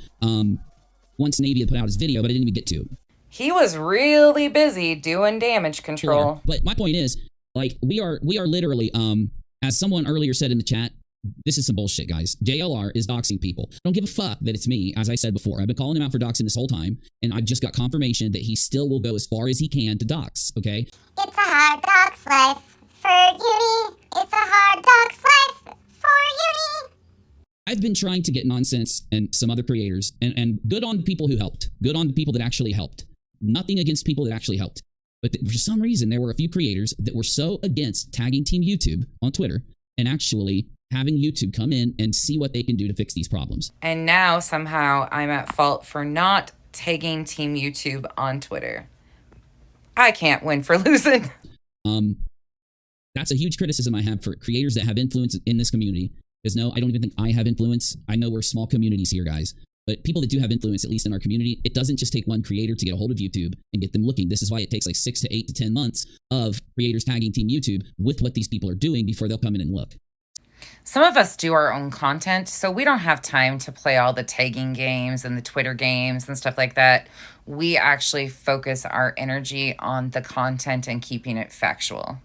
once Navy had put out his video, but I didn't even get to. He was really busy doing damage control. Sure. But my point is, like, we are literally, as someone earlier said in the chat, this is some bullshit, guys. JLR is doxing people. I don't give a fuck that it's me, as I said before. I've been calling him out for doxing this whole time, and I've just got confirmation that he still will go as far as he can to dox, okay? It's a hard dox life for Uni. It's a hard dox life for Uni. I've been trying to get Nonsense and some other creators, and good on the people who helped. Good on the people that actually helped. Nothing against people that actually helped. But for some reason, there were a few creators that were so against tagging Team YouTube on Twitter and actually having YouTube come in and see what they can do to fix these problems. And now somehow I'm at fault for not tagging Team YouTube on Twitter. I can't win for losing. That's a huge criticism I have for creators that have influence in this community. Because no, I don't even think I have influence. I know we're small communities here, guys. But people that do have influence, at least in our community, it doesn't just take one creator to get a hold of YouTube and get them looking. This is why it takes like 6 to 8 to 10 months of creators tagging Team YouTube with what these people are doing before they'll come in and look. Some of us do our own content, so we don't have time to play all the tagging games and the Twitter games and stuff like that. We actually focus our energy on the content and keeping it factual.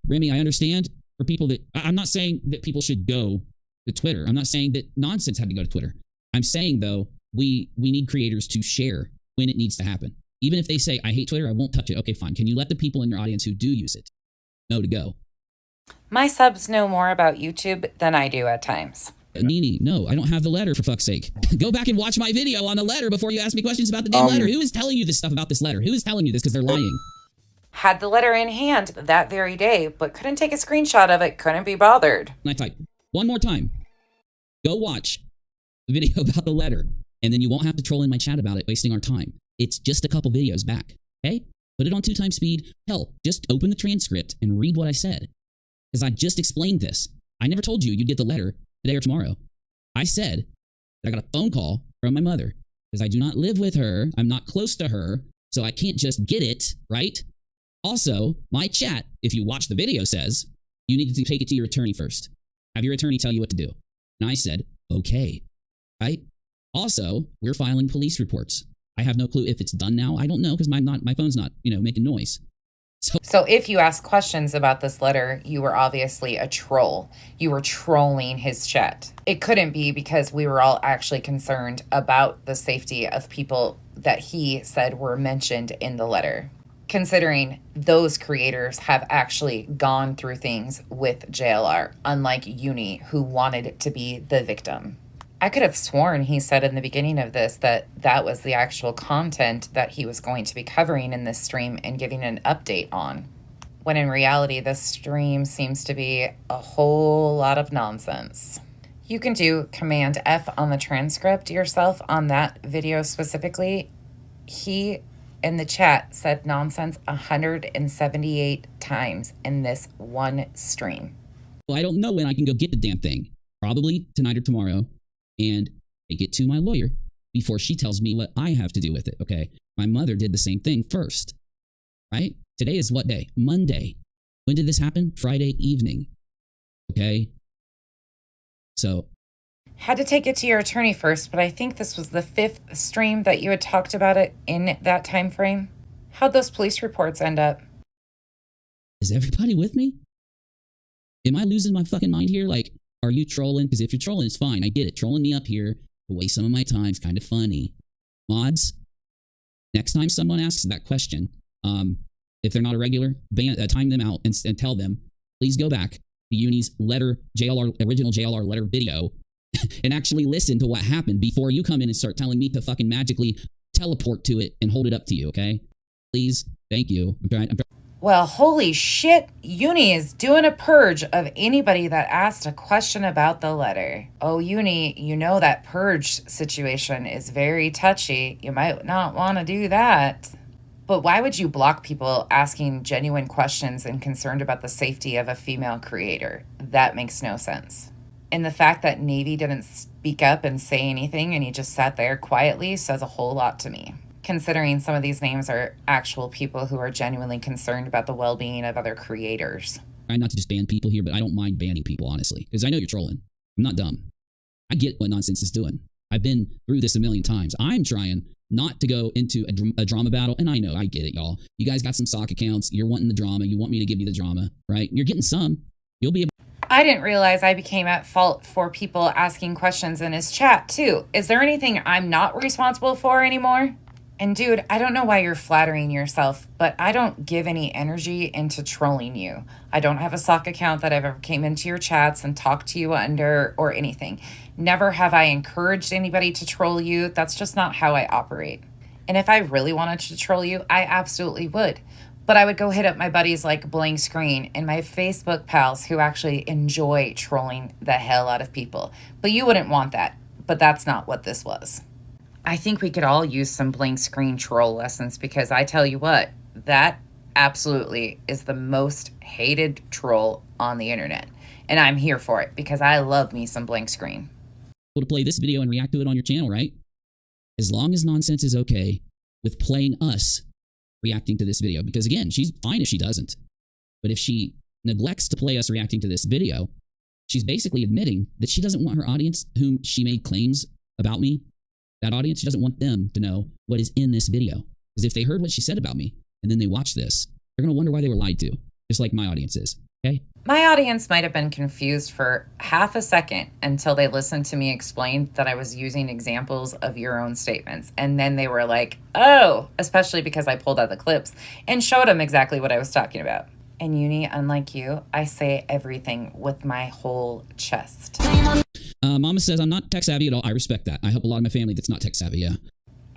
Remy, I understand for people that, I'm not saying that people should go to Twitter. I'm not saying that Nonsense had to go to Twitter. I'm saying, though, we need creators to share when it needs to happen. Even if they say, I hate Twitter, I won't touch it. Okay, fine. Can you let the people in your audience who do use it know to go? My subs know more about YouTube than I do at times. Nini, no, I don't have the letter, for fuck's sake. Go back and watch my video on the letter before you ask me questions about the damn letter. Who is telling you this stuff about this letter? Who is telling you this? Because they're lying. Had the letter in hand that very day, but couldn't take a screenshot of it, couldn't be bothered. And I type, one more time, go watch the video about the letter, and then you won't have to troll in my chat about it, wasting our time. It's just a couple videos back, okay? Put it on 2x speed. Hell, just open the transcript and read what I said. Because I just explained this. I never told you you'd get the letter today or tomorrow. I said that I got a phone call from my mother, because I do not live with her. I'm not close to her, so I can't just get it, right? Also, my chat, if you watch the video, says you need to take it to your attorney first. Have your attorney tell you what to do. And I said, okay, right? Also, we're filing police reports. I have no clue if it's done now. I don't know, because my phone's not, making noise. So if you ask questions about this letter, you were obviously a troll. You were trolling his chat. It couldn't be, because we were all actually concerned about the safety of people that he said were mentioned in the letter, considering those creators have actually gone through things with JLR, unlike Uni, who wanted to be the victim. I could have sworn he said in the beginning of this that that was the actual content that he was going to be covering in this stream and giving an update on, when in reality, this stream seems to be a whole lot of nonsense. You can do Command F on the transcript yourself on that video specifically. He in the chat said nonsense 178 times in this one stream. Well, I don't know when I can go get the damn thing. Probably tonight or tomorrow, and take it to my lawyer before she tells me what I have to do with it, okay? My mother did the same thing first, right? Today is what day? Monday. When did this happen? Friday evening, okay? So Had to take it to your attorney first, but I think this was the 5th stream that you had talked about it in that time frame. How'd those police reports end up? is everybody with me? Am I losing my fucking mind here? Like, are you trolling? Because if you're trolling, it's fine. I get it. Trolling me up here to waste some of my time is kind of funny. Mods, next time someone asks that question, if they're not a regular, time them out and tell them, please go back to Uni's letter, original JLR letter video and actually listen to what happened before you come in and start telling me to fucking magically teleport to it and hold it up to you, okay? Please. Thank you. I'm trying. Well, holy shit, Uni is doing a purge of anybody that asked a question about the letter. Oh, Uni, you know that purge situation is very touchy. You might not want to do that. But why would you block people asking genuine questions and concerned about the safety of a female creator? That makes no sense. And the fact that Navy didn't speak up and say anything and he just sat there quietly says a whole lot to me, considering some of these names are actual people who are genuinely concerned about the well-being of other creators. Try not to just ban people here, but I don't mind banning people, honestly, because I know you're trolling. I'm not dumb. I get what nonsense is doing. I've been through this a million times. I'm trying not to go into a drama battle, and I know, I get it, y'all. You guys got some sock accounts. You're wanting the drama. You want me to give you the drama, right? You're getting some. You'll be able. I didn't realize I became at fault for people asking questions in his chat, too. Is there anything I'm not responsible for anymore? And dude, I don't know why you're flattering yourself, but I don't give any energy into trolling you. I don't have a sock account that I've ever came into your chats and talked to you under or anything. Never have I encouraged anybody to troll you. That's just not how I operate. And if I really wanted to troll you, I absolutely would. But I would go hit up my buddies like Blank Screen and my Facebook pals who actually enjoy trolling the hell out of people. But you wouldn't want that. But that's not what this was. I think we could all use some Blank Screen troll lessons because I tell you what, that absolutely is the most hated troll on the internet. And I'm here for it because I love me some Blank Screen. To play this video and react to it on your channel, right? As long as nonsense is okay with playing us reacting to this video. Because again, she's fine if she doesn't. But if she neglects to play us reacting to this video, she's basically admitting that she doesn't want her audience, whom she made claims about me, that audience, she doesn't want them to know what is in this video. Because if they heard what she said about me and then they watch this, they're going to wonder why they were lied to, just like my audience is, okay? My audience might have been confused for half a second until they listened to me explain that I was using examples of your own statements. And then they were like, oh, especially because I pulled out the clips and showed them exactly what I was talking about. And Uni, unlike you, I say everything with my whole chest. Mama says I'm not tech savvy at all. I respect that. I help a lot of my family that's not tech savvy, yeah.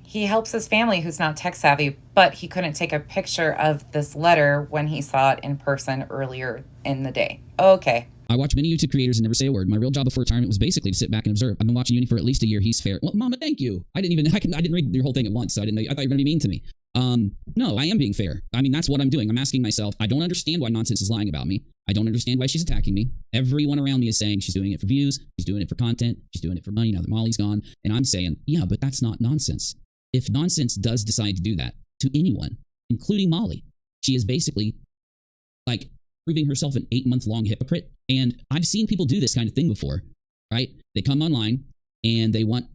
He helps his family who's not tech savvy, but he couldn't take a picture of this letter when he saw it in person earlier in the day. Okay. I watch many YouTube creators and never say a word. My real job before retirement was basically to sit back and observe. I've been watching Uni for at least a year. He's fair. Well, Mama, thank you. I didn't read your whole thing at once, so I didn't know. I thought you were going to be mean to me. No, I am being fair. I mean, that's what I'm doing. I'm asking myself, I don't understand why nonsense is lying about me. I don't understand why she's attacking me. Everyone around me is saying she's doing it for views. She's doing it for content. She's doing it for money now that Molly's gone. And I'm saying, yeah, but that's not nonsense. If nonsense does decide to do that to anyone, including Molly, she is basically like proving herself an 8-month-long hypocrite. And I've seen people do this kind of thing before, right? They come online and they want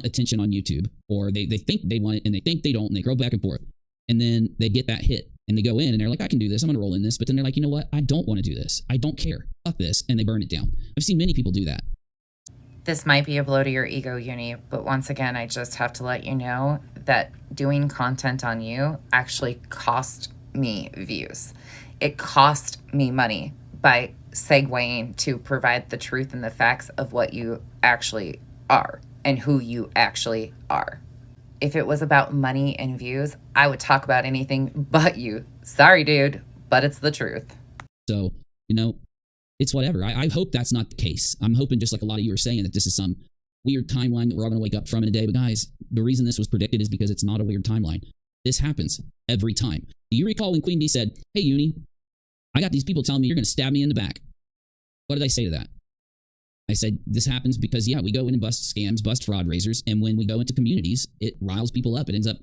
attention on YouTube, or they think they want it and they think they don't, and they go back and forth. And then they get that hit and they go in and they're like, I can do this. I'm going to roll in this. But then they're like, you know what? I don't want to do this. I don't care. Fuck this. And they burn it down. I've seen many people do that. This might be a blow to your ego, Uni, but once again, I just have to let you know that doing content on you actually cost me views. It cost me money by segueing to provide the truth and the facts of what you actually are and who you actually are. If it was about money and views, I would talk about anything but you. Sorry, dude, but it's the truth. So, you know, it's whatever. I hope that's not the case. I'm hoping, just like a lot of you are saying, that this is some weird timeline that we're all going to wake up from in a day. But guys, the reason this was predicted is because it's not a weird timeline. This happens every time. Do you recall when Queen Bee said, hey, Uni, I got these people telling me you're going to stab me in the back? What did I say to that? I said, this happens because, yeah, we go in and bust scams, bust fraud raisers, and when we go into communities, it riles people up. It ends up,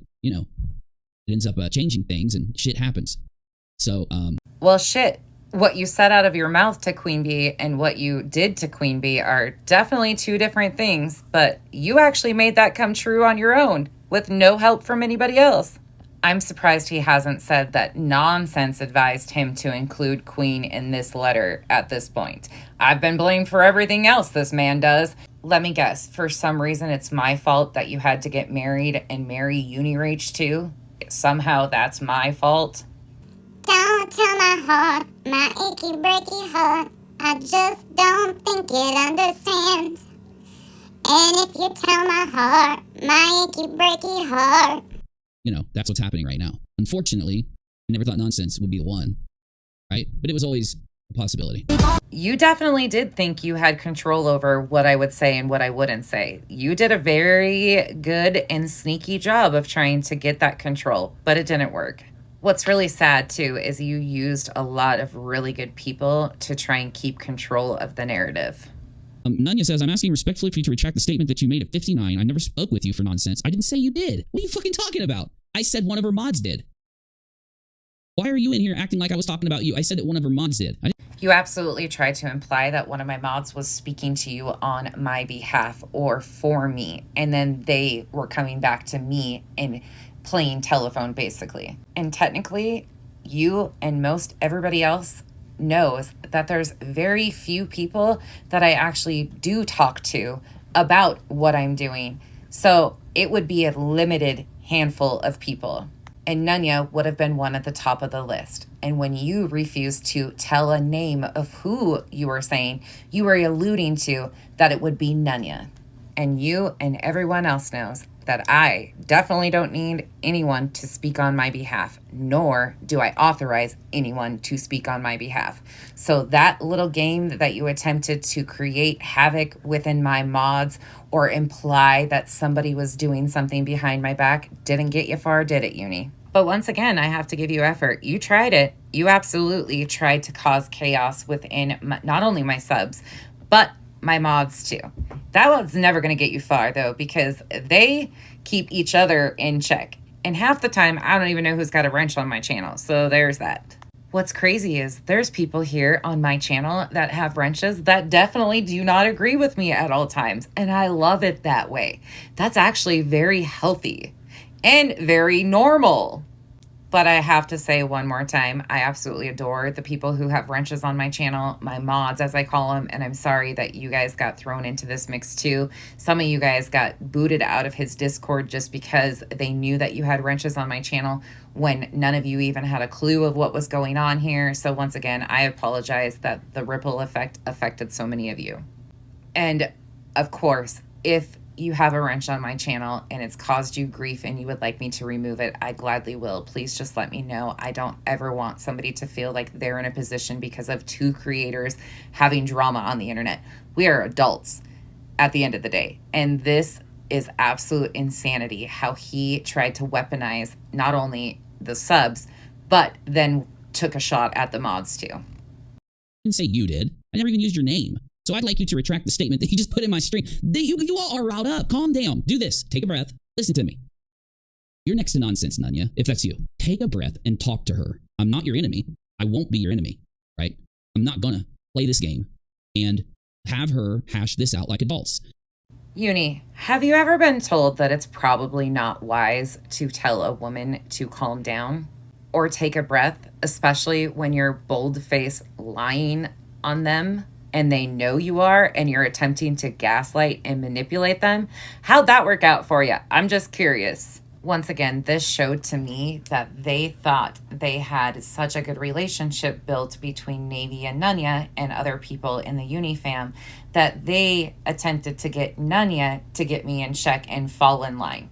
changing things, and shit happens. So, Well, shit. What you said out of your mouth to Queen Bee and what you did to Queen Bee are definitely two different things, but you actually made that come true on your own with no help from anybody else. I'm surprised he hasn't said that Nonsense advised him to include Queen in this letter at this point. I've been blamed for everything else this man does. Let me guess, for some reason it's my fault that you had to get married and marry Uni-doxx too? Somehow that's my fault? Don't tell my heart, my achy breaky heart. I just don't think it understands. And if you tell my heart, my achy breaky heart. That's what's happening right now. Unfortunately, I never thought Nonsense would be the one, right? But it was always a possibility. You definitely did think you had control over what I would say and what I wouldn't say. You did a very good and sneaky job of trying to get that control, but it didn't work. What's really sad, too, is you used a lot of really good people to try and keep control of the narrative. Nunya says, I'm asking respectfully for you to retract the statement that you made at 59. I never spoke with you for Nonsense. I didn't say you did. What are you fucking talking about? I said one of her mods did. Why are you in here acting like I was talking about you? I said that one of her mods did. You absolutely tried to imply that one of my mods was speaking to you on my behalf or for me, and then they were coming back to me and playing telephone, basically. And technically, you and most everybody else knows that there's very few people that I actually do talk to about what I'm doing. So it would be a limited handful of people. And Nunya would have been one at the top of the list. And when you refused to tell a name of who you were saying, you were alluding to that it would be Nunya. And you and everyone else knows that I definitely don't need anyone to speak on my behalf, nor do I authorize anyone to speak on my behalf. So that little game that you attempted to create havoc within my mods or imply that somebody was doing something behind my back didn't get you far, did it, Uni? But once again, I have to give you effort. You tried it. You absolutely tried to cause chaos within not only my subs, but my mods too. That one's never going to get you far though, because they keep each other in check. And half the time, I don't even know who's got a wrench on my channel. So there's that. What's crazy is there's people here on my channel that have wrenches that definitely do not agree with me at all times. And I love it that way. That's actually very healthy and very normal. But I have to say one more time, I absolutely adore the people who have wrenches on my channel, my mods as I call them, and I'm sorry that you guys got thrown into this mix too. Some of you guys got booted out of his Discord just because they knew that you had wrenches on my channel when none of you even had a clue of what was going on here. So once again, I apologize that the ripple effect affected so many of you. And of course, if you have a wrench on my channel and it's caused you grief and you would like me to remove it, I gladly will. Please just let me know. I don't ever want somebody to feel like they're in a position because of two creators having drama on the internet. We are adults at the end of the day. And this is absolute insanity how he tried to weaponize not only the subs, but then took a shot at the mods too. I didn't say you did. I never even used your name. So I'd like you to retract the statement that you just put in my stream. You all are riled up. Calm down. Do this. Take a breath. Listen to me. You're next to Nonsense, Nunya, if that's you. Take a breath and talk to her. I'm not your enemy. I won't be your enemy, right? I'm not gonna play this game and have her hash this out like adults. Uni, have you ever been told that it's probably not wise to tell a woman to calm down or take a breath, especially when you're bold-faced lying on them and they know you are and you're attempting to gaslight and manipulate them? How'd that work out for you? I'm just curious. Once again, this showed to me that they thought they had such a good relationship built between Navy and Nunya and other people in the Uni fam that they attempted to get Nunya to get me in check and fall in line.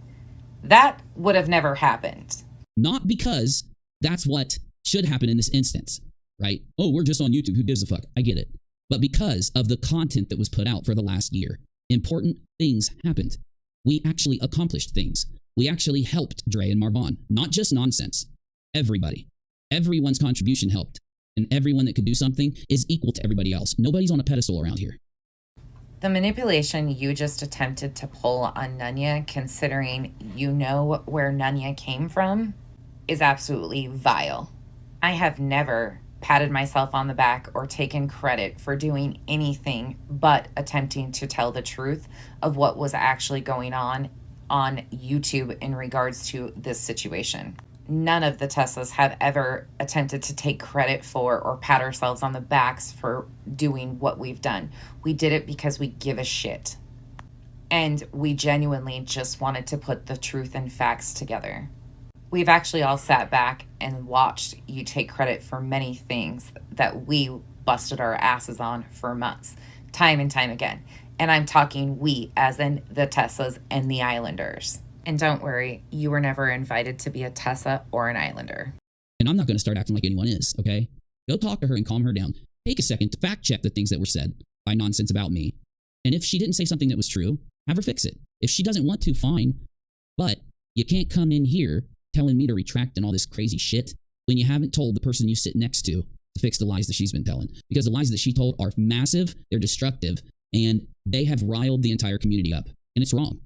That would have never happened. Not because that's what should happen in this instance, right? Oh, we're just on YouTube. Who gives a fuck? I get it. But because of the content that was put out for the last year, important things happened. We actually accomplished things. We actually helped Dre and Marvon. Not just nonsense. Everybody. Everyone's contribution helped. And everyone that could do something is equal to everybody else. Nobody's on a pedestal around here. The manipulation you just attempted to pull on Nunya, considering you know where Nunya came from, is absolutely vile. I have never patted myself on the back or taken credit for doing anything but attempting to tell the truth of what was actually going on YouTube in regards to this situation. None of the Tessas have ever attempted to take credit for or pat ourselves on the backs for doing what we've done. We did it because we give a shit. And we genuinely just wanted to put the truth and facts together. We've actually all sat back and watched you take credit for many things that we busted our asses on for months, time and time again. And I'm talking we, as in the Tessas and the Islanders. And don't worry, you were never invited to be a Tessa or an Islander. And I'm not going to start acting like anyone is, okay? Go talk to her and calm her down. Take a second to fact check the things that were said by nonsense about me. And if she didn't say something that was true, have her fix it. If she doesn't want to, fine. But you can't come in here telling me to retract and all this crazy shit when you haven't told the person you sit next to fix the lies that she's been telling. Because the lies that she told are massive, they're destructive, and they have riled the entire community up. And it's wrong.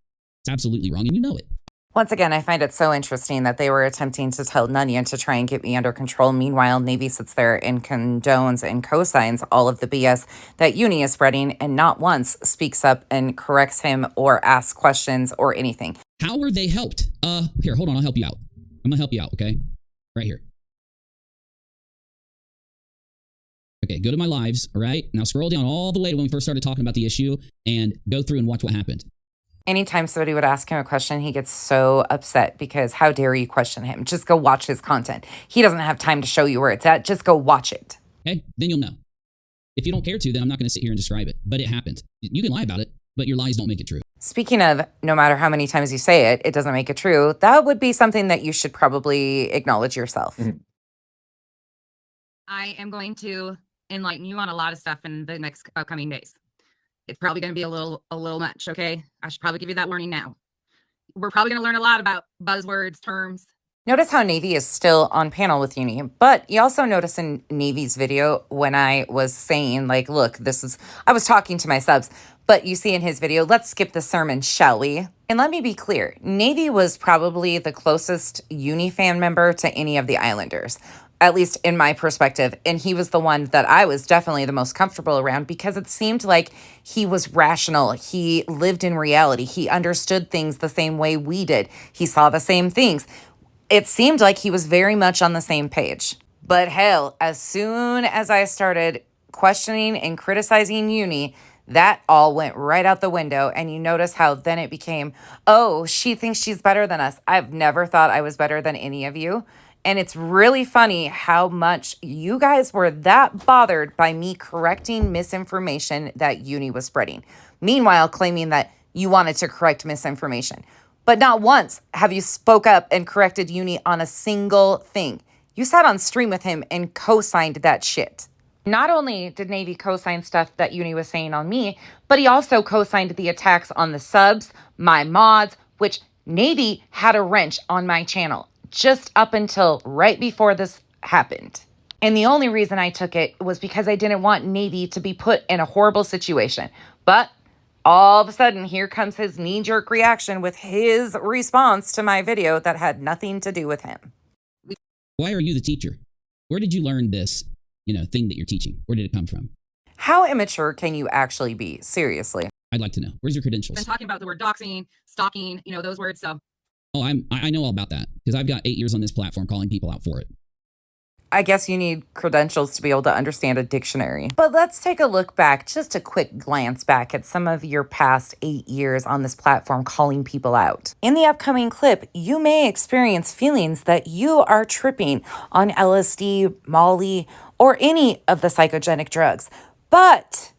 It's absolutely wrong, and you know it. Once again, I find it so interesting that they were attempting to tell Nunya to try and get me under control. Meanwhile, Navy sits there and condones and co-signs all of the BS that Uni is spreading and not once speaks up and corrects him or asks questions or anything. How were they helped? Here, hold on, I'll help you out. I'm gonna help you out, okay? Right here. Okay, go to my lives, all right? Now scroll down all the way to when we first started talking about the issue and go through and watch what happened. Anytime somebody would ask him a question, he gets so upset because how dare you question him? Just go watch his content. He doesn't have time to show you where it's at. Just go watch it. Okay, then you'll know. If you don't care to, then I'm not going to sit here and describe it. But it happened. You can lie about it, but your lies don't make it true. Speaking of, no matter how many times you say it, it doesn't make it true. That would be something that you should probably acknowledge yourself. Mhm. I am going to enlighten you on a lot of stuff in the next upcoming days. It's probably going to be a little much, okay? I should probably give you that warning now. We're probably going to learn a lot about buzzwords, terms. Notice how Navy is still on panel with Uni, but you also notice in Navy's video when I was saying, like, look, I was talking to my subs, but you see in his video, let's skip the sermon, shall we? And let me be clear, Navy was probably the closest Uni fan member to any of the Islanders, at least in my perspective. And he was the one that I was definitely the most comfortable around because it seemed like he was rational. He lived in reality. He understood things the same way we did. He saw the same things. It seemed like he was very much on the same page. But hell, as soon as I started questioning and criticizing Uni, that all went right out the window. And you notice how then it became, oh, she thinks she's better than us. I've never thought I was better than any of you. And it's really funny how much you guys were that bothered by me correcting misinformation that Uni was spreading. Meanwhile, claiming that you wanted to correct misinformation. But not once have you spoke up and corrected Uni on a single thing. You sat on stream with him and co-signed that shit. Not only did Navy co-sign stuff that Uni was saying on me, but he also co-signed the attacks on the subs, my mods, which Navy had a wrench on my channel just up until right before this happened. And the only reason I took it was because I didn't want Navy to be put in a horrible situation. But all of a sudden, here comes his knee-jerk reaction with his response to my video that had nothing to do with him. Why are you the teacher? Where did you learn this, thing that you're teaching? Where did it come from? How immature can you actually be? Seriously. I'd like to know. Where's your credentials? Been talking about the word doxing, stalking, those words. So Oh, I know all about that because I've got 8 years on this platform calling people out for it. I guess you need credentials to be able to understand a dictionary. But let's take a look back, just a quick glance back at some of your past 8 years on this platform calling people out. In the upcoming clip, you may experience feelings that you are tripping on LSD, Molly, or any of the psychogenic drugs. But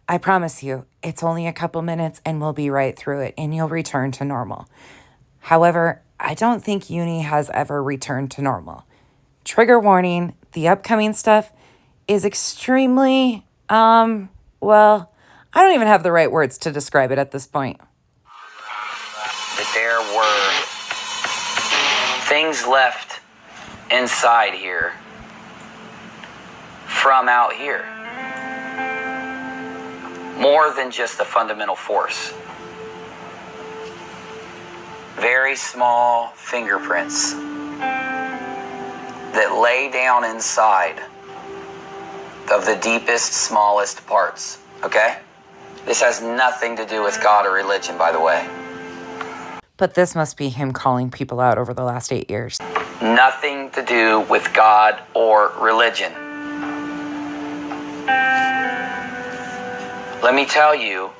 I promise you, it's only a couple minutes and we'll be right through it and you'll return to normal. However, I don't think Uni has ever returned to normal. Trigger warning, the upcoming stuff is extremely, I don't even have the right words to describe it at this point. That there were things left inside here from out here. More than just a fundamental force. Very small fingerprints that lay down inside of the deepest, smallest parts, okay? This has nothing to do with God or religion, by the way. But this must be him calling people out over the last 8 years. Nothing to do with God or religion. Let me tell you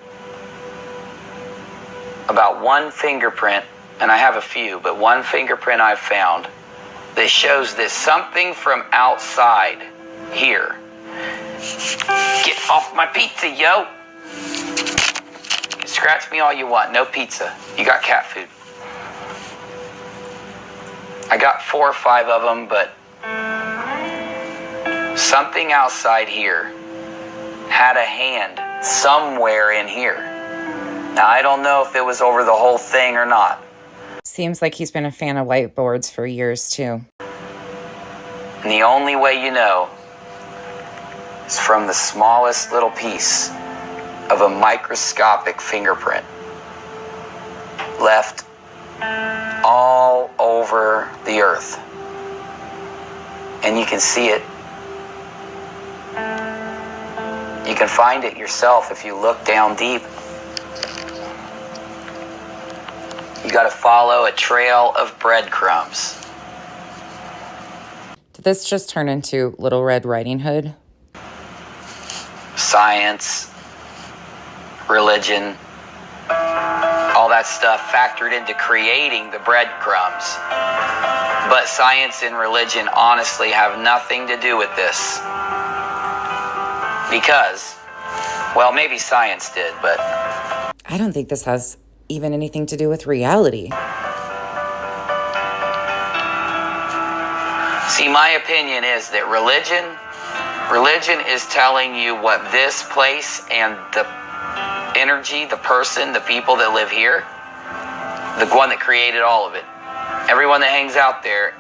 about one fingerprint, and I have a few, but one fingerprint I've found that shows that something from outside here. Get off my pizza, yo! Scratch me all you want, no pizza. You got cat food. I got 4 or 5 of them, but something outside here had a hand somewhere in here. Now, I don't know if it was over the whole thing or not. Seems like he's been a fan of whiteboards for years, too. And the only way you know is from the smallest little piece of a microscopic fingerprint left all over the earth. And you can see it. You can find it yourself if you look down deep. You got to follow a trail of breadcrumbs. Did this just turn into Little Red Riding Hood? Science, religion, all that stuff factored into creating the breadcrumbs. But science and religion honestly have nothing to do with this. Because, well, maybe science did, but I don't think this has even anything to do with reality. see, my opinion is that religion is telling you what this place and the energy, the person, the people that live here, the one that created all of it, everyone that hangs out there,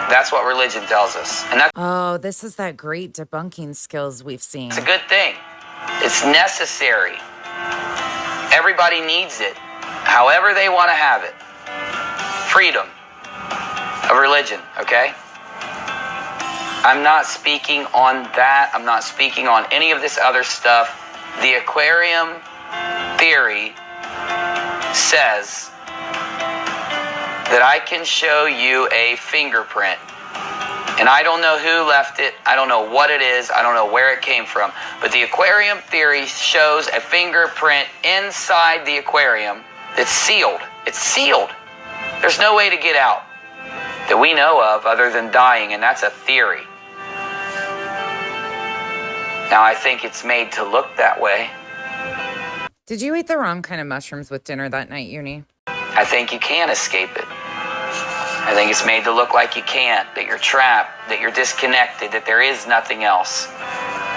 that's what religion tells us. And that's Oh, this is that great debunking skills we've seen. a good thing. It's necessary. Everybody needs it, however they want to have it. Freedom of religion, okay? I'm not speaking on that. I'm not speaking on any of this other stuff. The aquarium theory says that I can show you a fingerprint. And I don't know who left it. I don't know what it is. I don't know where it came from. But the aquarium theory shows a fingerprint inside the aquarium that's sealed. It's sealed. There's no way to get out that we know of other than dying, and that's a theory. Now, I think it's made to look that way. Did you eat the wrong kind of mushrooms with dinner that night, Uni? I think you can escape it. I think it's made to look like you can't, that you're trapped, that you're disconnected, that there is nothing else.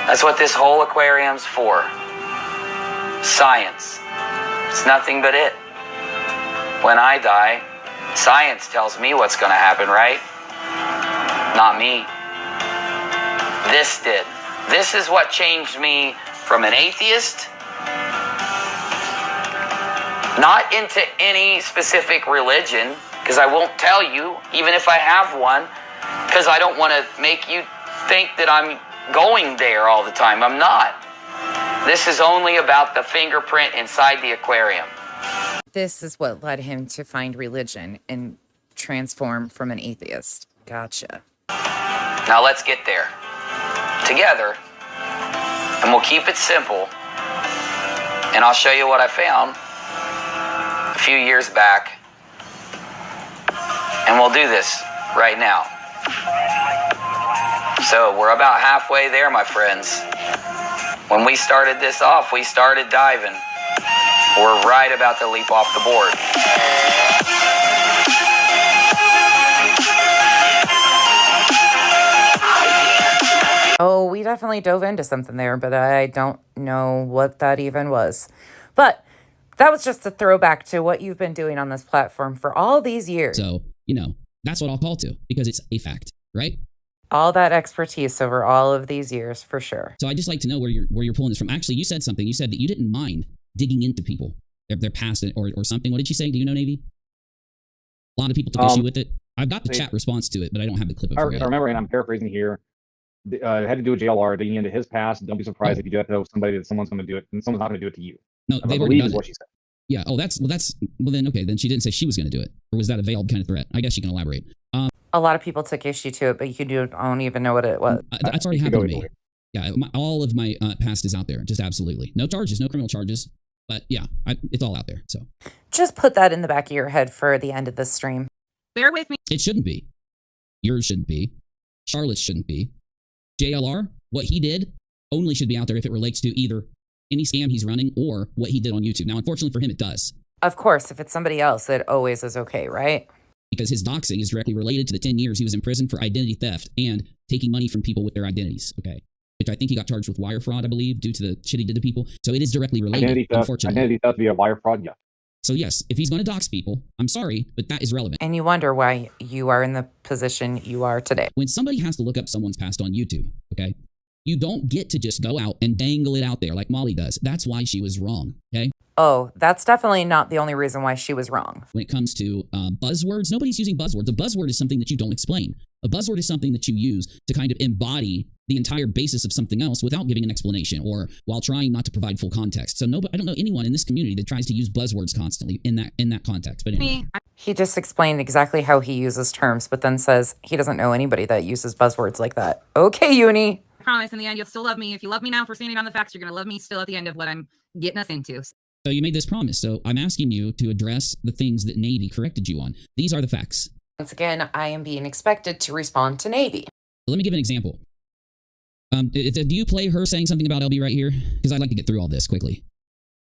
That's what this whole aquarium's for. Science. It's nothing but it. When I die, science tells me what's going to happen, right? Not me. This did. This is what changed me from an atheist, not into any specific religion, because I won't tell you, even if I have one, because I don't want to make you think that I'm going there all the time. I'm not. This is only about the fingerprint inside the aquarium. This is what led him to find religion and transform from an atheist. Gotcha. Now let's get there together, and we'll keep it simple, and I'll show you what I found a few years back. And we'll do this right now. So we're about halfway there, my friends. When we started this off, we started diving. We're right about to leap off the board. Oh, we definitely dove into something there, but I don't know what that even was. But that was just a throwback to what you've been doing on this platform for all these years. So, That's what I'll call to, because it's a fact, right? All that expertise over all of these years, for sure. So I just like to know where you're pulling this from. Actually, you said something. You said that you didn't mind digging into people, their past or something. What did you say? Do you know, Navy? A lot of people took issue with it. I've got the chat response to it, but I don't have the clip of it. I remember, and I'm paraphrasing here. It had to do with JLR digging into his past. Don't be surprised if you do that to somebody that someone's going to do it, and someone's not going to do it to you. No, I they've already believe done is it. what she said. Yeah. Oh, well then okay. Then she didn't say she was going to do it, or was that a veiled kind of threat? I guess you can elaborate. A lot of people took issue to it, but you don't even know what it was. That's already happened to me. Yeah, all of my past is out there. Just absolutely no charges, no criminal charges, but yeah, it's all out there. So just put that in the back of your head for the end of this stream. Bear with me. It shouldn't be. Yours shouldn't be. Charlotte's shouldn't be. JLR, what he did only should be out there if it relates to either any scam he's running or what he did on YouTube. Now, unfortunately for him, it does. Of course, if it's somebody else, it always is okay, right? Because his doxing is directly related to the 10 years he was in prison for identity theft and taking money from people with their identities, okay? Which I think he got charged with wire fraud, I believe, due to the shit he did to people. So it is directly related, unfortunately. Identity theft via wire fraud, yeah. So yes, if he's going to dox people, I'm sorry, but that is relevant. And you wonder why you are in the position you are today. When somebody has to look up someone's past on YouTube, okay, you don't get to just go out and dangle it out there like Molly does. That's why she was wrong, okay? Oh, that's definitely not the only reason why she was wrong. When it comes to buzzwords, nobody's using buzzwords. A buzzword is something that you don't explain. A buzzword is something that you use to kind of embody the entire basis of something else without giving an explanation or while trying not to provide full context. So I don't know anyone in this community that tries to use buzzwords constantly in that context. But anyway. He just explained exactly how he uses terms, but then says he doesn't know anybody that uses buzzwords like that. Okay, Uni. I promise in the end, you'll still love me. If you love me now for standing on the facts, you're going to love me still at the end of what I'm getting us into. So you made this promise. So I'm asking you to address the things that Navy corrected you on. These are the facts. Once again, I am being expected to respond to Navy. Let me give an example. Do you play her saying something about LB right here? Because I'd like to get through all this quickly.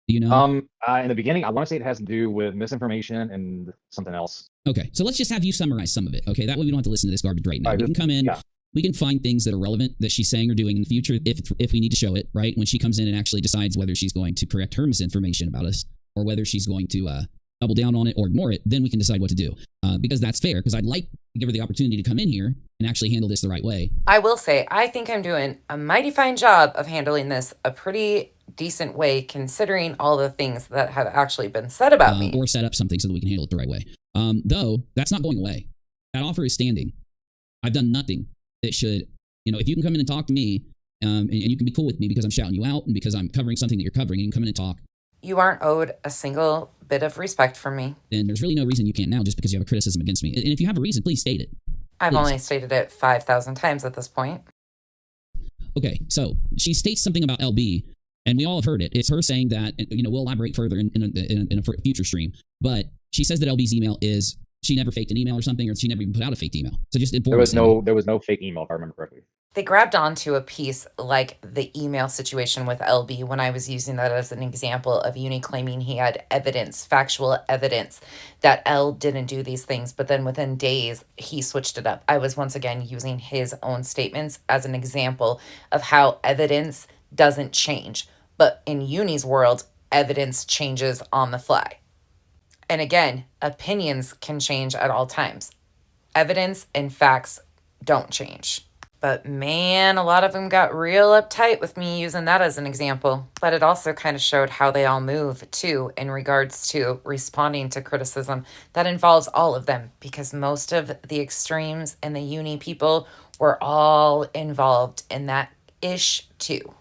Do you know? In the beginning, I want to say it has to do with misinformation and something else. Okay, so let's just have you summarize some of it. Okay, that way we don't have to listen to this garbage right now. We can come in. Yeah. We can find things that are relevant that she's saying or doing in the future if we need to show it, right? When she comes in and actually decides whether she's going to correct her misinformation about us or whether she's going to double down on it or ignore it, then we can decide what to do. Because that's fair, because I'd like to give her the opportunity to come in here and actually handle this the right way. I will say, I think I'm doing a mighty fine job of handling this a pretty decent way considering all the things that have actually been said about me. Or set up something so that we can handle it the right way. Though, that's not going away. That offer is standing. I've done nothing that should, if you can come in and talk to me, and you can be cool with me because I'm shouting you out and because I'm covering something that you're covering, and you can come in and talk. You aren't owed a single bit of respect from me. Then there's really no reason you can't now just because you have a criticism against me. And if you have a reason, please state it. I've only stated it 5,000 times at this point. Okay, so she states something about LB, and we all have heard it. It's her saying that, we'll elaborate further in a future stream, but she says that LB's email is, she never faked an email or something, or she never even put out a fake email. So just inform there was no fake email, if I remember correctly. They grabbed onto a piece like the email situation with LB when I was using that as an example of Uni claiming he had evidence, factual evidence that L didn't do these things. But then within days, he switched it up. I was once again using his own statements as an example of how evidence doesn't change. But in Uni's world, evidence changes on the fly. And again, opinions can change at all times. Evidence and facts don't change. But man, a lot of them got real uptight with me using that as an example. But it also kind of showed how they all move too in regards to responding to criticism that involves all of them, because most of the extremes and the Uni people were all involved in that ish too.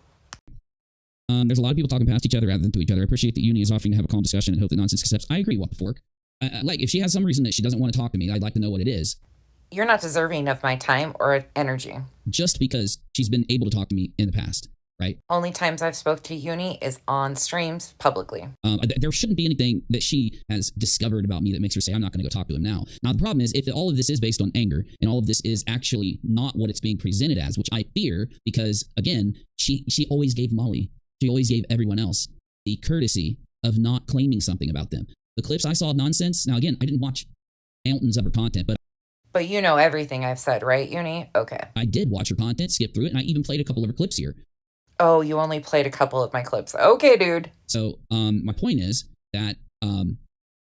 There's a lot of people talking past each other rather than to each other. I appreciate that Uni is offering to have a calm discussion and hope that nonsense accepts. I agree, what the fork. If she has some reason that she doesn't want to talk to me, I'd like to know what it is. You're not deserving of my time or energy. Just because she's been able to talk to me in the past, right? Only times I've spoke to Uni is on streams publicly. There shouldn't be anything that she has discovered about me that makes her say, I'm not going to go talk to him now. Now, the problem is, if all of this is based on anger, and all of this is actually not what it's being presented as, which I fear, because, again, she always gave Molly, she always gave everyone else the courtesy of not claiming something about them. The clips I saw of nonsense, now, again, I didn't watch mountains of her content, But you know everything I've said, right, Uni? Okay. I did watch her content, skip through it, and I even played a couple of her clips here. Oh, you only played a couple of my clips. Okay, dude. So, my point is that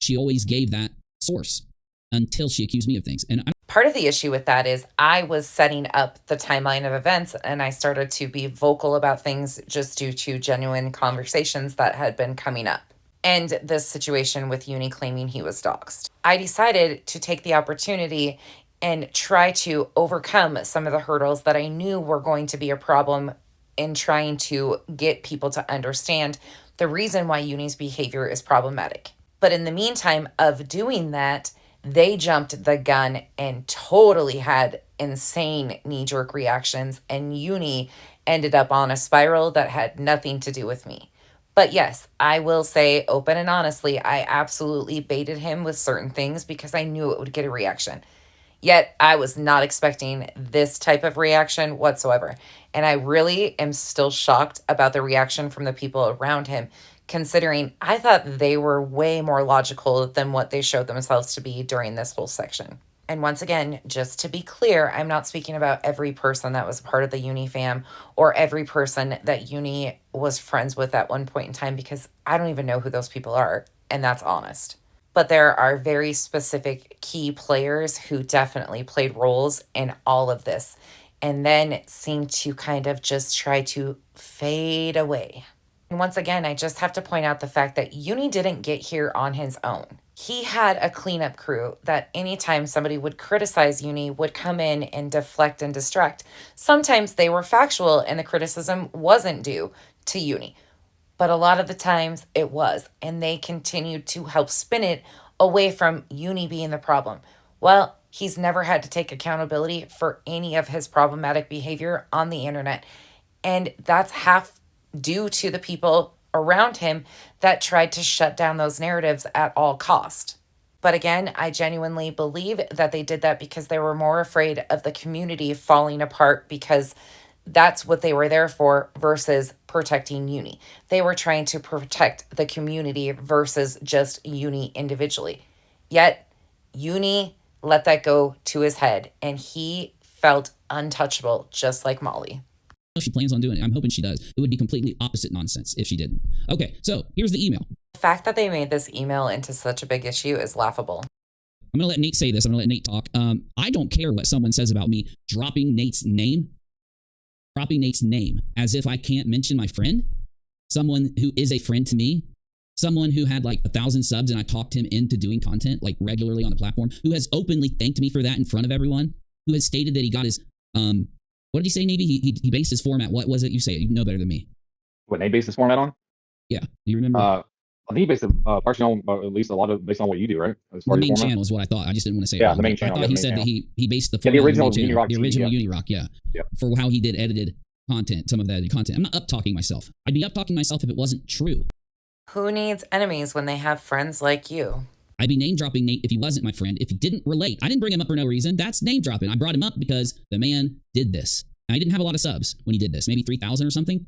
she always gave that source. until she accused me of things. And Part of the issue with that is I was setting up the timeline of events and I started to be vocal about things just due to genuine conversations that had been coming up. And this situation with Uni claiming he was doxxed. I decided to take the opportunity and try to overcome some of the hurdles that I knew were going to be a problem in trying to get people to understand the reason why Uni's behavior is problematic. But in the meantime of doing that, they jumped the gun and totally had insane knee-jerk reactions, and Uni ended up on a spiral that had nothing to do with me. But yes, I will say open and honestly, I absolutely baited him with certain things because I knew it would get a reaction. Yet I was not expecting this type of reaction whatsoever. And I really am still shocked about the reaction from the people around him, considering I thought they were way more logical than what they showed themselves to be during this whole section. And once again, just to be clear, I'm not speaking about every person that was part of the Uni fam or every person that Uni was friends with at one point in time, because I don't even know who those people are, and that's honest. But there are very specific key players who definitely played roles in all of this and then seemed to kind of just try to fade away. And once again, I just have to point out the fact that Uni didn't get here on his own. He had a cleanup crew that anytime somebody would criticize Uni would come in and deflect and distract. Sometimes they were factual and the criticism wasn't due to Uni, but a lot of the times it was, and they continued to help spin it away from Uni being the problem. Well, he's never had to take accountability for any of his problematic behavior on the internet, and that's half due to the people around him that tried to shut down those narratives at all cost. But again, I genuinely believe that they did that because they were more afraid of the community falling apart, because that's what they were there for versus protecting Uni. They were trying to protect the community versus just Uni individually. Yet Uni let that go to his head and he felt untouchable, just like Molly. She plans on doing it. I'm hoping she does. It would be completely opposite nonsense if she didn't. Okay, so here's the email. The fact that they made this email into such a big issue is laughable. I'm going to let Nate say this. I'm going to let Nate talk. I don't care what someone says about me dropping Nate's name as if I can't mention my friend, someone who is a friend to me, someone who had like 1,000 subs and I talked him into doing content like regularly on the platform, who has openly thanked me for that in front of everyone, who has stated that he got his, what did he say, Navy? He based his format. What was it? You say it. You know better than me. What Nate based his format on? Yeah. Do you remember? I think he based it partially on at least a lot of based on what you do, right? The main channel is what I thought. I just didn't want to say it. Yeah, wrong. the main channel. I thought he said that he based the format the original on the main channel, Uni-doxx, the original yeah. Uni-doxx, yeah. Yeah. For how he did edited content, some of that edited content. I'm not up-talking myself. I'd be up-talking myself if it wasn't true. Who needs enemies when they have friends like you? I'd be name-dropping Nate if he wasn't my friend, if he didn't relate. I didn't bring him up for no reason. That's name-dropping. I brought him up because the man did this. I didn't have a lot of subs when he did this, maybe 3,000 or something.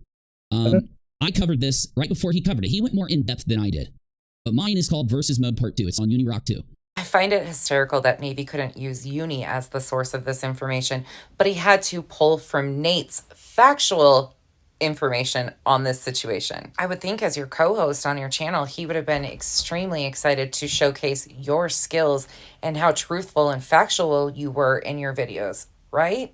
I covered this right before he covered it. He went more in-depth than I did. But mine is called Versus Mode Part 2. It's on Uni-Rock 2. I find it hysterical that Navy couldn't use Uni as the source of this information, but he had to pull from Nate's factual information on this situation. I would think as your co-host on your channel, he would have been extremely excited to showcase your skills and how truthful and factual you were in your videos, right?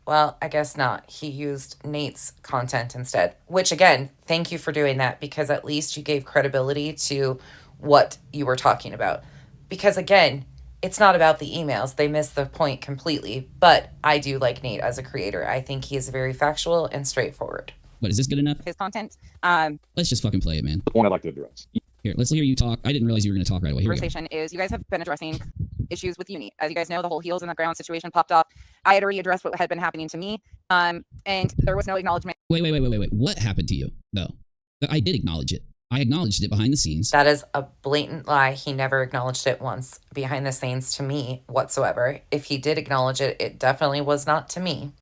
Well, I guess not. He used Nate's content instead, which again, thank you for doing that, because at least you gave credibility to what you were talking about. Because again, it's not about the emails. They missed the point completely, but I do like Nate as a creator. I think he is very factual and straightforward. What, is this good enough? His content. Let's just fucking play it, man. The point I'd like to address. Here, let's hear you talk. I didn't realize you were going to talk right away. Here we go. Conversation is, you guys have been addressing issues with Uni. As you guys know, the whole heels in the ground situation popped off. I had already addressed what had been happening to me, and there was no acknowledgement. Wait. What happened to you, though? I did acknowledge it. I acknowledged it behind the scenes. That is a blatant lie. He never acknowledged it once behind the scenes to me whatsoever. If he did acknowledge it, it definitely was not to me.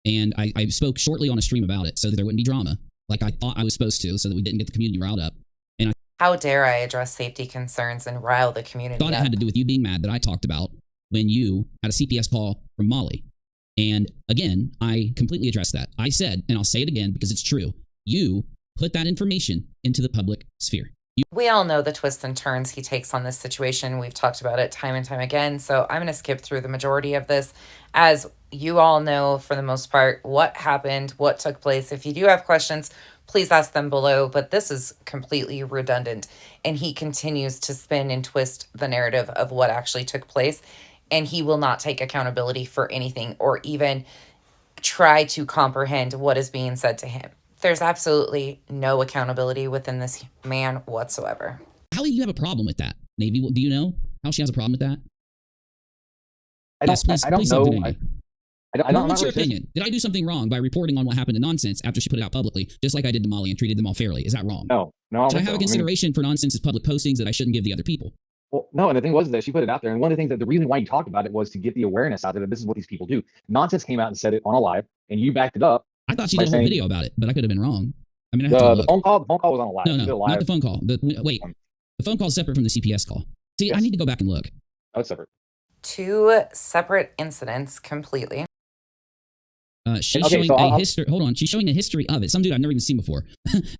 And I spoke shortly on a stream about it so that there wouldn't be drama, like I thought I was supposed to, so that we didn't get the community riled up. And I How dare I address safety concerns and rile the community thought it up? had to do with you being mad that I talked about when you had a CPS call from Molly. And again, I completely addressed that. I said, and I'll say it again because it's true, you put that information into the public sphere. We all know the twists and turns he takes on this situation. We've talked about it time and time again. So I'm going to skip through the majority of this. As you all know, for the most part, what happened, what took place. If you do have questions, please ask them below. But this is completely redundant. And he continues to spin and twist the narrative of what actually took place. And he will not take accountability for anything or even try to comprehend what is being said to him. There's absolutely no accountability within this man whatsoever. How do you have a problem with that, Navy? Do you know how she has a problem with that? I don't, Yes, please, I don't please know. say it, Navy. I don't. What's your opinion? Did I do something wrong by reporting on what happened to Nonsense after she put it out publicly, just like I did to Molly and treated them all fairly? Is that wrong? No. Should I have a consideration for Nonsense's public postings that I shouldn't give the other people? Well, no, and the thing was that she put it out there, and one of the things that the reason why you talked about it was to get the awareness out there that this is what these people do. Nonsense came out and said it on a live, and you backed it up. I thought she did a whole video about it, but I could have been wrong. I mean, I have The to look. phone call was on a live. No, not the phone call. Wait, the phone call is separate from the CPS call. See, Yes. I need to go back and look. Oh, it's separate. Two separate incidents completely. She's Okay, showing so a history. Hold on, she's showing a history of it. Some dude I've never even seen before.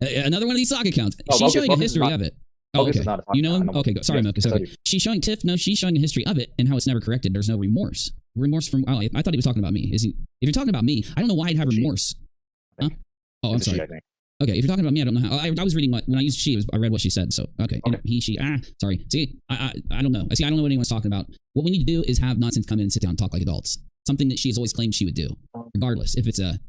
Another one of these sock accounts. Oh, She's showing a Focus is history not- of it. Oh, Focus okay. is not a sock You know him? account. I know. Okay, go. Sorry, Yes, Milk. yes, I Sorry. do. She's showing Tiff. No, she's showing a history of it and how it's never corrected. There's no remorse. Remorse from. Oh, I thought he was talking about me. Is he? If you're talking about me, I don't know why I'd have She. remorse. Huh? Oh, I'm It's a she, sorry. I think. Okay, if you're talking about me, I don't know how. I was reading when I used she. I read what she said. So okay, Okay. he, she. Sorry. See, I don't know. I don't know what anyone's talking about. What we need to do is have Nonsense come in and sit down and talk like adults. Something that she's always claimed she would do, regardless if it's a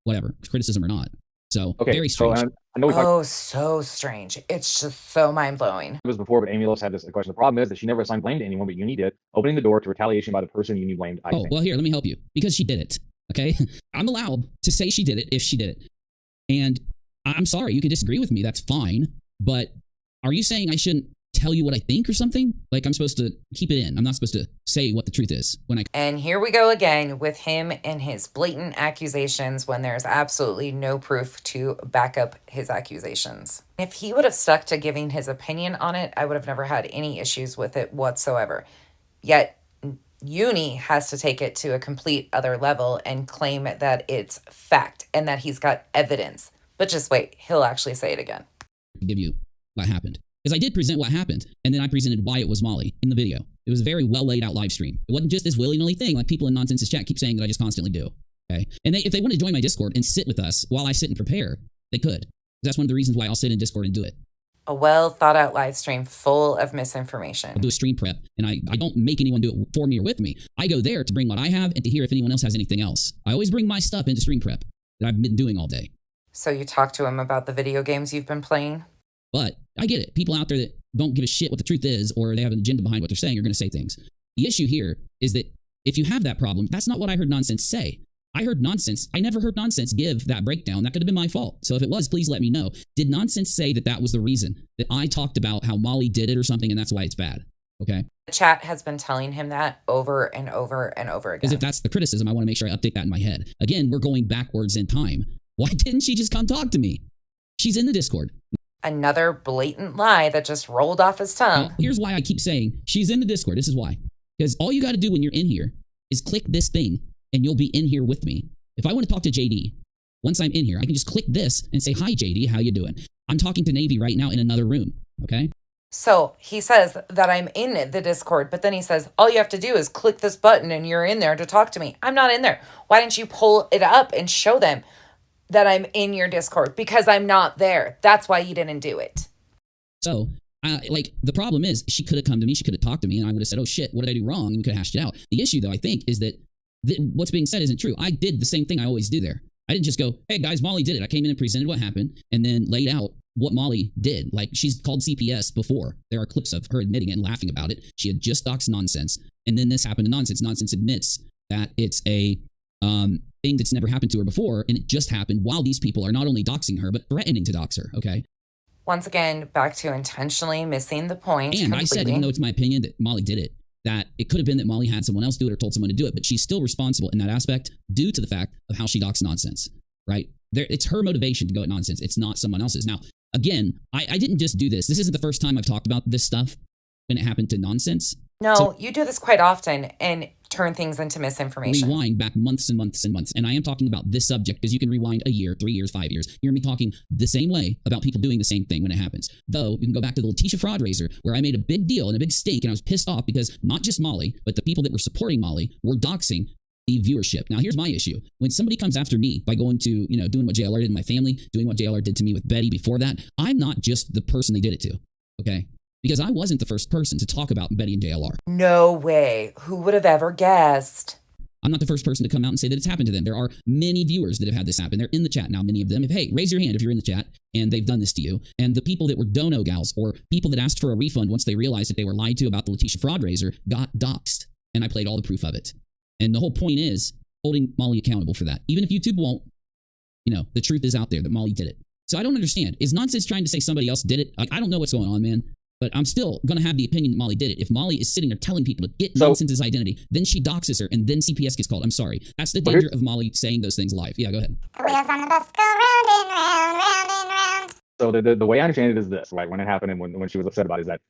whatever criticism or not. So Okay, very so strange. I know we talked Oh, so strange. It's just so mind-blowing. about this before, but Amy Lewis had this question. The problem is that she never assigned blame to anyone, but Uni did, opening the door to retaliation by the person Uni blamed. I Oh, think. well, here, let me help you. Because she did it, okay? I'm allowed to say she did it if she did it. And I'm sorry, you can disagree with me, that's fine. But are you saying I shouldn't tell you what I think or something? Like I'm supposed to keep it in. I'm not supposed to say what the truth is when I... And here we go again with him and his blatant accusations when there's absolutely no proof to back up his accusations. If he would have stuck to giving his opinion on it, I would have never had any issues with it whatsoever. Yet Uni has to take it to a complete other level and claim that it's fact and that he's got evidence. But just wait, he'll actually say it again. give you what happened. Because I did present what happened, and then I presented why it was Molly in the video. It was a very well laid out live stream. It wasn't just this willy-nilly thing like people in Nonsense's chat keep saying that I just constantly do. Okay, and if they want to join my Discord and sit with us while I sit and prepare, they could. That's one of the reasons why I'll sit in Discord and do it. A well thought out live stream full of misinformation. I'll do a stream prep, and I don't make anyone do it for me or with me. I go there to bring what I have and to hear if anyone else has anything else. I always bring my stuff into stream prep that I've been doing all day. So you talked to him about the video games you've been playing? But I get it. People out there that don't give a shit what the truth is or they have an agenda behind what they're saying are going to say things. The issue here is that if you have that problem, that's not what I heard Nonsense say. I heard Nonsense. I never heard Nonsense give that breakdown. That could have been my fault. So if it was, please let me know. Did Nonsense say that that was the reason that I talked about how Molly did it or something and that's why it's bad? Okay? The chat has been telling him that over and over and over again. Because if that's the criticism, I want to make sure I update that in my head. Again, we're going backwards in time. Why didn't she just come talk to me? She's in the Discord. Another blatant lie that just rolled off his tongue. Now, here's why I keep saying she's in the Discord. This is why. Because all you got to do when you're in here is click this thing and you'll be in here with me. If I want to talk to JD, once I'm in here, I can just click this and say, hi, JD, how you doing? I'm talking to Navy right now in another room, okay? So he says that I'm in the Discord, but then he says, all you have to do is click this button and you're in there to talk to me. I'm not in there. Why didn't you pull it up and show them that I'm in your Discord? Because I'm not there. That's why you didn't do it. So, the problem is she could have come to me, she could have talked to me, and I would have said, oh shit, what did I do wrong? And we could have hashed it out. The issue, though, I think, is that what's being said isn't true. I did the same thing I always do there. I didn't just go, hey guys, Molly did it. I came in and presented what happened and then laid out what Molly did. Like, she's called CPS before. There are clips of her admitting it and laughing about it. She had just doxed Nonsense. And then this happened to Nonsense. Nonsense admits that it's a thing that's never happened to her before, and it just happened while these people are not only doxing her, but threatening to dox her, okay? Once again, back to intentionally missing the point. And I said, even though it's my opinion that Molly did it, that it could have been that Molly had someone else do it or told someone to do it, but she's still responsible in that aspect due to the fact of how she doxed Nonsense, right? It's her motivation to go at Nonsense. It's not someone else's. Now, again, I didn't just do this. This isn't the first time I've talked about this stuff when it happened to Nonsense. No, you do this quite often and turn things into misinformation. Rewind back months and months and months. And I am talking about this subject because you can rewind a year, 3 years, 5 years. You hear me talking the same way about people doing the same thing when it happens. Though, you can go back to the Letitia fraud raiser where I made a big deal and a big stink and I was pissed off because not just Molly, but the people that were supporting Molly were doxing the viewership. Now, here's my issue. When somebody comes after me by going to, doing what JLR did to my family, doing what JLR did to me with Betty before that, I'm not just the person they did it to, okay? Because I wasn't the first person to talk about Betty and JLR. No way. Who would have ever guessed? I'm not the first person to come out and say that it's happened to them. There are many viewers that have had this happen. They're in the chat now, many of them. Hey, raise your hand if you're in the chat and they've done this to you. And the people that were dono gals or people that asked for a refund once they realized that they were lied to about the Letitia fraud raiser got doxxed. And I played all the proof of it. And the whole point is holding Molly accountable for that. Even if YouTube won't, the truth is out there that Molly did it. So I don't understand. Is nonsense trying to say somebody else did it? Like, I don't know what's going on, man. But I'm still going to have the opinion that Molly did it. If Molly is sitting there telling people to get Nonsense's identity, then she doxes her, and then CPS gets called. I'm sorry. That's the danger of Molly saying those things live. Yeah, go ahead. The wheels on the bus go round and round, round and round. So the way I understand it is this, right? When it happened and when she was upset about it, is that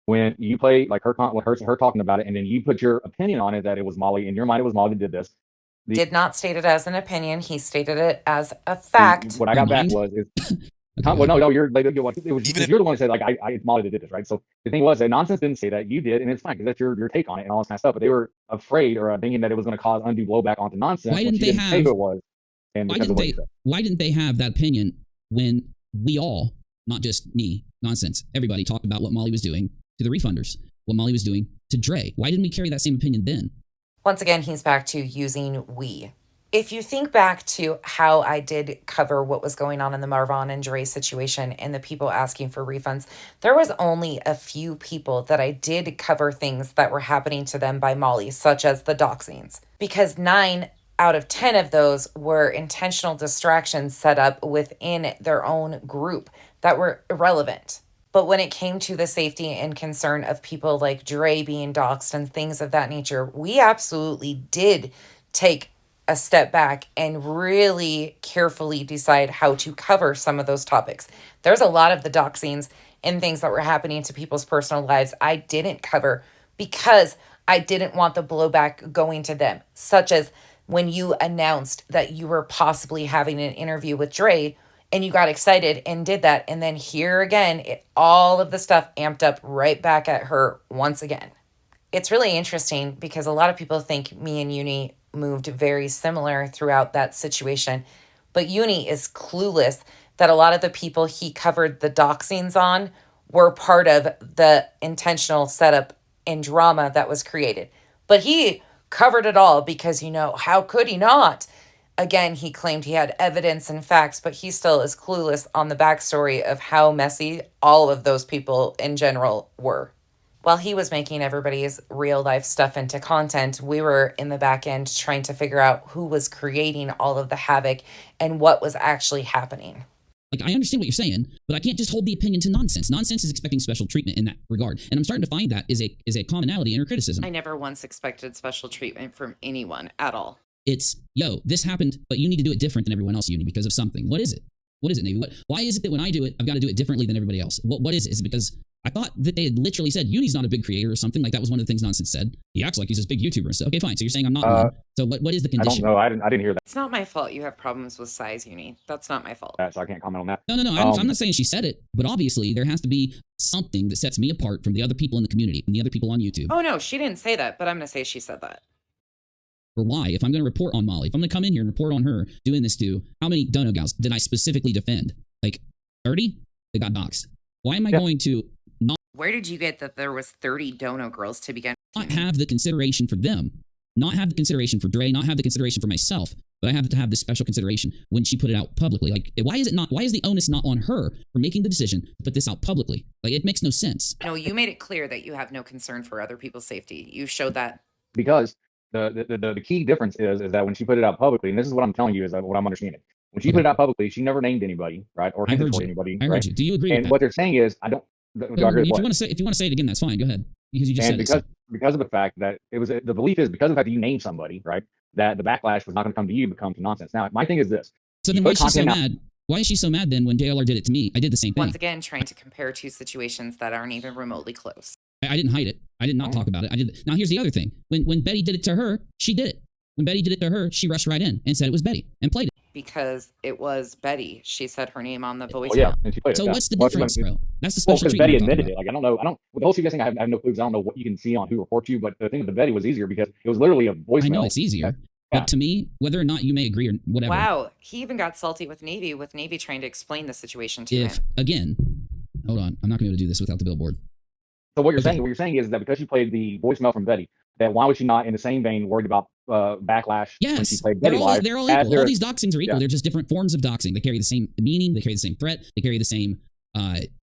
when you play like her talking about it, and then you put your opinion on it that it was Molly, in your mind it was Molly that did this. Did not state it as an opinion. He stated it as a fact. What I got back was well, no, you're like, it was you're the one who said like it's Molly that did this, right? So the thing was that Nonsense didn't say that, you did, and it's fine because that's your take on it and all this kind of stuff. But they were afraid or thinking that it was going to cause undue blowback onto Nonsense. Why didn't they have? Say who it was, and why didn't they have that opinion when we all, not just me, Nonsense, everybody talked about what Molly was doing to the refunders, what Molly was doing to Dre? Why didn't we carry that same opinion then? Once again, he's back to using we. If you think back to how I did cover what was going on in the Marvon and Dre situation and the people asking for refunds, there was only a few people that I did cover things that were happening to them by Molly, such as the doxings, because 9 out of 10 of those were intentional distractions set up within their own group that were irrelevant. But when it came to the safety and concern of people like Dre being doxxed and things of that nature, we absolutely did take a step back and really carefully decide how to cover some of those topics. There's a lot of the doxings and things that were happening to people's personal lives I didn't cover because I didn't want the blowback going to them, such as when you announced that you were possibly having an interview with Dre and you got excited and did that. And then here again, all of the stuff amped up right back at her once again. It's really interesting because a lot of people think me and Uni moved very similar throughout that situation. But Uni is clueless that a lot of the people he covered the doxings on were part of the intentional setup and drama that was created. But he covered it all because, how could he not? Again, he claimed he had evidence and facts, but he still is clueless on the backstory of how messy all of those people in general were. While he was making everybody's real life stuff into content, we were in the back end trying to figure out who was creating all of the havoc and what was actually happening. Like, I understand what you're saying, but I can't just hold the opinion to Nonsense. Nonsense is expecting special treatment in that regard. And I'm starting to find that is a commonality in her criticism. I never once expected special treatment from anyone at all. It's, this happened, but you need to do it different than everyone else, Uni, because of something. What is it? What is it, Navy? Why is it that when I do it, I've got to do it differently than everybody else? What is it? Is it because I thought that they had literally said Uni's not a big creator or something? Like, that was one of the things Nonsense said. He acts like he's this big YouTuber and stuff. Okay, fine. So you're saying I'm not one. So what is the condition? I don't know. I didn't hear that. It's not my fault you have problems with size, Uni. That's not my fault. So I can't comment on that. No. I'm not saying she said it, but obviously there has to be something that sets me apart from the other people in the community and the other people on YouTube. Oh, no, she didn't say that, but I'm going to say she said that. Or why? If I'm going to report on Molly, if I'm going to come in here and report on her doing this to, how many dono gals did I specifically defend? Like 30? They got doxxed. Why am I going to not? Where did you get that there was 30 dono girls to begin? Not have the consideration for them, not have the consideration for Dre, not have the consideration for myself, but I have to have this special consideration when she put it out publicly. Like, why is the onus not on her for making the decision to put this out publicly? Like, it makes no sense. No, you made it clear that you have no concern for other people's safety. You showed that. Because the key difference is that when she put it out publicly, and this is what I'm telling you, is what I'm understanding. When she put it out publicly, she never named anybody, right? Or hinted toward anybody. I heard you. Do you agree? And what they're saying is, I don't. If you want to say it again, that's fine. Go ahead. Because you just said it. Because of the fact that it was the belief is because of the fact that you named somebody, right? That the backlash was not going to come to you, but come to Nonsense. Now, my thing is this. So then why is she so mad? Why is she so mad then when JLR did it to me? I did the same thing. Once again, trying to compare two situations that aren't even remotely close. I didn't hide it. I did not talk about it. I did. Now here's the other thing. When Betty did it to her, she did it. When Betty did it to her, she rushed right in and said it was Betty and played it. Because it was Betty. She said her name on the voicemail. Oh yeah, and she played it. So Yeah. what's the Well, difference, bro? That's the Well, special because treatment Betty I'm talking admitted about. it. Like I don't know. With the whole CBS thing, I have no clues. I don't know what you can see on who reports you. But the thing with the Betty was easier because it was literally a voicemail. I know it's easier, Yeah. but to me, whether or not you may agree or whatever. Wow, he even got salty with Navy trying to explain the situation to If him. again, hold on, I'm not going to be able to do this without the billboard. So what you're saying is that because she played the voicemail from Betty, that why was she not in the same vein worried about backlash when she Yes, played Betty live? they're all as equal. All these doxings are equal. Yeah. They're just different forms of doxing. They carry the same meaning. They carry the same threat. They carry the same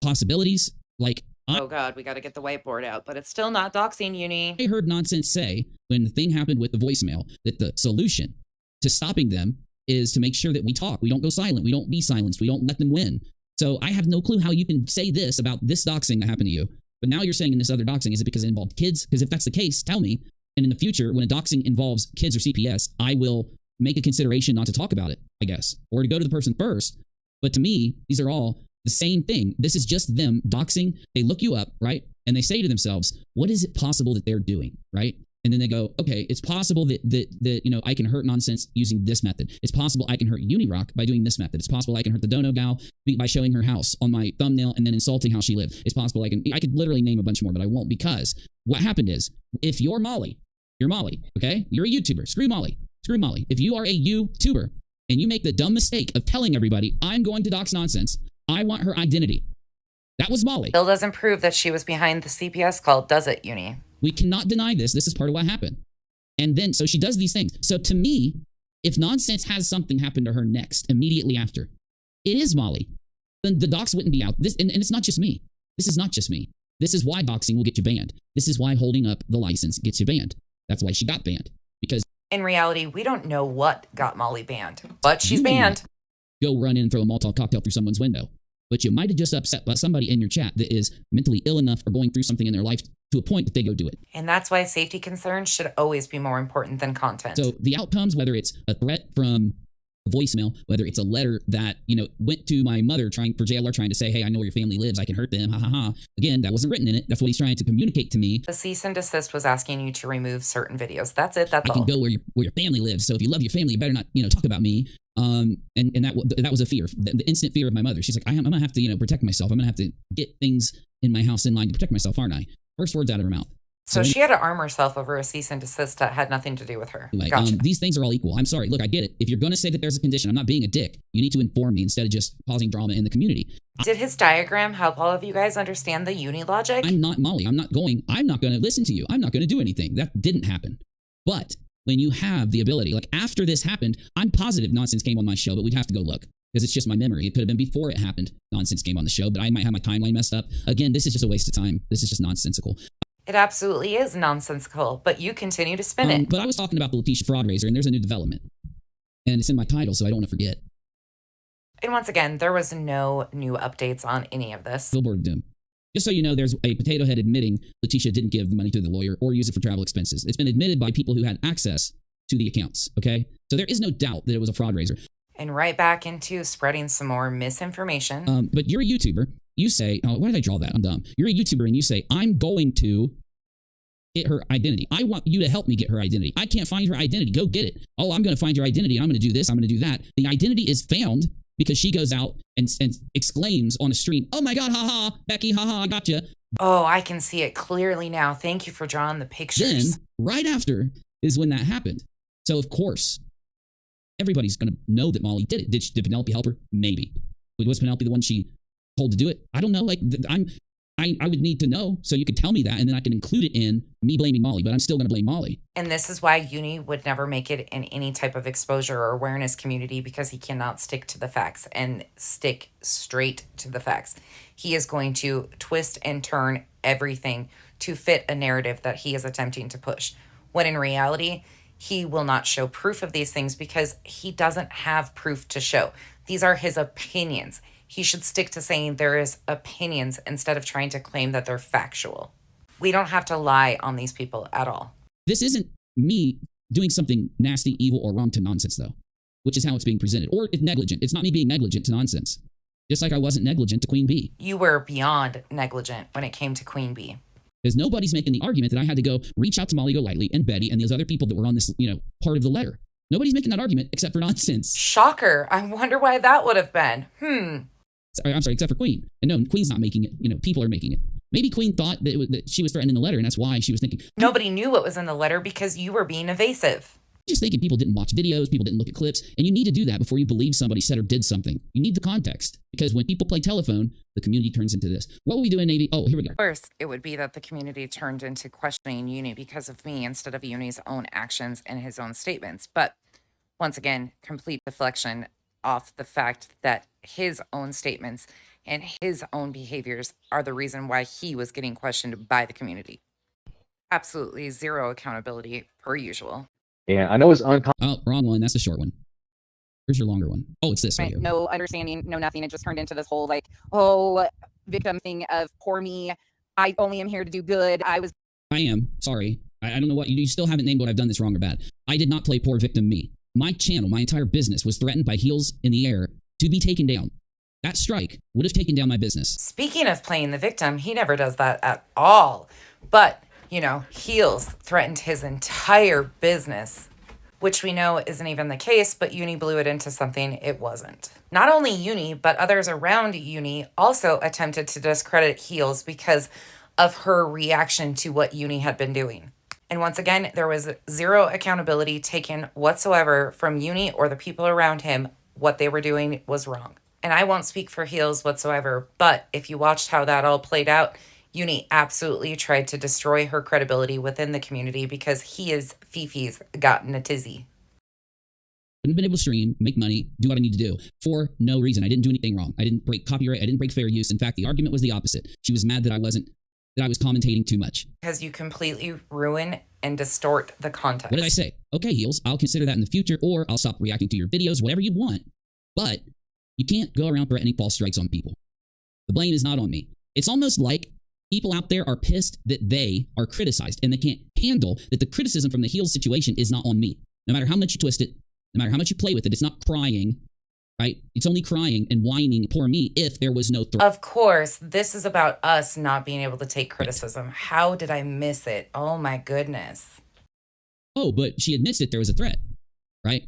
possibilities. Like Oh God, we got to get the whiteboard out, but it's still not doxing, Uni. I heard Nonsense say when the thing happened with the voicemail that the solution to stopping them is to make sure that we talk. We don't go silent. We don't be silenced. We don't let them win. So I have no clue how you can say this about this doxing that happened to you. But now you're saying in this other doxing, is it because it involved kids? Because if that's the case, tell me. And in the future, when a doxing involves kids or CPS, I will make a consideration not to talk about it, I guess, or to go to the person first. But to me, these are all the same thing. This is just them doxing. They look you up, right? And they say to themselves, what is it possible that they're doing, right? And then they go, okay, it's possible that I can hurt Nonsense using this method. It's possible I can hurt Uni-doxx by doing this method. It's possible I can hurt the Dono gal by showing her house on my thumbnail and then insulting how she lived. It's possible I could literally name a bunch more, but I won't, because what happened is, if you're Molly, okay? You're a YouTuber. Screw Molly. If you are a YouTuber and you make the dumb mistake of telling everybody, I'm going to dox Nonsense, I want her identity. That was Molly. Still doesn't prove that she was behind the CPS call, does it, Uni? We cannot deny this. This is part of what happened. And then, so she does these things. So to me, if Nonsense has something happen to her next, immediately after, it is Molly. Then the dox wouldn't be out. And it's not just me. This is not just me. This is why doxing will get you banned. This is why holding up the license gets you banned. That's why she got banned. Because in reality, we don't know what got Molly banned, but she's you may banned. not go run in and throw a Molotov cocktail through someone's window. But you might have just upset somebody in your chat that is mentally ill enough or going through something in their life to a point that they go do it. And that's why safety concerns should always be more important than content. So the outcomes, whether it's a threat from a voicemail, whether it's a letter that, went to my mother for JLR trying to say, hey, I know where your family lives, I can hurt them, ha ha ha. Again, that wasn't written in it. That's what he's trying to communicate to me. The cease and desist was asking you to remove certain videos. That's it. That's I all. can go where your family lives. So if you love your family, you better not, talk about me. And that was a fear, the instant fear of my mother. She's like, I'm gonna have to, protect myself. I'm gonna have to get things in my house in line to protect myself, aren't I? First words out of her mouth. So she had to arm herself over a cease and desist that had nothing to do with her. Anyway, Gotcha. These things are all equal. I'm sorry. Look, I get it. If you're going to say that there's a condition, I'm not being a dick. You need to inform me instead of just causing drama in the community. Did his diagram help all of you guys understand the uni logic? I'm not Molly. I'm not going to listen to you. I'm not going to do anything. That didn't happen. But when you have the ability, like after this happened, I'm positive Nonsense came on my show, but we'd have to go look because it's just my memory. It could have been before it happened. Nonsense came on the show, but I might have my timeline messed up. Again, this is just a waste of time. This is just nonsensical. It absolutely is nonsensical, but you continue to spin it. But I was talking about the Letitia fraud raiser, and there's a new development. And it's in my title, so I don't want to forget. And once again, there was no new updates on any of this. Billboard of Doom. Just so you know, there's a potato head admitting Letitia didn't give the money to the lawyer or use it for travel expenses. It's been admitted by people who had access to the accounts, okay? So there is no doubt that it was a fraud raiser. And right back into spreading some more misinformation. But you're a YouTuber. You say, oh, why did I draw that? I'm dumb. You're a YouTuber and you say, I'm going to get her identity. I want you to help me get her identity. I can't find her identity. Go get it. Oh, I'm going to find your identity and I'm going to do this. I'm going to do that. The identity is found because she goes out and exclaims on a stream, oh my God, haha, Becky, haha, I got you. Oh, I can see it clearly now. Thank you for drawing the pictures. Then, right after is when that happened. So, of course, everybody's going to know that Molly did it. Did Penelope help her? Maybe. Was Penelope the one she told to do it? I don't know. Like, I would need to know so you could tell me that, and then I can include it in me blaming Molly, but I'm still going to blame Molly. And this is why Uni would never make it in any type of exposure or awareness community, because he cannot stick to the facts and stick straight to the facts. He is going to twist and turn everything to fit a narrative that he is attempting to push, when in reality, he will not show proof of these things because he doesn't have proof to show. These are his opinions. He should stick to saying there is opinions instead of trying to claim that they're factual. We don't have to lie on these people at all. This isn't me doing something nasty, evil, or wrong to Nonsense, though, which is how it's being presented. Or it's negligent. It's not me being negligent to Nonsense, just like I wasn't negligent to Queen Bee. You were beyond negligent when it came to Queen Bee. Because nobody's making the argument that I had to go reach out to Molly Golightly and Betty and those other people that were on this, part of the letter. Nobody's making that argument except for nonsense. Shocker. I wonder why that would have been. I'm sorry, except for Queen. And no, Queen's not making it. People are making it. Maybe Queen thought that she was threatened in the letter, and that's why she was thinking. Nobody knew what was in the letter because you were being evasive. Just thinking people didn't watch videos, people didn't look at clips, and you need to do that before you believe somebody said or did something. You need the context, because when people play telephone, the community turns into this. What will we do in Navy? Oh, here we go. First, it would be that the community turned into questioning Uni because of me instead of Uni's own actions and his own statements. But once again, complete deflection off the fact that his own statements and his own behaviors are the reason why he was getting questioned by the community. Absolutely zero accountability per usual. Yeah, I know it's uncommon. Oh, wrong one. That's the short one. Where's your longer one? Oh, it's this right here. No understanding, no nothing. It just turned into this whole victim thing of poor me. I only am here to do good. I am. Sorry. I don't know what you still haven't named what I've done that's wrong or bad. I did not play poor victim me. My channel, my entire business was threatened by heels in the air to be taken down. That strike would have taken down my business. Speaking of playing the victim, he never does that at all. But Heels threatened his entire business, which we know isn't even the case, but Uni blew it into something it wasn't. Not only Uni, but others around Uni also attempted to discredit Heels because of her reaction to what Uni had been doing. And once again, there was zero accountability taken whatsoever from Uni or the people around him. What they were doing was wrong. And I won't speak for Heels whatsoever, but if you watched how that all played out, Uni absolutely tried to destroy her credibility within the community because he is Fifi's gotten a tizzy. I've been able to stream, make money, do what I need to do for no reason. I didn't do anything wrong. I didn't break copyright. I didn't break fair use. In fact, the argument was the opposite. She was mad that I was commentating too much. Because you completely ruin and distort the context. What did I say? Okay, Heels, I'll consider that in the future, or I'll stop reacting to your videos, whatever you want. But you can't go around threatening false strikes on people. The blame is not on me. It's almost like people out there are pissed that they are criticized, and they can't handle that the criticism from the Heels situation is not on me. No matter how much you twist it, no matter how much you play with it, it's not crying, right? It's only crying and whining, poor me, if there was no threat. Of course, this is about us not being able to take criticism. How did I miss it? Oh my goodness. Oh, but she admits that there was a threat, right?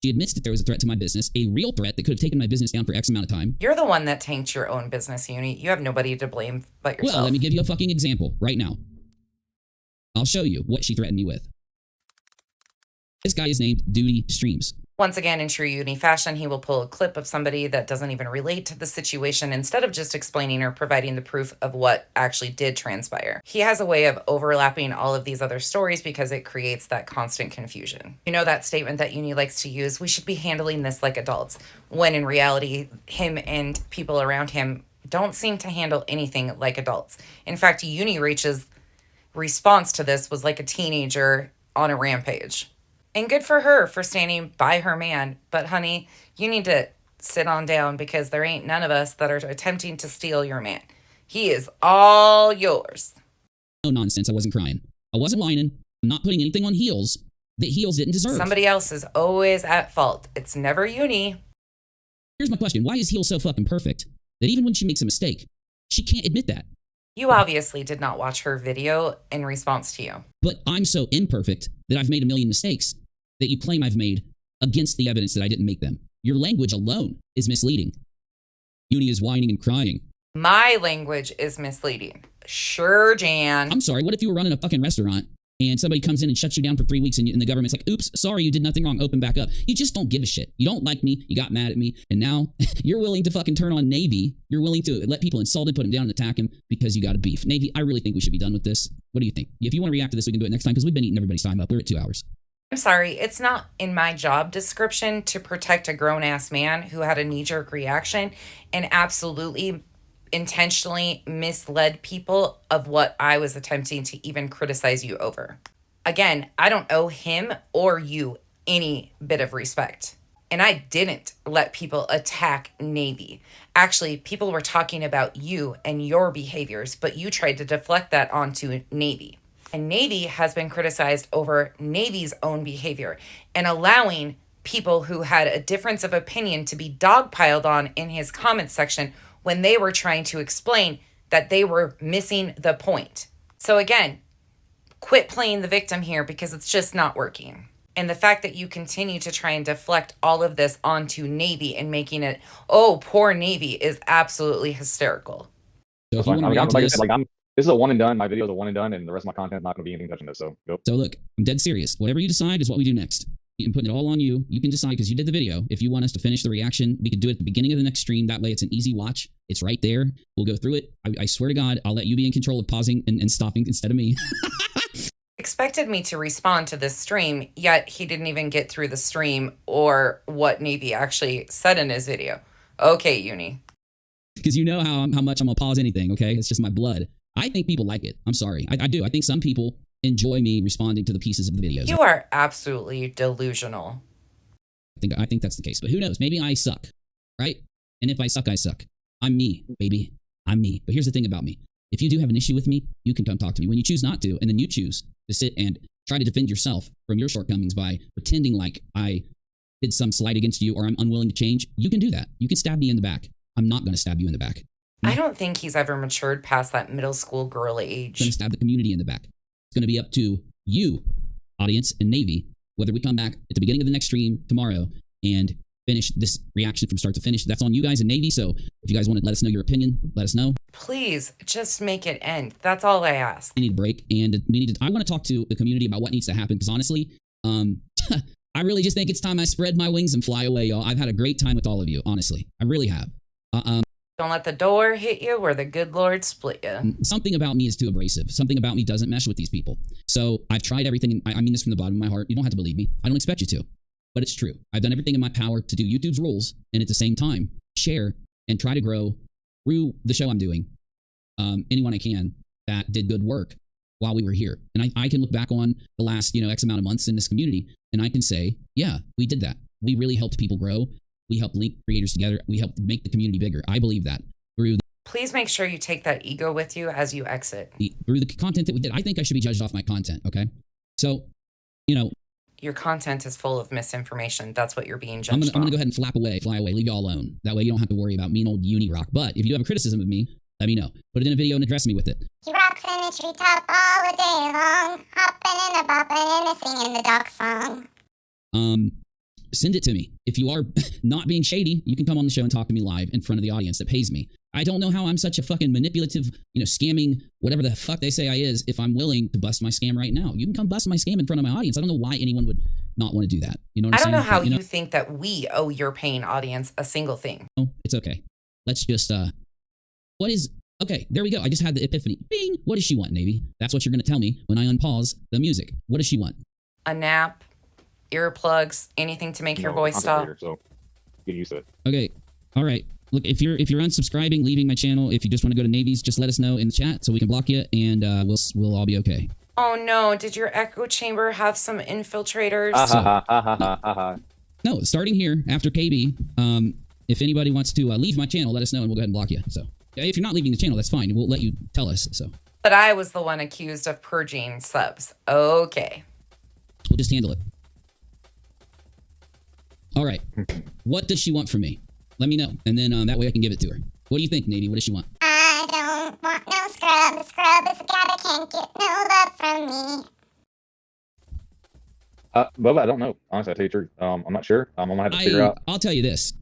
She admits that there was a threat to my business, a real threat that could have taken my business down for X amount of time. You're the one that tanked your own business, Uni. You have nobody to blame but yourself. Well, let me give you a fucking example right now. I'll show you what she threatened me with. This guy is named Duty Streams. Once again, in true Uni fashion, he will pull a clip of somebody that doesn't even relate to the situation instead of just explaining or providing the proof of what actually did transpire. He has a way of overlapping all of these other stories because it creates that constant confusion. You know that statement that Uni likes to use, we should be handling this like adults, when in reality, him and people around him don't seem to handle anything like adults. In fact, Uni Reach's response to this was like a teenager on a rampage. And good for her for standing by her man. But honey, you need to sit on down because there ain't none of us that are attempting to steal your man. He is all yours. No nonsense. I wasn't crying. I wasn't whining. I'm not putting anything on Heels that Heels didn't deserve. Somebody else is always at fault. It's never Uni. Here's my question. Why is Heels so fucking perfect that even when she makes a mistake, she can't admit that? You obviously did not watch her video in response to you. But I'm so imperfect that I've made a million mistakes that you claim I've made against the evidence that I didn't make them. Your language alone is misleading. Uni is whining and crying. My language is misleading. Sure, Jan. I'm sorry, what if you were running a fucking restaurant and somebody comes in and shuts you down for 3 weeks and the government's like, oops, sorry, you did nothing wrong, open back up. You just don't give a shit. You don't like me, you got mad at me, and now you're willing to fucking turn on Navy. You're willing to let people insult him, put him down and attack him because you got a beef. Navy, I really think we should be done with this. What do you think? If you want to react to this, we can do it next time because we've been eating everybody's time up. We're at 2 hours. I'm sorry, it's not in my job description to protect a grown-ass man who had a knee-jerk reaction and absolutely intentionally misled people of what I was attempting to even criticize you over. Again, I don't owe him or you any bit of respect. And I didn't let people attack Navy. Actually, people were talking about you and your behaviors, but you tried to deflect that onto Navy. And Navy has been criticized over Navy's own behavior and allowing people who had a difference of opinion to be dogpiled on in his comment section when they were trying to explain that they were missing the point. So again, quit playing the victim here because it's just not working. And the fact that you continue to try and deflect all of this onto Navy and making it, oh, poor Navy, is absolutely hysterical. So if That's you fine. want I to mean, react to like I this, said, this is a one and done. My video is a one and done, and the rest of my content is not going to be anything touching this. So go. so look, I'm dead serious. Whatever you decide is what we do next. I'm putting it all on you. You can decide because you did the video. If you want us to finish the reaction, we could do it at the beginning of the next stream. That way it's an easy watch. It's right there. We'll go through it. I swear to God, I'll let you be in control of pausing and stopping instead of me. Expected me to respond to this stream, yet he didn't even get through the stream or what Navy actually said in his video. Okay, Uni. Because you know how much I'm going to pause anything, okay? It's just my blood. I think people like it. I'm sorry. I do. I think some people enjoy me responding to the pieces of the videos. You are absolutely delusional. I think that's the case. But who knows? Maybe I suck, right? And if I suck, I suck. I'm me, baby. I'm me. But here's the thing about me. If you do have an issue with me, you can come talk to me. When you choose not to, and then you choose to sit and try to defend yourself from your shortcomings by pretending like I did some slight against you or I'm unwilling to change, you can do that. You can stab me in the back. I'm not going to stab you in the back. I don't think he's ever matured past that middle school girl I'm going to age. stab the community in the back. It's going to be up to you, audience and Navy, whether we come back at the beginning of the next stream tomorrow and finish this reaction from start to finish. That's on you guys in Navy. So if you guys want to let us know your opinion, let us know. Please, just make it end. That's all I ask. We need a break, and I want to talk to the community about what needs to happen, because honestly, I really just think it's time I spread my wings and fly away, y'all. I've had a great time with all of you, honestly. I really have. Don't let the door hit you or the good Lord split you. Something about me is too abrasive. Something about me doesn't mesh with these people. So I've tried everything. I mean this from the bottom of my heart. You don't have to believe me. I don't expect you to. But it's true. I've done everything in my power to do YouTube's rules, and at the same time, share and try to grow through the show I'm doing anyone I can that did good work while we were here. And I can look back on the last, X amount of months in this community, and I can say, yeah, we did that. We really helped people grow. We helped link creators together. We helped make the community bigger. I believe that through Please make sure you take that ego with you as you exit. through the content that we did. I think I should be judged off my content, okay? So, Your content is full of misinformation. That's what you're being judged I'm gonna on. go ahead and fly away, leave y'all alone. That way you don't have to worry about mean old Uni-Rock. But if you do have a criticism of me, let me know. Put it in a video and address me with it. He rocks in a treetop all the day long, hopping and a bopping and a singing the Doxing song. Send it to me. If you are not being shady, you can come on the show and talk to me live in front of the audience that pays me. I don't know how I'm such a fucking manipulative, scamming, whatever the fuck they say I is, if I'm willing to bust my scam right now. You can come bust my scam in front of my audience. I don't know why anyone would not want to do that. You know what I I'm don't saying? know how But, you think that we owe your paying audience a single thing. Oh, it's okay. Let's just, okay, there we go. I just had the epiphany. Bing! What does she want, Navy? That's what you're going to tell me when I unpause the music. What does she want? A nap, earplugs, anything to make your voice content stop. creator, so get used to it. Okay. All right. Look, if you're unsubscribing, leaving my channel, if you just want to go to Navy's, just let us know in the chat so we can block you, and we'll all be okay. Oh no, did your echo chamber have some infiltrators? No, starting here after KB, if anybody wants to leave my channel, let us know and we'll go ahead and block you. So if you're not leaving the channel, that's fine. We'll let you tell us. So But I was the one accused of purging subs. Okay. we'll just handle it. All right. What does she want from me? Let me know, and then that way I can give it to her. What do you think, Navy? What does she want? I don't want no scrub. The scrub is a guy that can't get no love from me. Bubba, I don't know. Honestly, I tell you the truth. I'm not sure. I'm gonna have to figure out. I'll tell you this.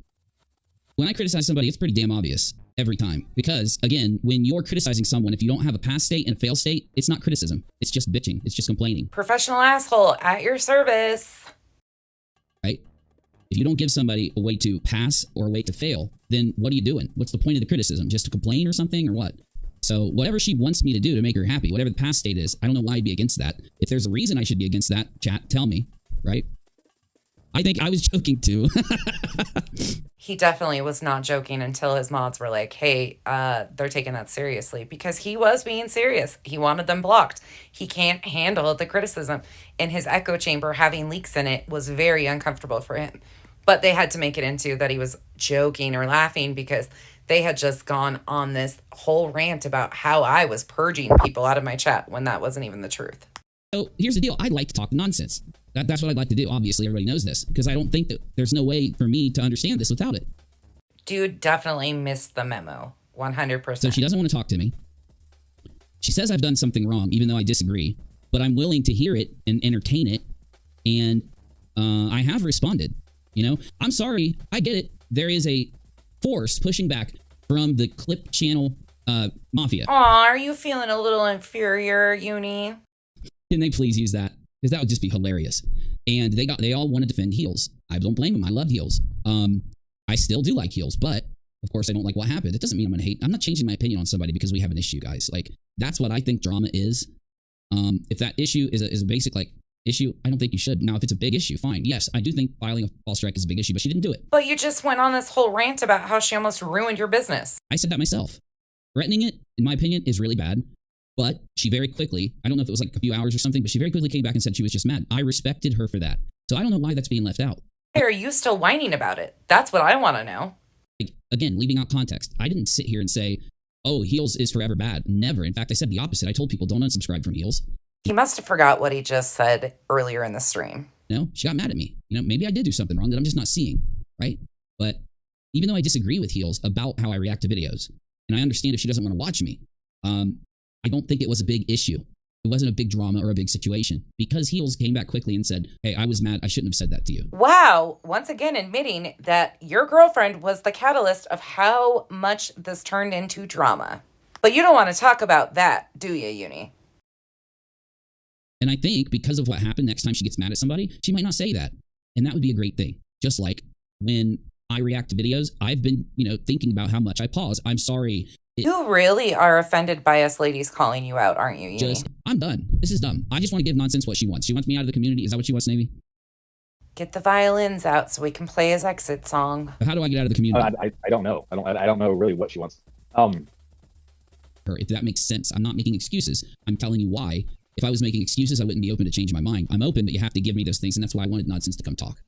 When I criticize somebody, it's pretty damn obvious every time. Because, again, when you're criticizing someone, if you don't have a past state and a fail state, it's not criticism. It's just bitching. It's just complaining. Professional asshole at your service. Right? If you don't give somebody a way to pass or a way to fail, then what are you doing? What's the point of the criticism? Just to complain or something, or what? So whatever she wants me to do to make her happy, whatever the past state is, I don't know why I'd be against that. If there's a reason I should be against that, chat, tell me, right? I think I was joking too. He definitely was not joking until his mods were like, hey, they're taking that seriously, because he was being serious. He wanted them blocked. He can't handle the criticism, and his echo chamber having leaks in it was very uncomfortable for him. But they had to make it into that he was joking or laughing, because they had just gone on this whole rant about how I was purging people out of my chat when that wasn't even the truth. So here's the deal. I like to talk nonsense. That's what I'd like to do. Obviously, everybody knows this, because I don't think that there's no way for me to understand this without it. Dude definitely missed the memo. 100%. So she doesn't want to talk to me. She says I've done something wrong, even though I disagree, but I'm willing to hear it and entertain it. And I have responded. I'm sorry. I get it. There is a force pushing back from the clip channel mafia. Aw, are you feeling a little inferior, Uni? Can they please use that? Because that would just be hilarious. And they all want to defend heels. I don't blame them. I love heels. I still do like heels, but of course I don't like what happened. It doesn't mean I'm going to hate. I'm not changing my opinion on somebody because we have an issue, guys. Like, that's what I think drama is. If that issue is a basic issue, I don't think you should. Now, if it's a big issue, fine. Yes, I do think filing a false strike is a big issue, but she didn't do it. But you just went on this whole rant about how she almost ruined your business. I said that myself. Threatening it, in my opinion, is really bad. But she very quickly, I don't know if it was like a few hours or something, but she very quickly came back and said she was just mad. I respected her for that. So I don't know why that's being left out. Hey, are you still whining about it? That's what I want to know. Like, again, leaving out context. I didn't sit here and say, oh, heels is forever bad. Never. In fact, I said the opposite. I told people don't unsubscribe from heels. He must have forgot what he just said earlier in the stream. No, she got mad at me. Maybe I did do something wrong that I'm just not seeing, right? But even though I disagree with heels about how I react to videos, and I understand if she doesn't want to watch me, I don't think it was a big issue. It wasn't a big drama or a big situation because heels came back quickly and said, hey, I was mad. I shouldn't have said that to you. Wow. Once again, admitting that your girlfriend was the catalyst of how much this turned into drama. But you don't want to talk about that, do you, Uni? And I think because of what happened, next time she gets mad at somebody, she might not say that. And that would be a great thing. Just like when I react to videos, I've been, thinking about how much I pause. I'm sorry. You really are offended by us ladies calling you out, aren't you, Uni? I'm done. This is dumb. I just want to give nonsense what she wants. She wants me out of the community. Is that what she wants, Navy? Get the violins out so we can play his exit song. How do I get out of the community? I don't know. I don't know really what she wants. If that makes sense. I'm not making excuses. I'm telling you why. If I was making excuses, I wouldn't be open to change my mind. I'm open, but you have to give me those things, and that's why I wanted Nonsense to come talk.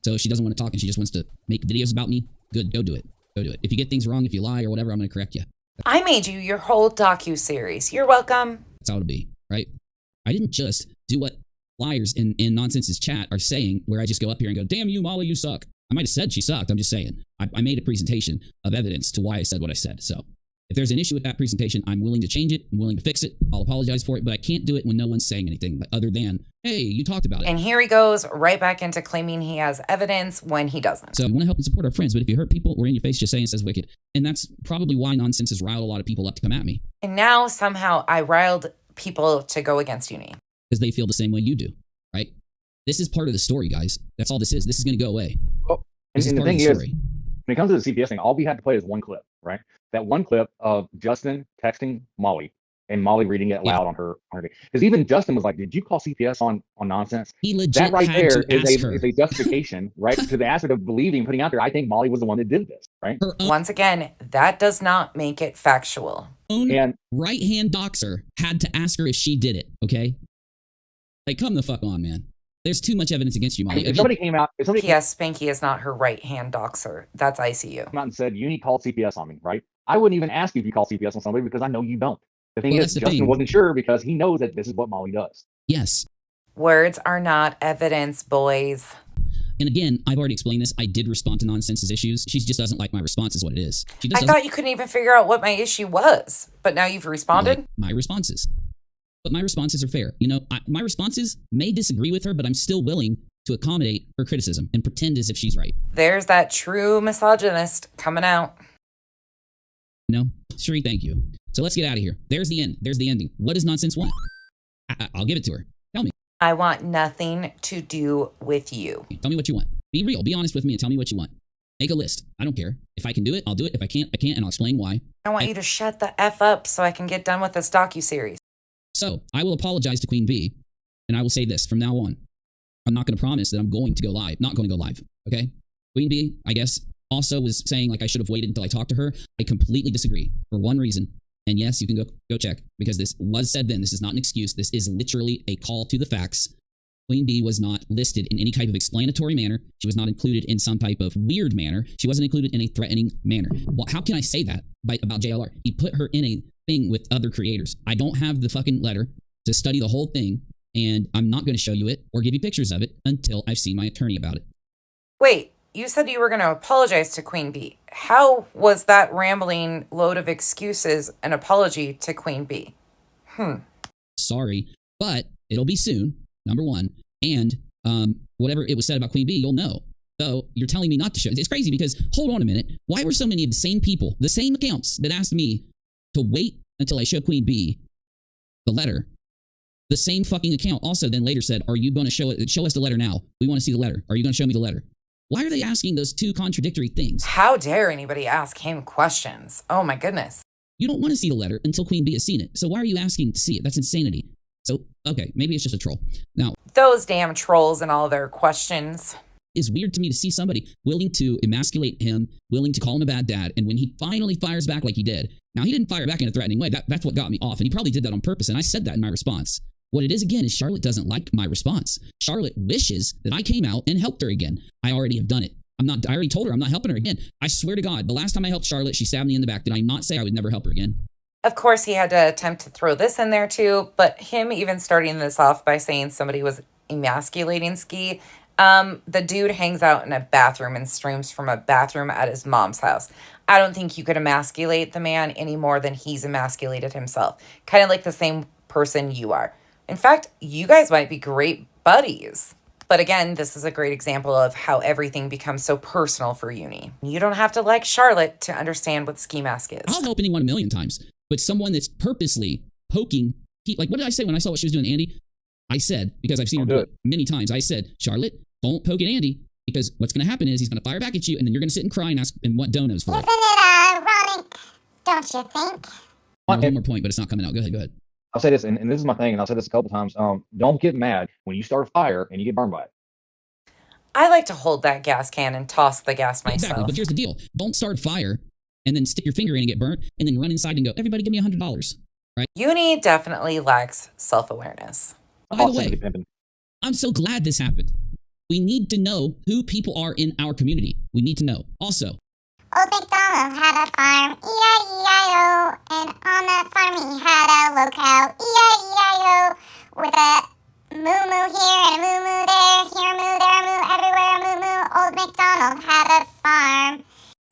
So if she doesn't want to talk and she just wants to make videos about me, good, go do it. Go do it. If you get things wrong, if you lie or whatever, I'm going to correct you. I made you your whole docu-series. You're welcome. That's how it'll be, right? I didn't just do what liars in Nonsense's chat are saying, where I just go up here and go, damn you, Molly, you suck. I might have said she sucked. I'm just saying. I made a presentation of evidence to why I said what I said. So if there's an issue with that presentation, I'm willing to change it. I'm willing to fix it. I'll apologize for it, but I can't do it when no one's saying anything other than, hey, you talked about it. And here he goes right back into claiming he has evidence when he doesn't. So we want to help and support our friends, but if you hurt people, we're in your face just saying it says wicked. And that's probably why Nonsense has riled a lot of people up to come at me. And now somehow I riled people to go against Uni. Because they feel the same way you do, right? This is part of the story, guys. That's all this is. This is going to go away. Well, and the thing is, when it comes to the CPS thing, all we had to play is one clip, right? That one clip of Justin texting Molly and Molly reading it loud on her. Because even Justin was like, did you call CPS on Nonsense? He legit that right had there to ask her. is a justification, right? To the aspect of believing, putting out there, I think Molly was the one that did this, right? Once again, that does not make it factual. And right-hand doxer had to ask her if she did it, okay? Like, come the fuck on, man. There's too much evidence against you, Molly. If somebody came out... P.S. Spanky is not her right-hand doxer. That's ICU. Came out and said, Uni called CPS on me, right? I wouldn't even ask you if you call CPS on somebody because I know you don't. The thing is, Justin wasn't sure because he knows that this is what Molly does. Yes. Words are not evidence, boys. And again, I've already explained this. I did respond to Nonsense's issues. She just doesn't like my response is what it is. I thought you couldn't even figure out what my issue was, but now you've responded? Like my responses. But my responses are fair. My responses may disagree with her, but I'm still willing to accommodate her criticism and pretend as if she's right. There's that true misogynist coming out. Sheree, thank you. So let's get out of here. There's the end. There's the ending. What does Nonsense want? I'll give it to her. Tell me. I want nothing to do with you. Tell me what you want. Be real. Be honest with me and tell me what you want. Make a list. I don't care. If I can do it, I'll do it. If I can't, I can't, and I'll explain why. I want you to shut the F up so I can get done with this docuseries. So I will apologize to Queen Bee, and I will say this from now on. I'm not going to promise that I'm going to go live. Not going to go live. Okay? Queen Bee, I guess, also was saying like I should have waited until I talked to her. I completely disagree for one reason. And yes, you can go check because this was said then. This is not an excuse. This is literally a call to the facts. Queen Bee was not listed in any type of explanatory manner. She was not included in some type of weird manner. She wasn't included in a threatening manner. Well, how can I say that about JLR? He put her in a thing with other creators. I don't have the fucking letter to study the whole thing, and I'm not going to show you it or give you pictures of it until I've seen my attorney about it. Wait, you said you were going to apologize to Queen Bee. How was that rambling load of excuses an apology to Queen Bee? Sorry, but it'll be soon, number one. And whatever it was said about Queen Bee, you'll know. So you're telling me not to show. It's crazy because, hold on a minute, why were so many of the same people, the same accounts that asked me to wait until I show Queen Bee the letter, the same fucking account also then later said, are you going to show us the letter now? We want to see the letter. Are you going to show me the letter? Why are they asking those two contradictory things? How dare anybody ask him questions? Oh my goodness. You don't want to see the letter until Queen Bee has seen it. So why are you asking to see it? That's insanity. So, okay, maybe it's just a troll. Now, those damn trolls and all their questions. It's weird to me to see somebody willing to emasculate him, willing to call him a bad dad, and when he finally fires back like he did. Now, he didn't fire back in a threatening way. That's what got me off, and he probably did that on purpose, and I said that in my response. What it is, again, is Charlotte doesn't like my response. Charlotte wishes that I came out and helped her again. I already have done it. I already told her I'm not helping her again. I swear to God, the last time I helped Charlotte, she stabbed me in the back. Did I not say I would never help her again? Of course, he had to attempt to throw this in there too, but him even starting this off by saying somebody was emasculating Ski. The dude hangs out in a bathroom and streams from a bathroom at his mom's house. I don't think you could emasculate the man any more than he's emasculated himself. Kind of like the same person you are. In fact, you guys might be great buddies. But again, this is a great example of how everything becomes so personal for Uni. You don't have to like Charlotte to understand what ski mask is. I'll help anyone a million times, but someone that's purposely poking, like what did I say when I saw what she was doing to Andy? I said, because I've seen her do it many times, I said, Charlotte, don't poke at Andy, because what's going to happen is he's going to fire back at you, and then you're going to sit and cry and ask and want donos for Isn't it ironic, don't you think? One more point, but it's not coming out. Go ahead. I'll say this, and this is my thing, and I'll say this a couple times. Don't get mad when you start a fire and you get burned by it. I like to hold that gas can and toss the gas myself. Exactly, but here's the deal. Don't start a fire and then stick your finger in and get burnt, and then run inside and go, everybody give me $100, right? Uni definitely lacks self-awareness. By the way, I'm so glad this happened. We need to know who people are in our community. We need to know. Also, Old MacDonald had a farm, E-I-E-I-O, and on that farm he had a locale, E-I-E-I-O, with a moo-moo here and a moo-moo there, here a moo, there a moo, everywhere a moo-moo. Old MacDonald had a farm.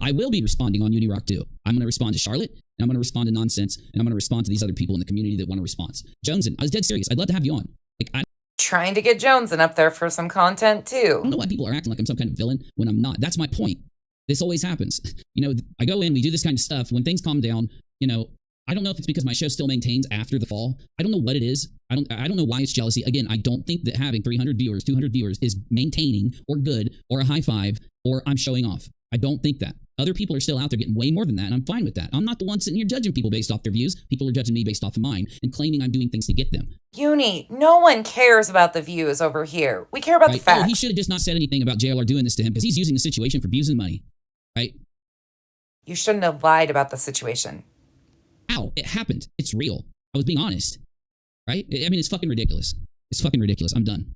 I will be responding on Uni-Rock too. I'm going to respond to Charlotte, and I'm going to respond to Nonsense, and I'm going to respond to these other people in the community that want a response. Jonesin, I was dead serious. I'd love to have you on. Trying to get Jonesin up there for some content too. I don't know why people are acting like I'm some kind of villain when I'm not. That's my point. This always happens. You know, I go in, we do this kind of stuff. When things calm down, you know, I don't know if it's because my show still maintains after the fall. I don't know what it is. I don't know why it's jealousy. Again, I don't think that having 300 viewers, 200 viewers is maintaining or good or a high five or I'm showing off. I don't think that. Other people are still out there getting way more than that, and I'm fine with that. I'm not the one sitting here judging people based off their views. People are judging me based off of mine and claiming I'm doing things to get them. Uni, no one cares about the views over here. We care about the facts. Oh, he should have just not said anything about JLR doing this to him because he's using the situation for views and money, right? You shouldn't have lied about the situation. Ow, it happened. It's real. I was being honest, right? I mean, it's fucking ridiculous. It's fucking ridiculous. I'm done.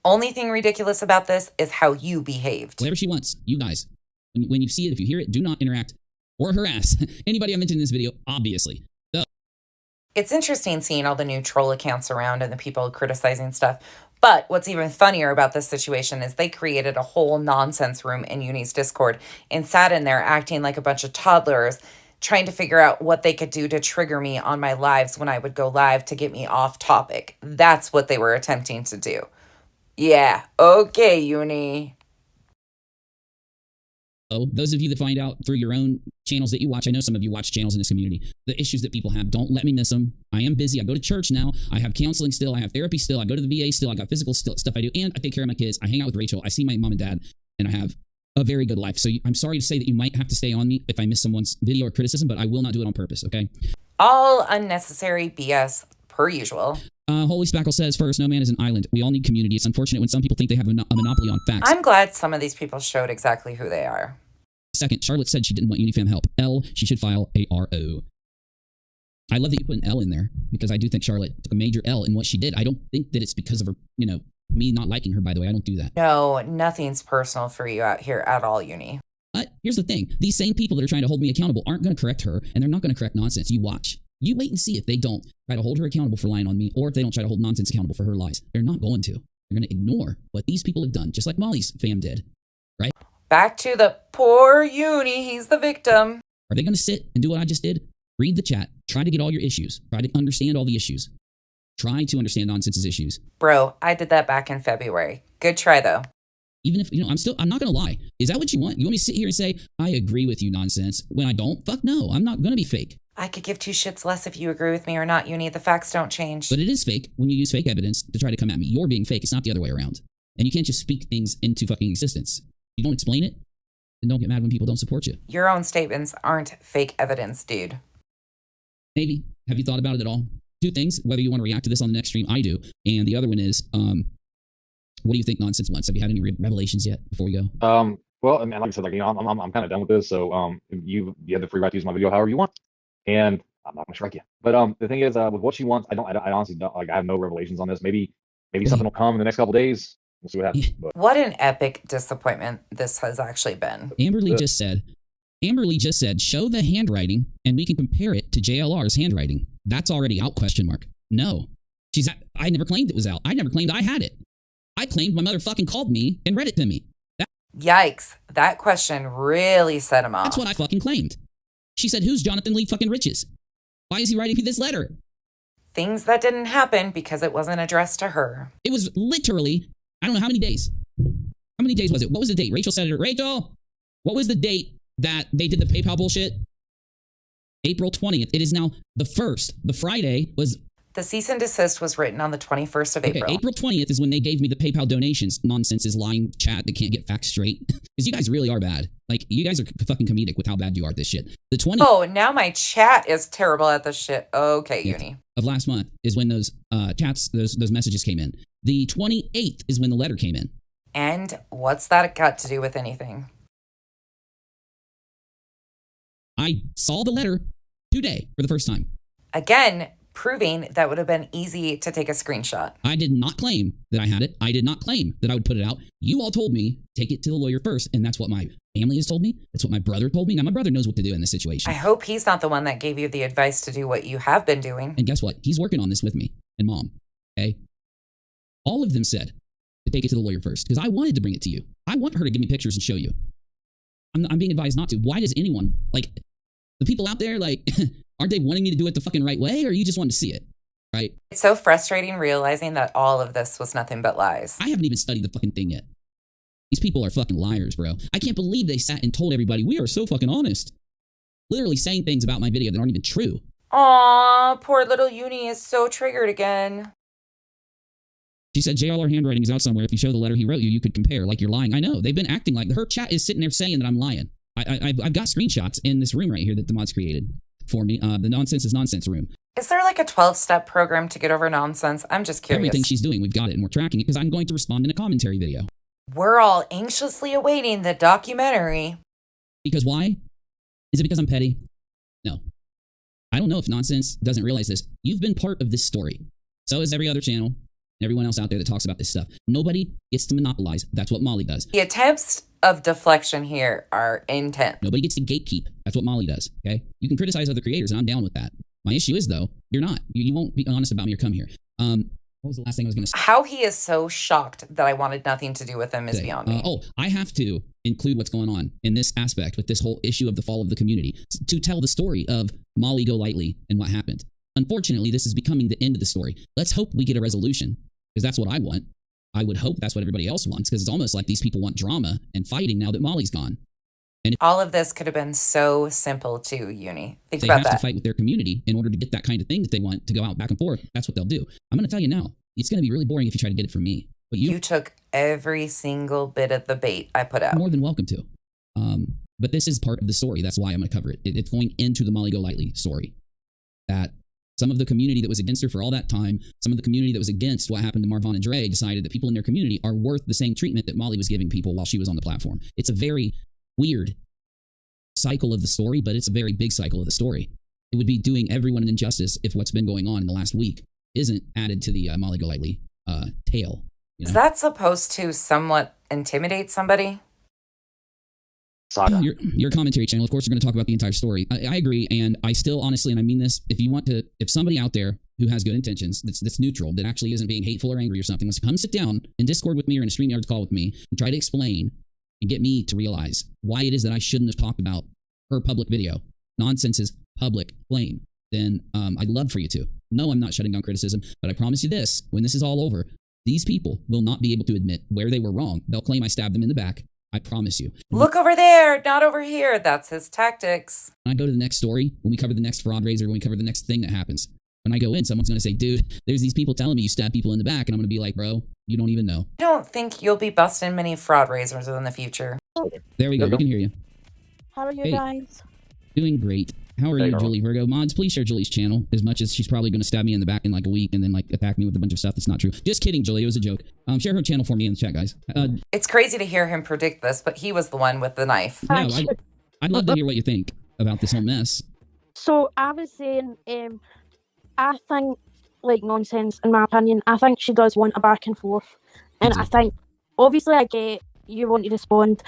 Only thing ridiculous about this is how you behaved. Whatever she wants, you guys. When you see it, if you hear it, do not interact or harass anybody I mentioned in this video, obviously. So, it's interesting seeing all the new troll accounts around and the people criticizing stuff. But what's even funnier about this situation is they created a whole nonsense room in Uni's Discord and sat in there acting like a bunch of toddlers, trying to figure out what they could do to trigger me on my lives when I would go live to get me off topic. That's what they were attempting to do. Yeah, okay, Uni. Oh, those of you that find out through your own channels that you watch, I know some of you watch channels in this community, the issues that people have, don't let me miss them. I am busy. I go to church now. I have counseling still. I have therapy still. I go to the VA still. I got physical stuff I do, and I take care of my kids. I hang out with Rachel. I see my mom and dad, and I have a very good life. So I'm sorry to say that you might have to stay on me if I miss someone's video or criticism, but I will not do it on purpose, okay? All unnecessary BS per usual. Holy Spackle says, first, no man is an island. We all need community. It's unfortunate when some people think they have a monopoly on facts. I'm glad some of these people showed exactly who they are. Second, Charlotte said she didn't want Unifam help. L, she should file a RO. I love that you put an L in there because I do think Charlotte took a major L in what she did. I don't think that it's because of her, me not liking her, by the way. I don't do that. No, nothing's personal for you out here at all, Uni. But here's the thing. These same people that are trying to hold me accountable aren't going to correct her, and they're not going to correct Nonsense. You watch. You wait and see if they don't try to hold her accountable for lying on me, or if they don't try to hold Nonsense accountable for her lies. They're not going to. They're going to ignore what these people have done, just like Molly's fam did, right? Back to the poor Uni. He's the victim. Are they going to sit and do what I just did? Read the chat, Try to get all your issues. Try to understand all the issues. Try to understand Nonsense's issues. Bro, I did that back in February. Good try, though. Even if, I'm not going to lie. Is that what you want? You want me to sit here and say, I agree with you, Nonsense, when I don't? Fuck no. I'm not going to be fake. I could give two shits less if you agree with me or not, Uni. The facts don't change. But it is fake when you use fake evidence to try to come at me. You're being fake. It's not the other way around. And you can't just speak things into fucking existence. You don't explain it, then don't get mad when people don't support you. Your own statements aren't fake evidence, dude. Maybe. Have you thought about it at all? Two things, whether you want to react to this on the next stream, I do. And the other one is, what do you think Nonsense wants? Have you had any revelations yet before we go? Well, I mean, like I said, like, I'm kind of done with this. So, you have the free right to use my video however you want, and I'm not gonna strike you. But the thing is, with what she wants, I honestly don't, like, I have no revelations on this. Maybe something will come in the next couple days. We'll see what happens. But What an epic disappointment this has actually been. Amberly just said, show the handwriting and we can compare it to JLR's handwriting. That's already out, ? No. I never claimed it was out. I never claimed I had it. I claimed my mother fucking called me and read it to me. Yikes. That question really set him off. That's what I fucking claimed. She said, who's Jonathan Lee fucking Riches? Why is he writing me this letter? Things that didn't happen because it wasn't addressed to her. It was literally, I don't know how many days. How many days was it? What was the date? Rachel said it. Rachel, what was the date that they did the PayPal bullshit? April 20th. It is now the 1st. The Friday was... The cease and desist was written on the 21st of Okay, April. April 20th is when they gave me the PayPal donations. Nonsense is lying chat that can't get facts straight. Because you guys really are bad. Like, you guys are fucking comedic with how bad you are at this shit. The 20th... Oh, now my chat is terrible at this shit. Okay, Uni. Of last month is when those chats, those messages came in. The 28th is when the letter came in. And what's that got to do with anything? I saw the letter today for the first time. Again, proving that would have been easy to take a screenshot. I did not claim that I had it. I did not claim that I would put it out. You all told me, take it to the lawyer first, and that's what my family has told me. That's what my brother told me. Now, my brother knows what to do in this situation. I hope he's not the one that gave you the advice to do what you have been doing. And guess what? He's working on this with me and Mom, okay? All of them said to take it to the lawyer first, because I wanted to bring it to you. I want her to give me pictures and show you. I'm being advised not to. Why does anyone, like, the people out there, like... Aren't they wanting me to do it the fucking right way, or you just want to see it, right? It's so frustrating realizing that all of this was nothing but lies. I haven't even studied the fucking thing yet. These people are fucking liars, bro. I can't believe they sat and told everybody, we are so fucking honest. Literally saying things about my video that aren't even true. Aw, poor little Uni is so triggered again. She said, JLR handwriting is out somewhere. If you show the letter he wrote you, you could compare. Like you're lying. I know. They've been acting like... Her chat is sitting there saying that I'm lying. I've got screenshots in this room right here that the mods created for me. The Nonsense is Nonsense room. Is there like a 12-step program to get over nonsense? I'm just curious. Everything she's doing, we've got it, and we're tracking it because I'm going to respond in a commentary video. We're all anxiously awaiting the documentary. Because why? Is it because I'm petty? No. I don't know if Nonsense doesn't realize this. You've been part of this story. So is every other channel, everyone else out there that talks about this stuff. Nobody gets to monopolize. That's what Molly does. The attempts of deflection here are intense. Nobody gets to gatekeep. That's what Molly does, okay? You can criticize other creators, and I'm down with that. My issue is, though, you're not. You won't be honest about me or come here. What was the last thing I was going to say? How he is so shocked that I wanted nothing to do with him is beyond me. I have to include what's going on in this aspect with this whole issue of the fall of the community to tell the story of Molly Go Lightly and what happened. Unfortunately, this is becoming the end of the story. Let's hope we get a resolution, because that's what I want. I would hope that's what everybody else wants, because it's almost like these people want drama and fighting now that Molly's gone. And all of this could have been so simple too, Uni. Think they about have that. to fight with their community in order to get that kind of thing that they want to go out back and forth. That's what they'll do. I'm going to tell you now, it's going to be really boring if you try to get it from me. But You took every single bit of the bait I put out. more than welcome to. But this is part of the story. That's why I'm going to cover it. It's going into the Molly Go Lightly story. That some of the community that was against her for all that time, some of the community that was against what happened to Marvon and Dre decided that people in their community are worth the same treatment that Molly was giving people while she was on the platform. It's a very weird cycle of the story, but it's a very big cycle of the story. It would be doing everyone an injustice if what's been going on in the last week isn't added to the Molly Go Lightly tale. You know? Is that supposed to somewhat intimidate somebody? Saga. Your commentary channel, of course, you're going to talk about the entire story. I agree, and I still, honestly, and I mean this, if somebody out there who has good intentions, that's neutral, that actually isn't being hateful or angry or something, wants to come sit down in Discord with me or in a StreamYard call with me and try to explain and get me to realize why it is that I shouldn't have talked about her public video. Nonsense's public claim. then I'd love for you to. No, I'm not shutting down criticism, but I promise you this, when this is all over, these people will not be able to admit where they were wrong. They'll claim I stabbed them in the back. I promise you. Look over there, not over here. That's his tactics. When I go to the next story, when we cover the next fraud raiser, when we cover the next thing that happens, when I go in, someone's going to say, dude, there's these people telling me you stab people in the back. And I'm going to be like, bro, you don't even know. I don't think you'll be busting many fraud raisers in the future. There we go. We can hear you. How are you Hey. guys? Doing great. How are Hey, you, Carl. Julie Virgo? Mods, please share Julie's channel, as much as she's probably going to stab me in the back in like a week and then like attack me with a bunch of stuff that's not true. Just kidding, Julie. It was a joke. Share her channel for me in the chat, guys. It's crazy to hear him predict this, but he was the one with the knife. No, I'd love to hear what you think about this whole mess. So I was saying, I think, like, nonsense, in my opinion. I think she does want a back and forth. And I think, obviously, I get you want to respond,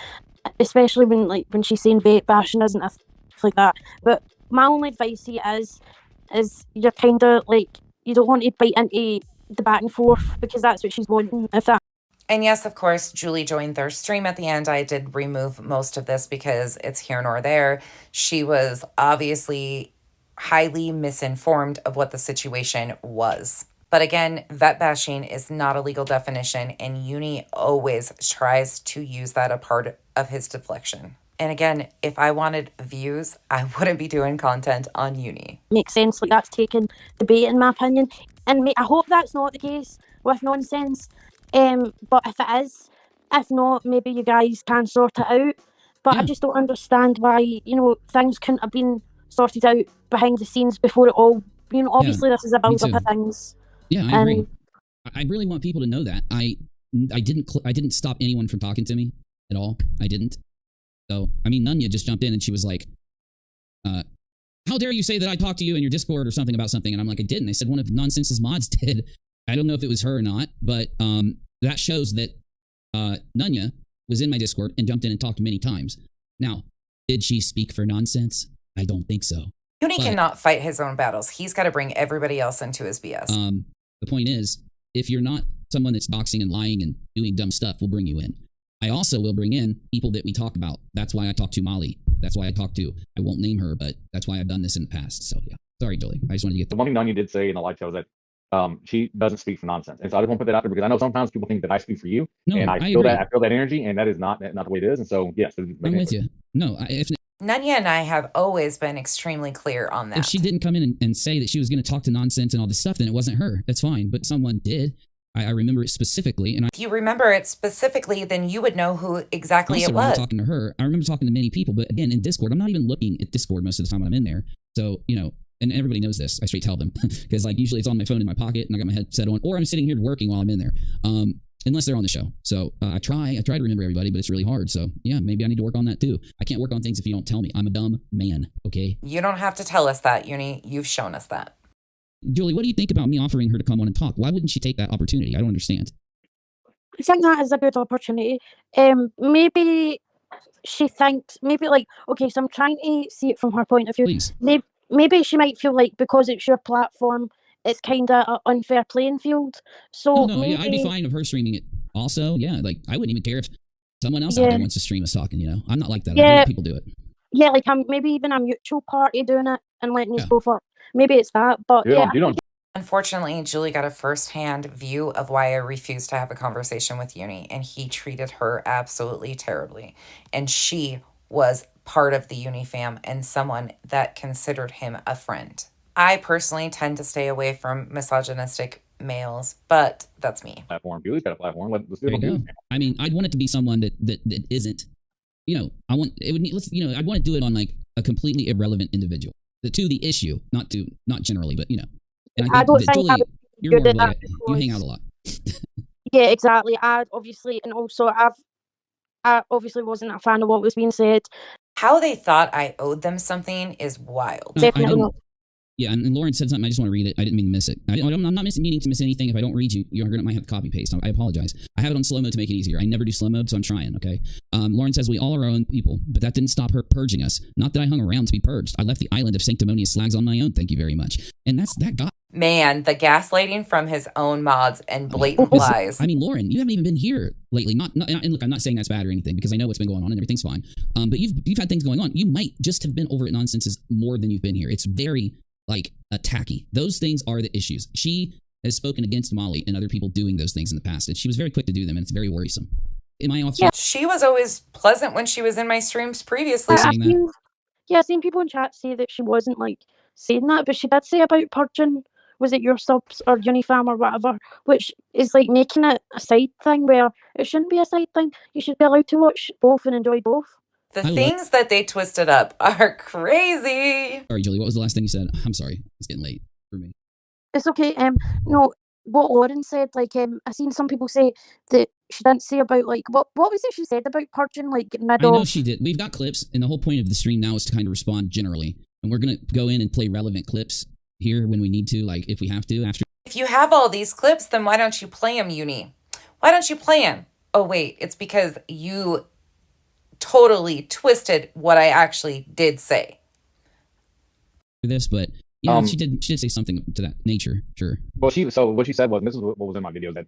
especially when she's saying vape bashing isn't a stuff like that. But my only advice here is you're kind of, like, you don't want to bite into the back and forth because that's what she's wanting. If that And yes, of course, Julie joined their stream at the end. I did remove most of this because it's here nor there. She was obviously highly misinformed of what the situation was. But again, vet bashing is not a legal definition, and Uni always tries to use that a part of his deflection. And again, if I wanted views, I wouldn't be doing content on Uni. makes sense, like, that's taken debate, in my opinion. And I hope that's not the case with nonsense. But if it is, if not, maybe you guys can sort it out. But I just don't understand why, things couldn't have been sorted out behind the scenes before it all, obviously this is a build up of things. Yeah, I agree. I really want people to know that. I didn't stop anyone from talking to me at all. I didn't. So, I mean, Nunya just jumped in and she was like, how dare you say that I talked to you in your Discord or something about something? And I'm like, I didn't. I said one of Nonsense's mods did. I don't know if it was her or not, but that shows that Nunya was in my Discord and jumped in and talked many times. Now, did she speak for Nonsense? I don't think so. Uni cannot fight his own battles. He's got to bring everybody else into his BS. The point is, if you're not someone that's doxing and lying and doing dumb stuff, we'll bring you in. I also will bring in people that we talk about. That's why I talked to Molly. That's why I won't name her, but that's why I've done this in the past. So yeah. Sorry, Julie. I just wanted to get The one thing Nunya did say in the live show is that she doesn't speak for nonsense. And so I just want to put that out there because I know sometimes people think that I speak for you. No, and I feel agree. that energy, and that is not the way it is. And so yes, I'm with you. No, if Nunya and I have always been extremely clear on that. if she didn't come in and say that she was going to talk to Nonsense and all this stuff, then it wasn't her. That's fine. But someone did. I remember it specifically, and If you remember it specifically, then you would know who exactly also it remember was. talking to her. I remember talking to many people, but again, in Discord, I'm not even looking at Discord most of the time when I'm in there. So, and everybody knows this. I straight tell them because like usually it's on my phone in my pocket and I got my headset on, or I'm sitting here working while I'm in there. Unless they're on the show. So I try to remember everybody, but it's really hard. So yeah, maybe I need to work on that too. I can't work on things if you don't tell me. I'm a dumb man. Okay. You don't have to tell us that, Uni. You've shown us that. Julie, what do you think about me offering her to come on and talk? Why wouldn't she take that opportunity? I don't understand. I think that is a good opportunity. Maybe she thinks, okay, so I'm trying to see it from her point of view. Please. Maybe she might feel like because it's your platform, it's kind of an unfair playing field. So No, maybe, yeah, I'd be fine of her streaming it also. Yeah, like I wouldn't even care if someone else out there wants to stream us talking, I'm not like that. I Yeah. let people do it. yeah, like maybe even a mutual party doing it and letting us go for it. Maybe it's that, but Unfortunately, Julie got a first-hand view of why I refused to have a conversation with Uni, and he treated her absolutely terribly. And she was part of the Uni fam and someone that considered him a friend. I personally tend to stay away from misogynistic males, but that's me. Platform. Julie's got a platform. Let's do There it. you go. I mean, I'd want it to be someone that isn't, I want it would need. I'd want to do it on like a completely irrelevant individual. The issue, not generally, but And I don't that think I Julie, would you're good more at like that you hang because- out a lot. Yeah, exactly. I obviously wasn't a fan of what was being said. How they thought I owed them something is wild. No, I Definitely didn't- not. Yeah, and Lauren said something. I just want to read it. I didn't mean to miss it. I'm not meaning to miss anything. If I don't read you, might have to copy paste. I apologize. I have it on slow mode to make it easier. I never do slow mode, so I'm trying. Okay. Lauren says we all are our own people, but that didn't stop her purging us. Not that I hung around to be purged. I left the island of sanctimonious slags on my own. Thank you very much. And that got. Man, the gaslighting from his own mods and blatant lies. I mean, Lauren, you haven't even been here lately. And look, I'm not saying that's bad or anything because I know what's been going on and everything's fine. But you've had things going on. You might just have been over at Nonsenses more than you've been here. It's very like attacky. Those things are the issues. She has spoken against Molly and other people doing those things in the past, and she was very quick to do them, and it's very worrisome. Am I off? Yeah. She was always pleasant when she was in my streams previously. You're saying that? I've seen people in chat say that she wasn't like saying that, but she did say about purging, was it your subs or Unifam or whatever, which is like making it a side thing where it shouldn't be a side thing. You should be allowed to watch both and enjoy both. The things that they twisted up are crazy. Sorry, Julie, what was the last thing you said? I'm sorry. It's getting late for me. It's okay. No, what Lauren said, like, I seen some people say that she didn't say about, like, what was it she said about purging, like, I know she did. We've got clips, and the whole point of the stream now is to kind of respond generally. And we're going to go in and play relevant clips here when we need to, like, if we have to. After. If you have all these clips, then why don't you play them, Uni? Why don't you play them? Oh, wait, it's because you totally twisted what I actually did say. This, but yeah, she did say something to that nature, sure. Well, what she said was, and this is what was in my video, that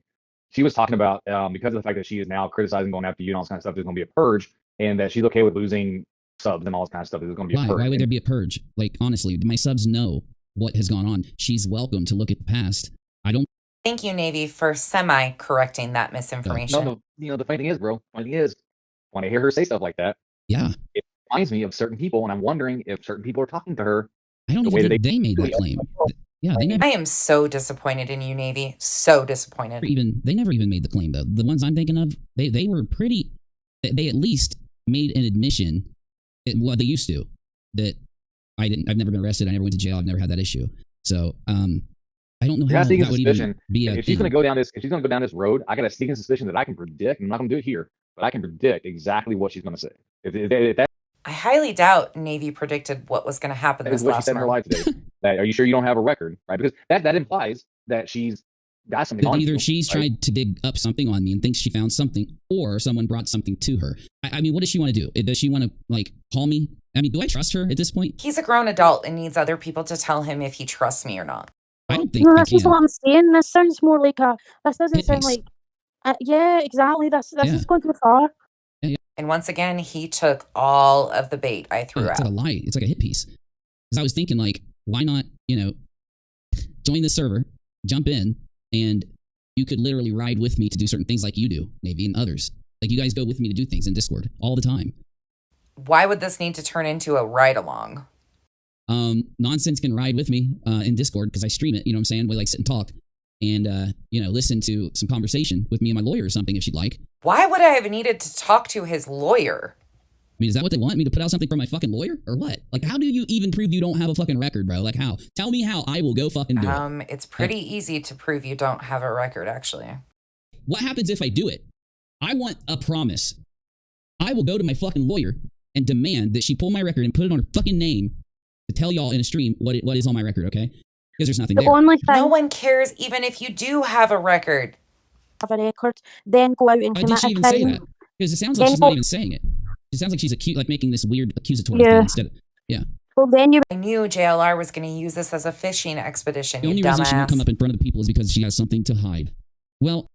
she was talking about because of the fact that she is now criticizing, going after you and all this kind of stuff, there's going to be a purge, and that she's okay with losing subs and all this kind of stuff. There's going to be a purge. Why would there be a purge? Like, honestly, my subs know what has gone on. She's welcome to look at the past. I don't. Thank you, Navy, for semi-correcting that misinformation. No, the funny thing is, bro, when I hear her say stuff like that, yeah, it reminds me of certain people, and I'm wondering if certain people are talking to her. I don't even think they made that claim. Yeah, they never. I am so disappointed in you, Navy. So disappointed. They never even made the claim, though. The ones I'm thinking of, they were pretty. They at least made an admission. Well, they used to. That I've never been arrested. I never went to jail. I've never had that issue. So, I don't know how that would even be a if she's going to go down this road, I got a sneaking suspicion that I can predict. I'm not going to do it here, but I can predict exactly what she's going to say. If that I highly doubt Navy predicted what was going to happen this last month. She said in her live today. That, are you sure you don't have a record, right? Because that implies that she's got something on either you, she's tried to dig up something on me and thinks she found something, or someone brought something to her. I mean, what does she want to do? Does she want to, like, call me? I mean, do I trust her at this point? He's a grown adult and needs other people to tell him if he trusts me or not. I don't think no, that's just what I'm saying. This sounds more like this doesn't sound like, yeah, exactly. This is going too far. And once again, he took all of the bait I threw out. It's like a lie. It's like a hit piece. Because I was thinking, like, why not, join the server, jump in, and you could literally ride with me to do certain things like you do, maybe, and others. Like, you guys go with me to do things in Discord all the time. Why would this need to turn into a ride-along? Nonsense can ride with me in Discord because I stream it, you know what I'm saying? We like sit and talk and, listen to some conversation with me and my lawyer or something if she'd like. Why would I have needed to talk to his lawyer? I mean, is that what they want? Me to put out something from my fucking lawyer or what? Like, how do you even prove you don't have a fucking record, bro? Like, how? Tell me how I will go fucking do it. It's pretty easy to prove you don't have a record, actually. What happens if I do it? I want a promise. I will go to my fucking lawyer and demand that she pull my record and put it on her fucking name to tell y'all in a stream what is on my record, okay? Because there's nothing there. No one cares even if you do have a record. Have a record, then go out and Why commit did she a even crime. say that? Because it sounds like she's not even saying it. It sounds like she's like making this weird accusatory thing instead of, yeah. Well, then I knew JLR was going to use this as a fishing expedition, The you only reason she won't dumbass. come up in front of the people is because she has something to hide. Well,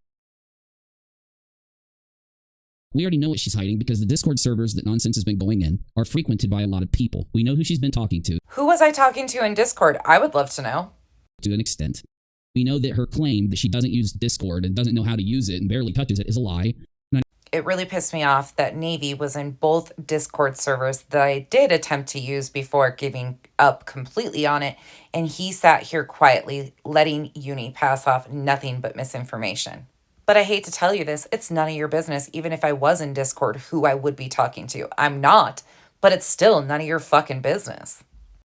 we already know what she's hiding because the Discord servers that Nonsense has been going in are frequented by a lot of people. We know who she's been talking to. Who was I talking to in Discord? I would love to know. To an extent. We know that her claim that she doesn't use Discord and doesn't know how to use it and barely touches it is a lie. It really pissed me off that Navy was in both Discord servers that I did attempt to use before giving up completely on it, and he sat here quietly letting Uni pass off nothing but misinformation. But I hate to tell you this, it's none of your business, even if I was in Discord, who I would be talking to. I'm not, but it's still none of your fucking business.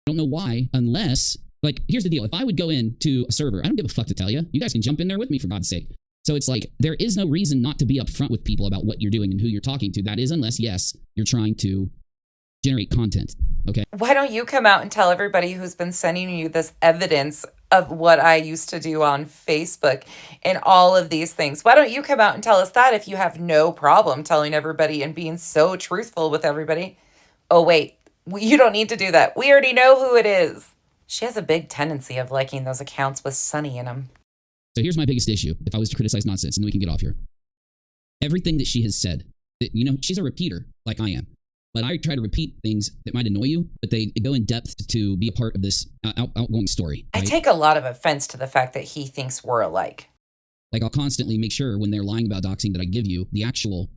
I don't know why, unless, like, here's the deal. If I would go into a server, I don't give a fuck to tell you. You guys can jump in there with me, for God's sake. So it's like, there is no reason not to be upfront with people about what you're doing and who you're talking to. That is unless, yes, you're trying to generate content, okay? Why don't you come out and tell everybody who's been sending you this evidence of what I used to do on Facebook and all of these things? Why don't you come out and tell us that if you have no problem telling everybody and being so truthful with everybody? Oh, wait, you don't need to do that. We already know who it is. She has a big tendency of liking those accounts with Sunny in them. So here's my biggest issue, if I was to criticize Nonsense, and then we can get off here. Everything that she has said, that, she's a repeater, like I am. but I try to repeat things that might annoy you, but they go in depth to be a part of this outgoing story. I right? take a lot of offense to the fact that he thinks we're alike. Like, I'll constantly make sure when they're lying about doxing that I give you the actual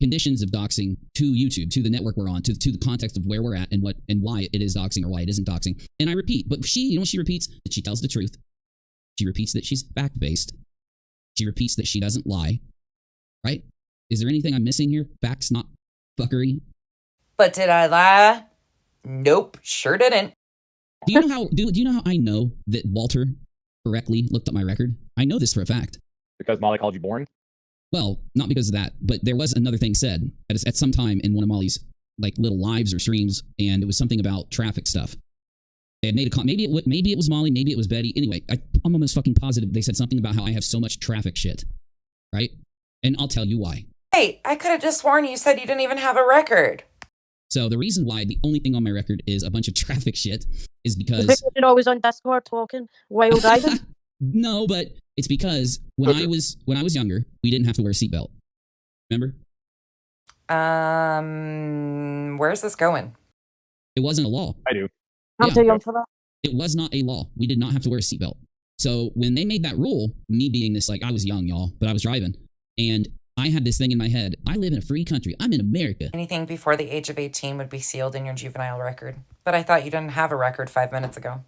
conditions of doxing to YouTube, to the network we're on, to the context of where we're at and why it is doxing or why it isn't doxing. And I repeat, but she, she repeats that she tells the truth. She repeats that she's fact-based. She repeats that she doesn't lie. Right? Is there anything I'm missing here? Facts, not fuckery. But did I lie? Nope, sure didn't. Do you know how I know that Walter correctly looked up my record? I know this for a fact. Because Molly called you boring? Well, not because of that, but there was another thing said at some time in one of Molly's like little lives or streams, and it was something about traffic stuff. They had made a comment. Maybe it was Molly, maybe it was Betty. Anyway, I'm almost fucking positive they said something about how I have so much traffic shit, right? And I'll tell you why. Hey, I could have just sworn you said you didn't even have a record. So the reason why the only thing on my record is a bunch of traffic shit is because You're always on Discord talking while driving. No, but it's because when I was younger, we didn't have to wear a seatbelt. Remember? Where's this going? It wasn't a law. I do. I'm too young for that. It was not a law. We did not have to wear a seatbelt. So when they made that rule, me being this, like, I was young, y'all, but I was driving, and I had this thing in my head. I live in a free country. I'm in America. Anything before the age of 18 would be sealed in your juvenile record. But I thought you didn't have a record 5 minutes ago.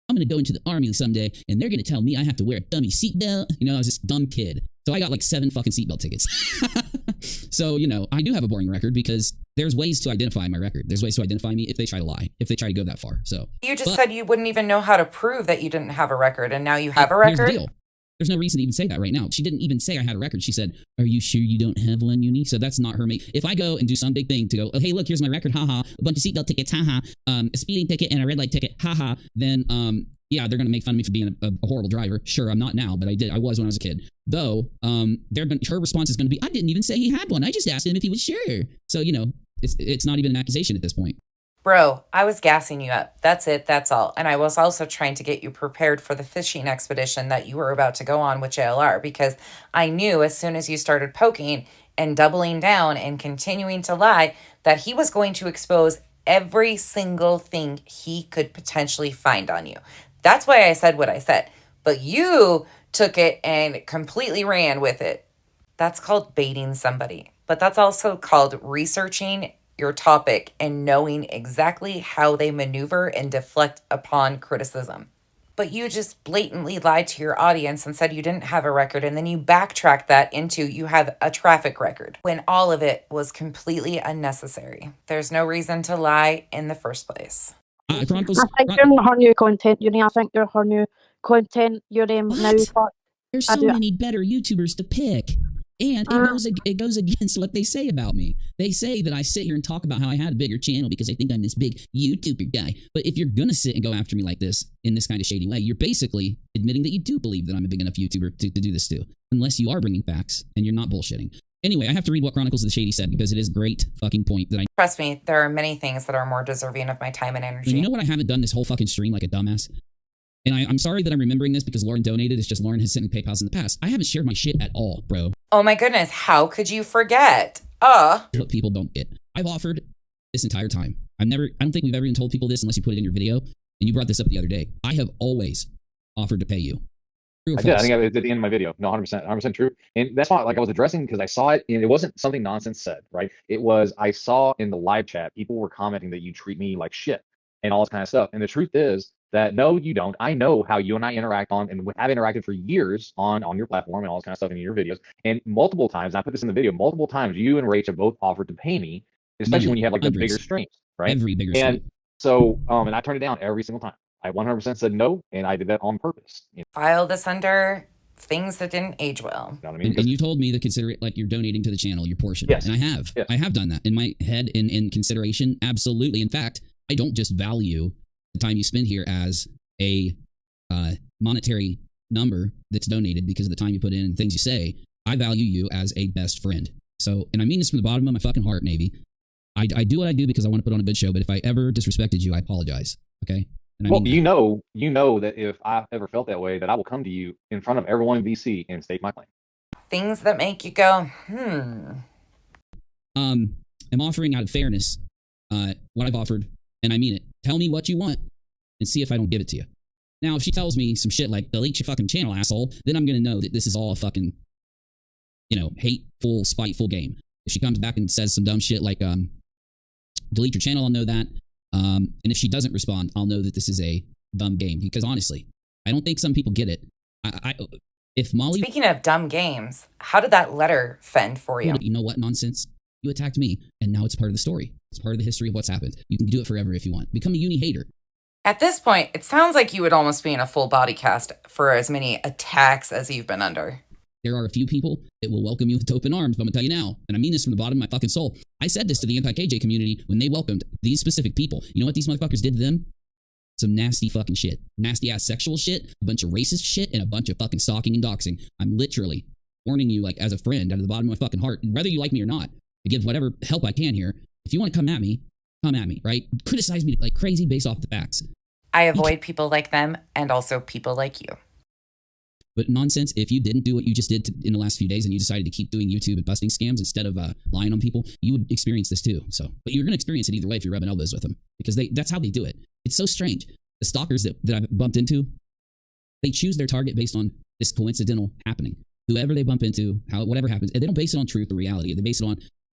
I'm going to go into the army someday, and they're going to tell me I have to wear a dummy seatbelt. I was this dumb kid. So I got like 7 fucking seatbelt tickets. So, I do have a boring record because there's ways to identify my record. There's ways to identify me if they try to lie, if they try to go that far. So you just said you wouldn't even know how to prove that you didn't have a record, and now you have a record? Here's the deal. There's no reason to even say that right now. She didn't even say I had a record. She said, "Are you sure you don't have one, Uni?" So that's not her mate. If I go and do some big thing to go, "Oh, hey, look, here's my record, haha, a bunch of seatbelt tickets, haha, a speeding ticket and a red light ticket, haha," then yeah, they're gonna make fun of me for being a horrible driver. Sure, I'm not now, but I was when I was a kid. Though, her response is gonna be, "I didn't even say he had one. I just asked him if he was sure." So it's not even an accusation at this point. Bro, I was gassing you up. That's it. That's all. And I was also trying to get you prepared for the fishing expedition that you were about to go on with JLR, because I knew as soon as you started poking and doubling down and continuing to lie that he was going to expose every single thing he could potentially find on you. That's why I said what I said. But you took it and completely ran with it. That's called baiting somebody. But that's also called researching your topic and knowing exactly how they maneuver and deflect upon criticism. But you just blatantly lied to your audience and said you didn't have a record, and then you backtracked that into you have a traffic record, when all of it was completely unnecessary. There's no reason to lie in the first place. I think you're her new content, Uni. I think you're her new content. You're now. There's so many better YouTubers to pick. And it goes against what they say about me. They say that I sit here and talk about how I had a bigger channel because I think I'm this big YouTuber guy. But if you're going to sit and go after me like this, in this kind of shady way, you're basically admitting that you do believe that I'm a big enough YouTuber to do this too. Unless you are bringing facts and you're not bullshitting. Anyway, I have to read what Chronicles of the Shady said because it is a great fucking point that I... Trust me, there are many things that are more deserving of my time and energy. And you know what I haven't done this whole fucking stream like a dumbass? And I'm sorry that I'm remembering this because Lauren donated. It's just Lauren has sent me PayPals in the past. I haven't shared my shit at all, bro. Oh my goodness, how could you forget? What people don't get. I've offered this entire time. I don't think we've ever even told people this unless you put it in your video. And you brought this up the other day. I have always offered to pay you. I did. I think it was at the end of my video. No, 100% true. And that's why, like, I was addressing because I saw it, and it wasn't something nonsense said, right? It was, I saw in the live chat, people were commenting that you treat me like shit and all this kind of stuff. And the truth is that no, you don't. I know how you and I interact on, and have interacted for years on your platform and all this kind of stuff in your videos. And multiple times, and I put this in the video, multiple times, you and Rach have both offered to pay me, especially when you have like the bigger streams, right? Every bigger stream. And so, and I turned it down every single time. I 100% said no, and I did that on purpose. File this under things that didn't age well. You know what I mean? And you told me to consider it like you're donating to the channel, your portion. Yes. And I have. Yes. I have done that in my head in consideration. Absolutely. In fact, I don't just value the time you spend here as a monetary number that's donated because of the time you put in and things you say. I value you as a best friend. So, and I mean this from the bottom of my fucking heart, Navy. I do what I do because I want to put on a good show, but if I ever disrespected you, I apologize. Okay? And well, you know that if I ever felt that way, that I will come to you in front of everyone in VC and state my claim. Things that make you go, am offering out of fairness what I've offered, and I mean it. Tell me what you want and see if I don't give it to you. Now, if she tells me some shit like, delete your fucking channel, asshole, then I'm going to know that this is all a fucking, hateful, spiteful game. If she comes back and says some dumb shit like, delete your channel, I'll know that. And if she doesn't respond, I'll know that this is a dumb game. Because honestly, I don't think some people get it. If Molly... Speaking of dumb games, how did that letter fend for you? You know what nonsense? You attacked me, and now it's part of the story. It's part of the history of what's happened. You can do it forever if you want. Become a uni hater. At this point, it sounds like you would almost be in a full body cast for as many attacks as you've been under. There are a few people that will welcome you with open arms, but I'm going to tell you now, and I mean this from the bottom of my fucking soul. I said this to the anti-KJ community when they welcomed these specific people. You know what these motherfuckers did to them? Some nasty fucking shit. Nasty-ass sexual shit, a bunch of racist shit, and a bunch of fucking stalking and doxing. I'm literally warning you, like, as a friend, out of the bottom of my fucking heart, whether you like me or not, to give whatever help I can here. If you want to come at me, right? Criticize me like crazy based off the facts. I avoid people like them and also people like you. But nonsense, if you didn't do what you just did in the last few days and you decided to keep doing YouTube and busting scams instead of lying on people, you would experience this too. But you're going to experience it either way if you're rubbing elbows with them, because that's how they do it. It's so strange. The stalkers that I've bumped into, they choose their target based on this coincidental happening. Whoever they bump into, whatever happens, and they don't base it on truth or reality. They base it on,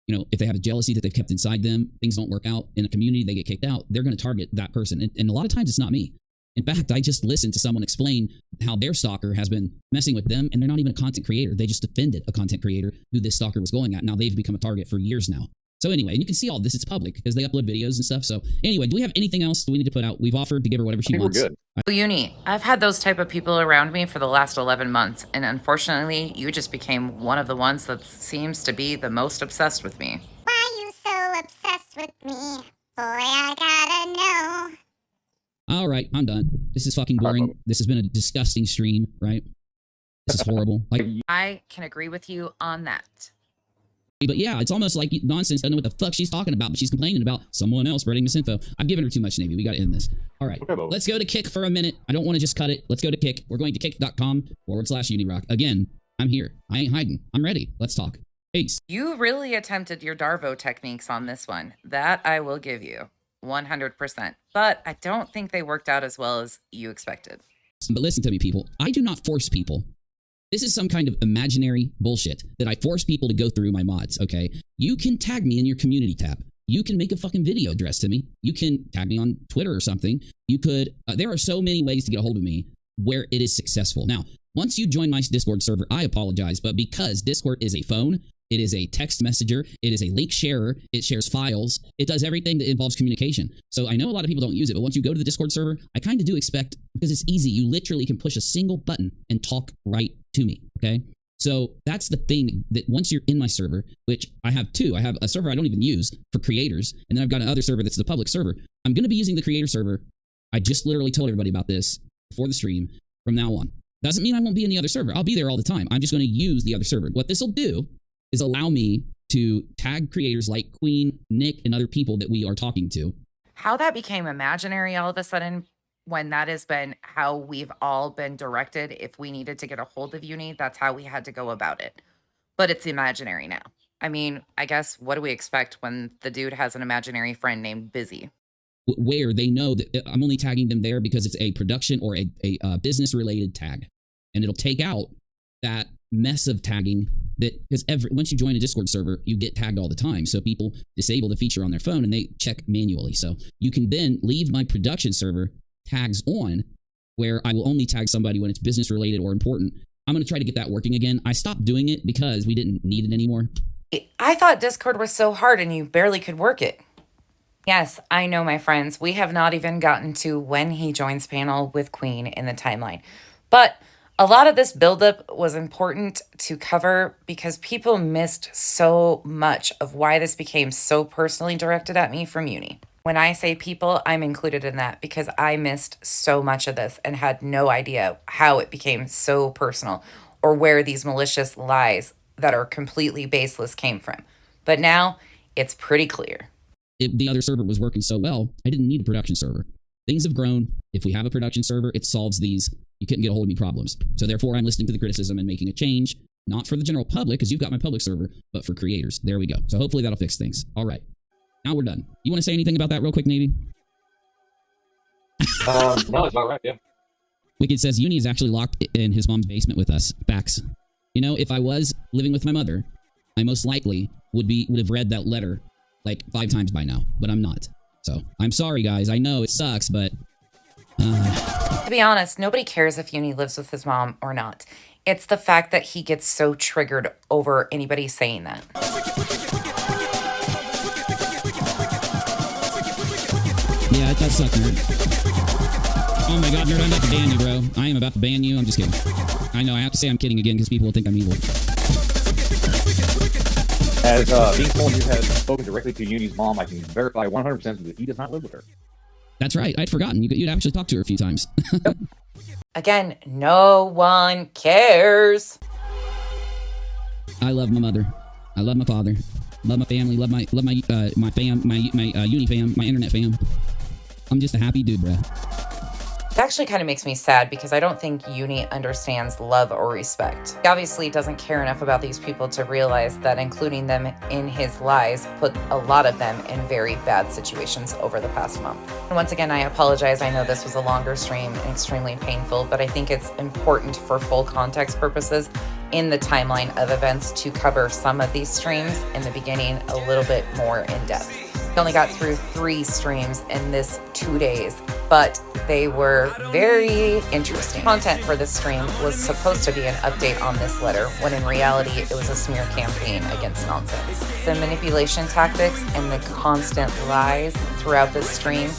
if they have a jealousy that they've kept inside them, things don't work out in a community, they get kicked out, they're going to target that person. And a lot of times it's not me. In fact, I just listened to someone explain how their stalker has been messing with them, and they're not even a content creator. They just offended a content creator who this stalker was going at. Now they've become a target for years now. So anyway, and you can see all this, it's public because they upload videos and stuff. So anyway, do we have anything else that we need to put out? We've offered to give her whatever she wants. We're good. Uni, I've had those type of people around me for the last 11 months, and unfortunately, you just became one of the ones that seems to be the most obsessed with me. Why you so obsessed with me? Boy, I gotta know. All right, I'm done. This is fucking boring. This has been a disgusting stream, right? This is horrible. I can agree with you on that. But yeah, it's almost like nonsense. I don't know what the fuck she's talking about, but she's complaining about someone else spreading misinfo. I've given her too much, Navy. We got to end this. All right, let's go to Kick for a minute. I don't want to just cut it. Let's go to Kick. We're going to kick.com/Unirock. Again, I'm here. I ain't hiding. I'm ready. Let's talk. Peace. You really attempted your Darvo techniques on this one. That I will give you. 100%. But I don't think they worked out as well as you expected. But listen to me, people. I do not force people. This is some kind of imaginary bullshit that I force people to go through my mods, okay? You can tag me in your community tab. You can make a fucking video address to me. You can tag me on Twitter or something. You could, there are so many ways to get a hold of me where it is successful. Now, once you join my Discord server, I apologize, but because Discord is a phone, it is a text messenger, it is a link sharer, it shares files, it does everything that involves communication. So I know a lot of people don't use it, but once you go to the Discord server, I kind of do expect, because it's easy, you literally can push a single button and talk right to me, okay? So that's the thing, that once you're in my server, which I have two, I have a server I don't even use for creators, and then I've got another server that's the public server. I'm going to be using the creator server. I just literally told everybody about this before the stream from now on. Doesn't mean I won't be in the other server. I'll be there all the time. I'm just going to use the other server. What this will do is allow me to tag creators like Queen, Nick, and other people that we are talking to. How that became imaginary all of a sudden, when that has been how we've all been directed, if we needed to get a hold of Uni, that's how we had to go about it. But it's imaginary now. I mean, I guess, what do we expect when the dude has an imaginary friend named Busy? Where they know that I'm only tagging them there because it's a production or a business-related tag. And it'll take out that mess of tagging that, because once you join a Discord server, you get tagged all the time. So people disable the feature on their phone and they check manually. So you can then leave my production server tags on, where I will only tag somebody when it's business related or important. I'm going to try to get that working again. I stopped doing it because we didn't need it anymore. I thought Discord was so hard and you barely could work it. Yes, I know, my friends. We have not even gotten to when he joins panel with Queen in the timeline. But a lot of this buildup was important to cover because people missed so much of why this became so personally directed at me from Uni. When I say people, I'm included in that because I missed so much of this and had no idea how it became so personal or where these malicious lies that are completely baseless came from. But now it's pretty clear. The other server was working so well, I didn't need a production server. Things have grown. If we have a production server, it solves these "you couldn't get a hold of me" problems. So therefore, I'm listening to the criticism and making a change. Not for the general public, because you've got my public server, but for creators. There we go. So hopefully that'll fix things. All right. Now we're done. You want to say anything about that real quick, Navy? No, it's about right, yeah. Wicked says, Uni is actually locked in his mom's basement with us. Facts. You know, if I was living with my mother, I most likely would have read that letter like 5 times by now, but I'm not. So I'm sorry, guys. I know it sucks, but To be honest, nobody cares if Uni lives with his mom or not. It's the fact that he gets so triggered over anybody saying that. yeah, it does suck, nerd. Oh my god, nerd, I'm about to ban you, bro. I am about to ban you. I'm just kidding. I know, I have to say I'm kidding again because people will think I'm evil. As being someone who has spoken directly to Uni's mom, I can verify 100% that he does not live with her. That's right. I'd forgotten. You'd actually talked to her a few times. Again, no one cares. I love my mother. I love my father. Love my family. Love my fam, my Uni fam, my internet fam. I'm just a happy dude, bruh. It actually kind of makes me sad because I don't think Uni understands love or respect. He obviously doesn't care enough about these people to realize that including them in his lies put a lot of them in very bad situations over the past month. And once again, I apologize. I know this was a longer stream and extremely painful, but I think it's important for full context purposes in the timeline of events to cover some of these streams in the beginning a little bit more in depth. I only got through 3 streams in this 2 days, but they were very interesting. Content for this stream was supposed to be an update on this letter, when in reality it was a smear campaign against nonsense. The manipulation tactics and the constant lies throughout this stream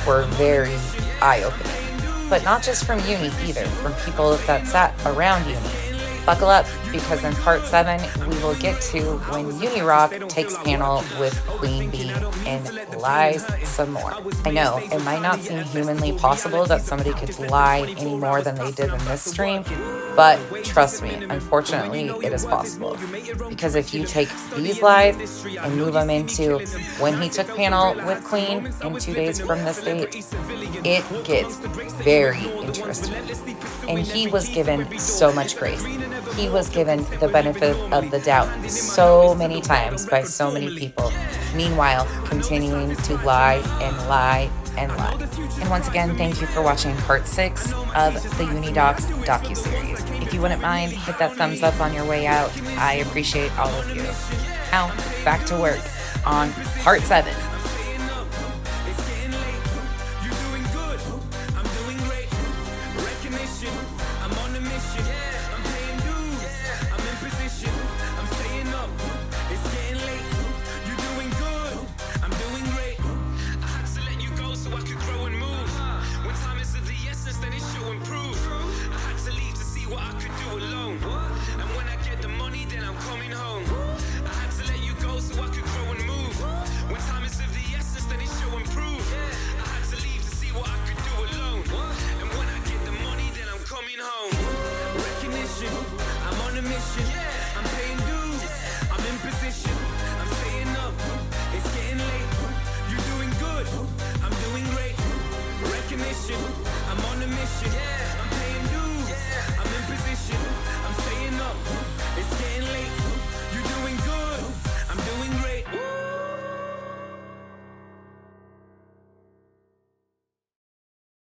were very eye-opening. But not just from Uni either, from people that sat around Uni. Buckle up, because in part 7, we will get to when Uni-Rock takes panel with Queen Bee and lies some more. I know, it might not seem humanly possible that somebody could lie any more than they did in this stream, but trust me, unfortunately, it is possible. Because if you take these lies and move them into when he took panel with Queen in 2 days from this date, it gets very interesting. And he was given so much grace. He was given the benefit of the doubt so many times by so many people, meanwhile continuing to lie and lie and lie. And once again, thank you for watching part 6 of the Uni-doxx docuseries. If you wouldn't mind, hit that thumbs up on your way out. I appreciate all of you. Now, back to work on part 7. I'm on a mission.